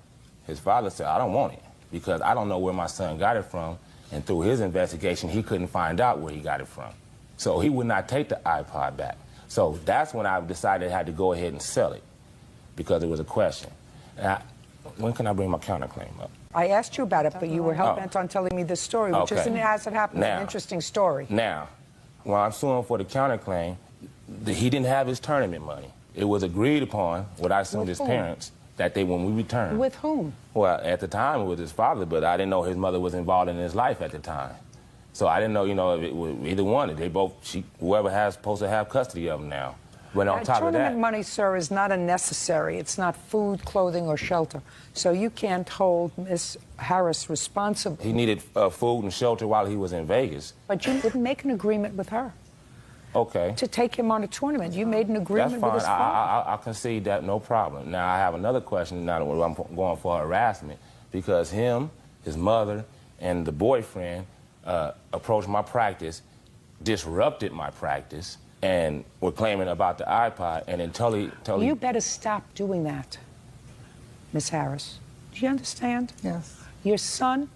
said, I don't want it because I don't know where my son got it from, and through his investigation, he couldn't find out where he got it from. So he would not take the iPod back. So that's when I decided I had to go ahead and sell it because it was a question. When can I bring my counterclaim up? I asked you about it, but you were hell-bent on telling me this story, which isn't, as it happens, an interesting story. Now, when I'm suing for the counterclaim, he didn't have his tournament money. It was agreed upon, what I assumed his parents, that when we returned. With whom? Well, at the time, it was his father, but I didn't know his mother was involved in his life at the time. So I didn't know, if it was either one. They both, whoever has supposed to have custody of them now. But on top of that, tournament money, sir, is not a necessary. It's not food, clothing, or shelter. So you can't hold Miss Harris responsible. He needed food and shelter while he was in Vegas. But you didn't make an agreement with her. Okay. To take him on a tournament. You made an agreement with his father. I concede that, no problem. Now, I have another question now that I'm going for harassment because him, his mother, and the boyfriend approached my practice, disrupted my practice, and were claiming about the iPod, and then totally... You better stop doing that, Miss Harris. Do you understand? Yes. Your son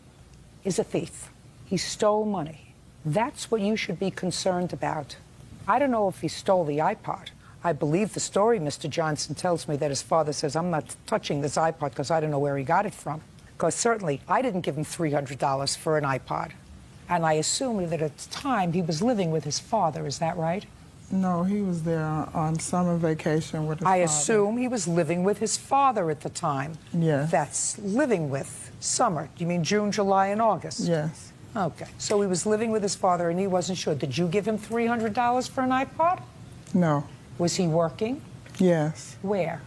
is a thief. He stole money. That's what you should be concerned about. I don't know if he stole the iPod. I believe the story Mr. Johnson tells me that his father says, I'm not touching this iPod because I don't know where he got it from. Because certainly I didn't give him $300 for an iPod. And I assume that at the time he was living with his father. Is that right? No, he was there on summer vacation with his father. I assume he was living with his father at the time. Yes. That's living with. Summer. Do you mean June, July, and August? Yes. Okay. So he was living with his father and he wasn't sure. Did you give him $300 for an iPod? No. Was he working? Yes. Where?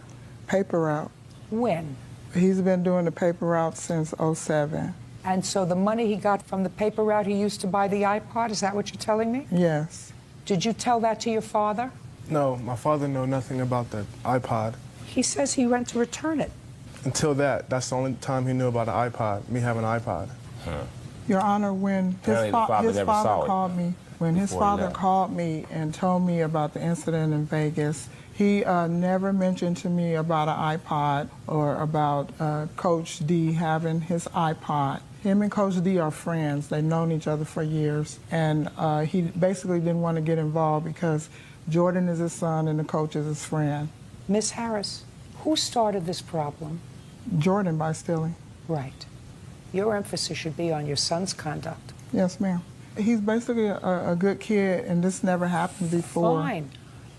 Paper route. When? He's been doing the paper route since '07. And so the money he got from the paper route he used to buy the iPod, is that what you're telling me? Yes. Did you tell that to your father? No, my father knew nothing about the iPod. He says he went to return it. Until that's the only time he knew about an iPod, me having an iPod. Huh. Your Honor, when his father called me, and told me about the incident in Vegas, he never mentioned to me about an iPod or about Coach D having his iPod. Him and Coach D are friends. They've known each other for years. And he basically didn't want to get involved because Jordan is his son and the coach is his friend. Miss Harris, who started this problem? Jordan, by stealing. Right. Your emphasis should be on your son's conduct. Yes, ma'am. He's basically a good kid, and this never happened before. Fine.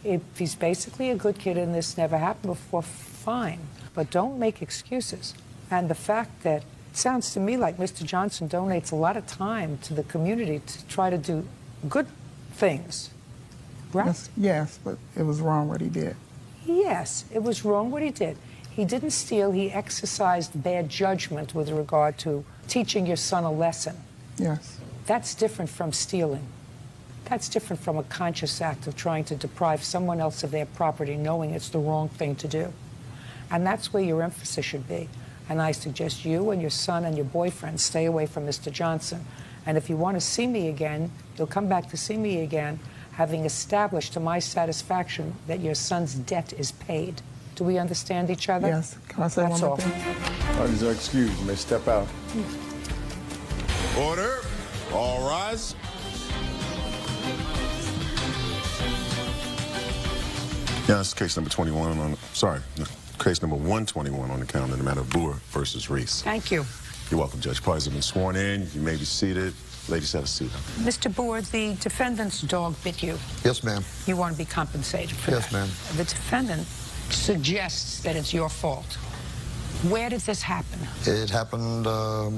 If he's basically a good kid and this never happened before, fine. But don't make excuses. And the fact that it sounds to me like Mr. Johnson donates a lot of time to the community to try to do good things, right? Yes, but it was wrong what he did. Yes, it was wrong what he did. He didn't steal. He exercised bad judgment with regard to teaching your son a lesson. Yes. That's different from stealing. That's different from a conscious act of trying to deprive someone else of their property, knowing it's the wrong thing to do. And that's where your emphasis should be. And I suggest you and your son and your boyfriend stay away from Mr. Johnson. And if you want to see me again, you'll come back to see me again, having established to my satisfaction that your son's debt is paid. Do we understand each other? Yes. Can I say one more thing? Parties are excused. You may step out. Order. All rise. Yeah, it's case number 21 on, case number 121 on the calendar in the matter of Boer versus Reese. Thank you. You're welcome, Judge. Parties have been sworn in. You may be seated. Ladies, have a seat. Mr. Boer, the defendant's dog bit you. Yes, ma'am. You want to be compensated for that? Yes, ma'am. The defendant suggests that it's your fault. Where did this happen? It happened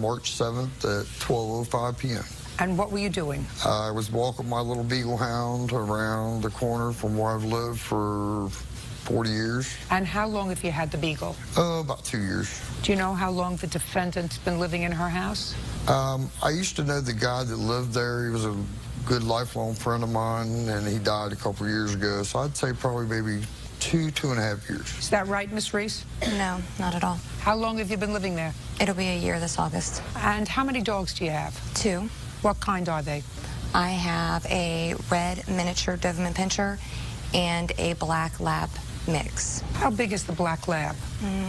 March 7th at 12:05 p.m. And what were you doing? I was walking my little beagle hound around the corner from where I've lived for 40 years. And how long have you had the beagle? About 2 years. Do you know how long the defendant's been living in her house? I used to know the guy that lived there. He was a good lifelong friend of mine, and he died a couple years ago. So I'd say probably maybe 2.5 years. Is that right, Miss Reese? No, not at all. How long have you been living there? It'll be a year this August. And how many dogs do you have? 2. What kind are they? I have a red miniature Doberman Pinscher and a black lab mix. How big is the black lab?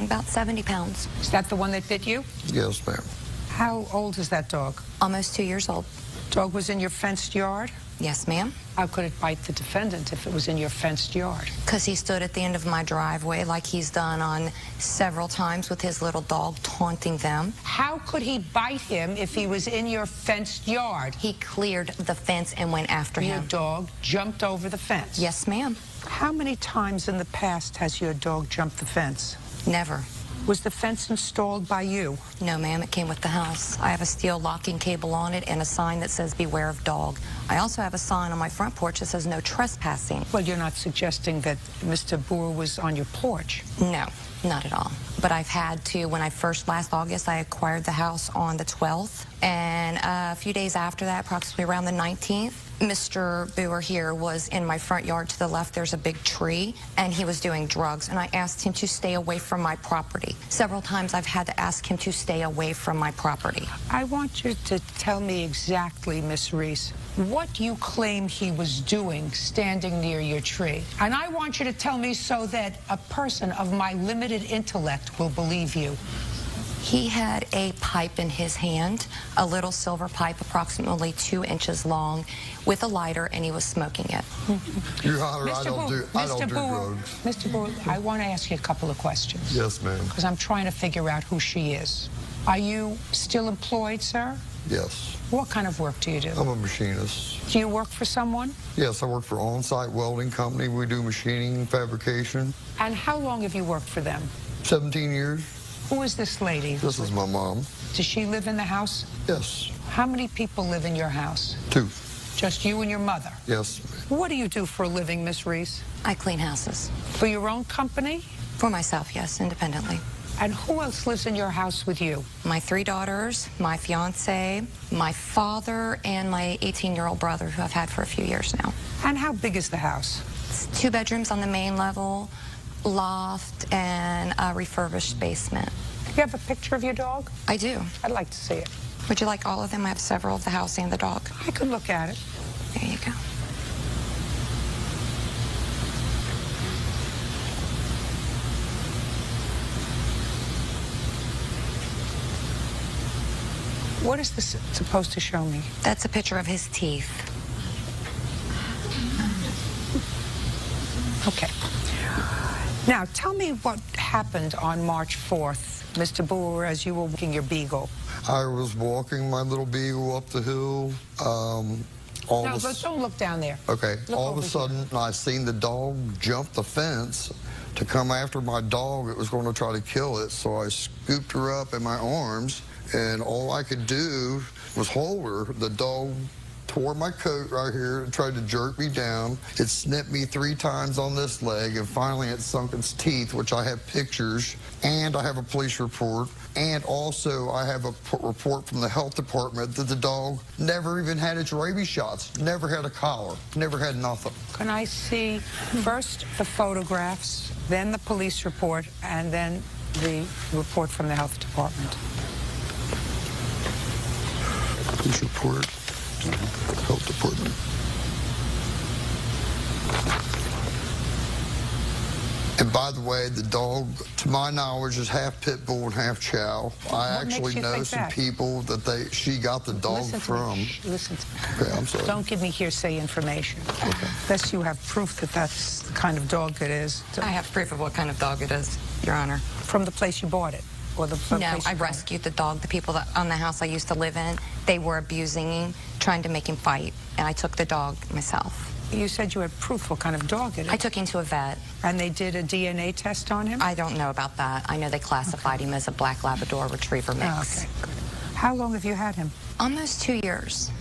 About 70 pounds. Is that the one that bit you? Yes, ma'am. How old is that dog? Almost 2 years old. Dog was in your fenced yard? Yes, ma'am. How could it bite the defendant if it was in your fenced yard? Because he stood at the end of my driveway like he's done on several times with his little dog, taunting them. How could he bite him if he was in your fenced yard? He cleared the fence and went after him. Your dog jumped over the fence? Yes, ma'am. How many times in the past has your dog jumped the fence? Never. Was the fence installed by you? No, ma'am, it came with the house. I have a steel locking cable on it and a sign that says beware of dog. I also have a sign on my front porch that says no trespassing. Well, you're not suggesting that Mr. Boer was on your porch? No, not at all. But I've had to, when I last August, I acquired the house on the 12th. And a few days after that, approximately around the 19th, Mr. Boer here was in my front yard. To the left, there's a big tree, and he was doing drugs. And I asked him to stay away from my property. Several times I've had to ask him to stay away from my property. I want you to tell me exactly, Miss Reese, what you claim he was doing standing near your tree. And I want you to tell me so that a person of my limited intellect will believe you. He had a pipe in his hand, a little silver pipe approximately 2 inches long with a lighter, and he was smoking it. Your Honor, I don't do drugs. Mr. Boer, I want to ask you a couple of questions. Yes, ma'am. Because I'm trying to figure out who she is. Are you still employed, sir? Yes. What kind of work do you do? I'm a machinist. Do you work for someone? Yes, I work for On-Site Welding Company. We do machining, fabrication. And how long have you worked for them? 17 years. Who is this lady? This is my mom. Does she live in the house? Yes. How many people live in your house? 2. Just you and your mother? Yes. What do you do for a living, Miss Reese? I clean houses. For your own company? For myself, yes, independently. And who else lives in your house with you? My 3 daughters, my fiance, my father, and my 18-year-old brother, who I've had for a few years now. And how big is the house? It's 2 bedrooms on the main level, loft, and a refurbished basement. You have a picture of your dog? I do. I'd like to see it. Would you like all of them? I have several of the house and the dog. I could look at it. There you go. What is this supposed to show me? That's a picture of his teeth. Okay. Now, tell me what happened on March 4th, Mr. Boer, as you were walking your beagle. I was walking my little beagle up the hill. Don't look down there. Okay. Look all of a over sudden, I seen the dog jump the fence to come after my dog. It was going to try to kill it, so I scooped her up in my arms, and all I could do was hold her. The dog tore my coat right here and tried to jerk me down. It snipped me 3 times on this leg, and finally it sunk its teeth, which I have pictures, and I have a police report, and also I have a report from the health department that the dog never even had its rabies shots, never had a collar, never had nothing. Can I see first the photographs, then the police report, and then the report from the health department? Police report. Health department. And by the way, the dog, to my knowledge, is half pit bull and half chow. I actually know some people that she got the dog from. Listen to me. Okay, I'm sorry. Don't give me hearsay information. Okay. Unless you have proof that that's the kind of dog it is. I have proof of what kind of dog it is, Your Honor. From the place you bought it? Or the No, I rescued the dog. The people that on the house I used to live in, they were abusing him, trying to make him fight, and I took the dog myself. You said you had proof what kind of dog it is. I took him to a vet. And they did a DNA test on him? I don't know about that. I know they classified him as a black Labrador Retriever mix. Oh, okay, good. How long have you had him? Almost 2 years.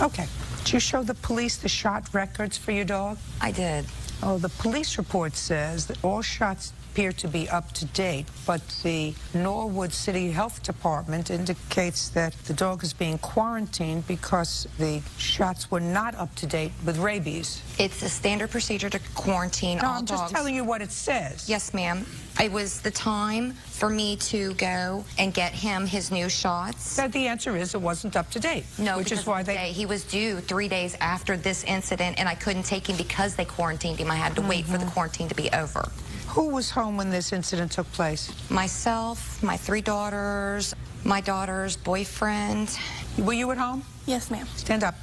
Okay. Did you show the police the shot records for your dog? I did. Oh, the police report says that all shots appear to be up to date, but the Norwood City Health Department indicates that the dog is being quarantined because the shots were not up to date with rabies. It's a standard procedure to quarantine No, all I'm dogs. just telling you what it says. Yes, ma'am. It was the time for me to go and get him his new shots. So the answer is it wasn't up to date. No, which is why he was due 3 days after this incident, and I couldn't take him because they quarantined him. I had to wait for the quarantine to be over. Who was home when this incident took place? Myself, my 3 daughters, my daughter's boyfriend. Were you at home? Yes, ma'am. Stand up.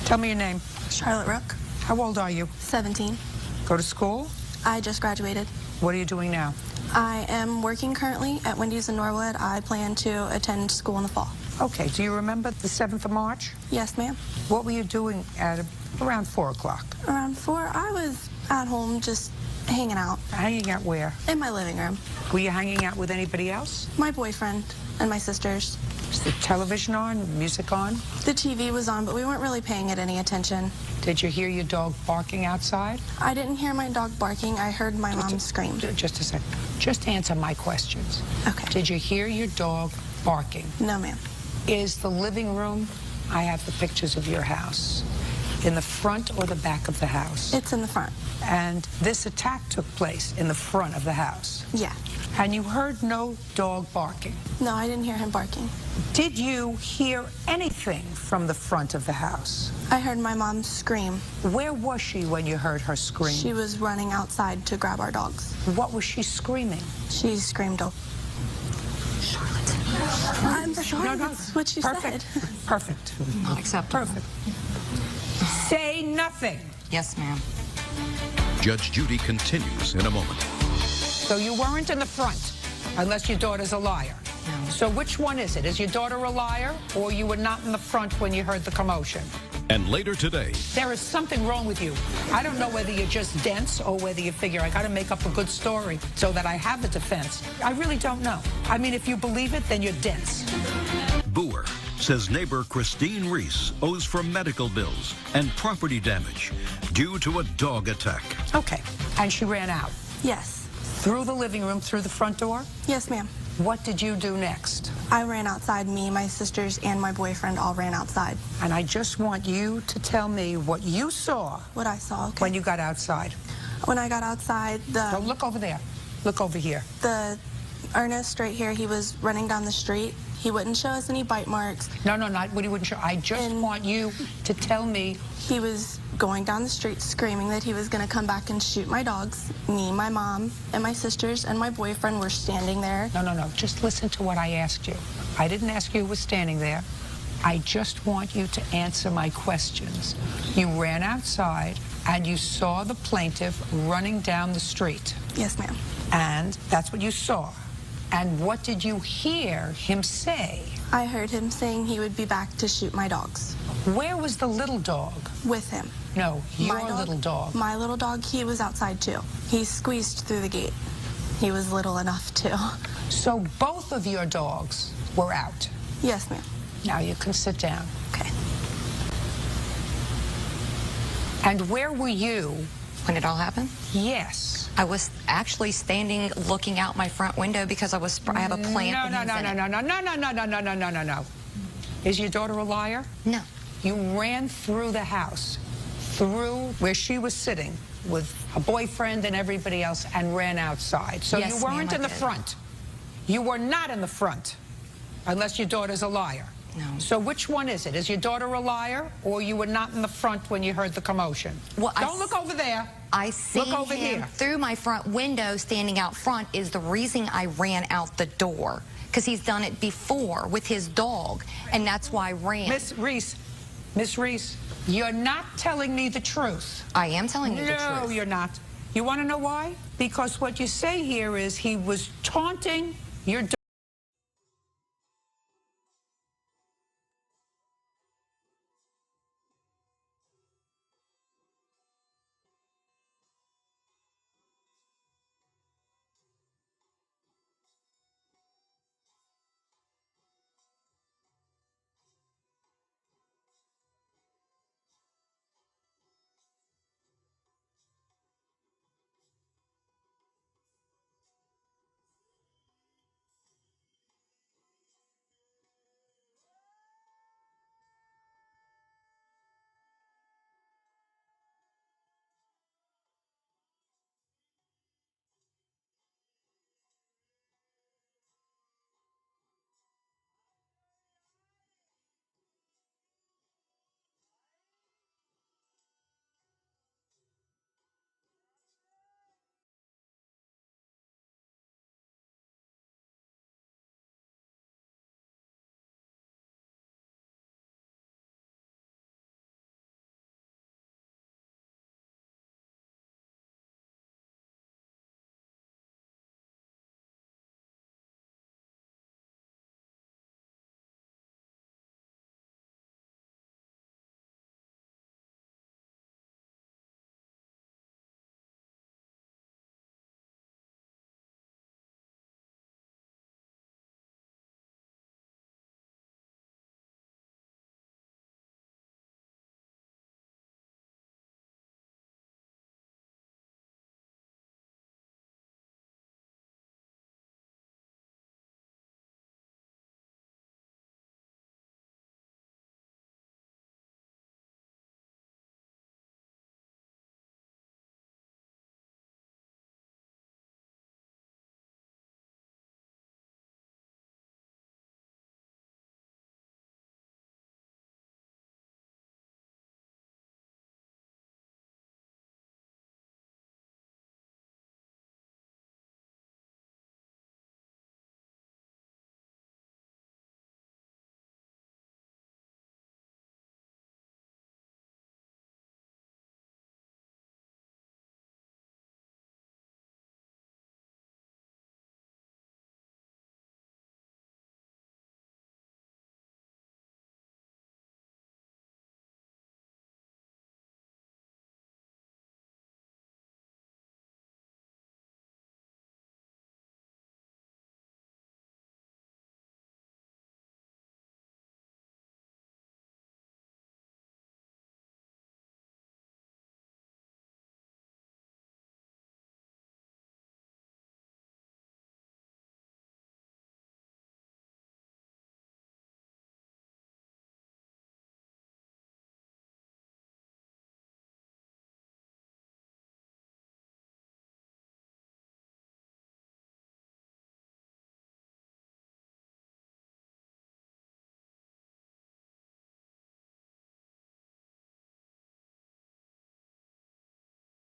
Tell me your name. Charlotte Rook. How old are you? 17. Go to school? I just graduated. What are you doing now? I am working currently at Wendy's in Norwood. I plan to attend school in the fall. Okay, do you remember the 7th of March? Yes, ma'am. What were you doing at around 4 o'clock? Around 4, I was at home just hanging out. Hanging out where? In my living room. Were you hanging out with anybody else? My boyfriend and my sisters. Was the television on, music on? The TV was on, but we weren't really paying it any attention. Did you hear your dog barking outside? I didn't hear my dog barking. I heard my mom scream. Just a second. Just answer my questions. Okay. Did you hear your dog barking? No, ma'am. Is the living room, I have the pictures of your house, in the front or the back of the house? It's in the front. And this attack took place in the front of the house? Yeah. And you heard no dog barking? No, I didn't hear him barking. Did you hear anything from the front of the house? I heard my mom scream. Where was she when you heard her scream? She was running outside to grab our dogs. What was she screaming? She screamed, "Oh, Charlotte." I'm sorry. No, That's what she perfect. said. Perfect. Not acceptable. Perfect. Say nothing. Yes, ma'am. Judge Judy continues in a moment. So you weren't in the front, unless your daughter's a liar. No. So which one is it? Is your daughter a liar, or you were not in the front when you heard the commotion? And later today, There is something wrong with you. I don't know whether you're just dense or whether you figure I got to make up a good story so that I have a defense. I really don't know. I mean, if you believe it, then you're dense. Boer says neighbor Christine Reese owes for medical bills and property damage due to a dog attack. Okay. And she ran out. Yes. Through the living room, through the front door? Yes, ma'am. What did you do next? I ran outside. Me, my sisters, and my boyfriend all ran outside. And I just want you to tell me what you saw What I saw, okay. when you got outside. When I got outside, So look over there. Look over here. the Ernest right here, he was running down the street. He wouldn't show us any bite marks. No, not what he wouldn't show. I just want you to tell me. He was going down the street screaming that he was going to come back and shoot my dogs. Me, my mom, and my sisters and my boyfriend were standing there. No. Just listen to what I asked you. I didn't ask you who was standing there. I just want you to answer my questions. You ran outside and you saw the plaintiff running down the street. Yes, ma'am. And that's what you saw. And what did you hear him say? I heard him saying he would be back to shoot my dogs. Where was the little dog? With him. No, your My dog- little dog. My little dog, he was outside too. He squeezed through the gate. He was little enough too. So both of your dogs were out. Yes, ma'am. Now you can sit down. Okay. And where were you? When it all happened? Yes. I was actually standing looking out my front window because I have a plant. No. Is your daughter a liar? No. You ran through the house, through where she was sitting with a boyfriend and everybody else, and ran outside. So Yes, you weren't ma'am, in I the did. front. You were not in the front, unless your daughter's a liar. No. So which one is it? Is your daughter a liar, or you were not in the front when you heard the commotion? Well, Don't look over there. I seen Look over him here. through my front window standing out front is the reason I ran out the door. Because he's done it before with his dog, and that's why I ran. Miss Reese, you're not telling me the truth. I am telling you the truth. No, you're not. You want to know why? Because what you say here is he was taunting your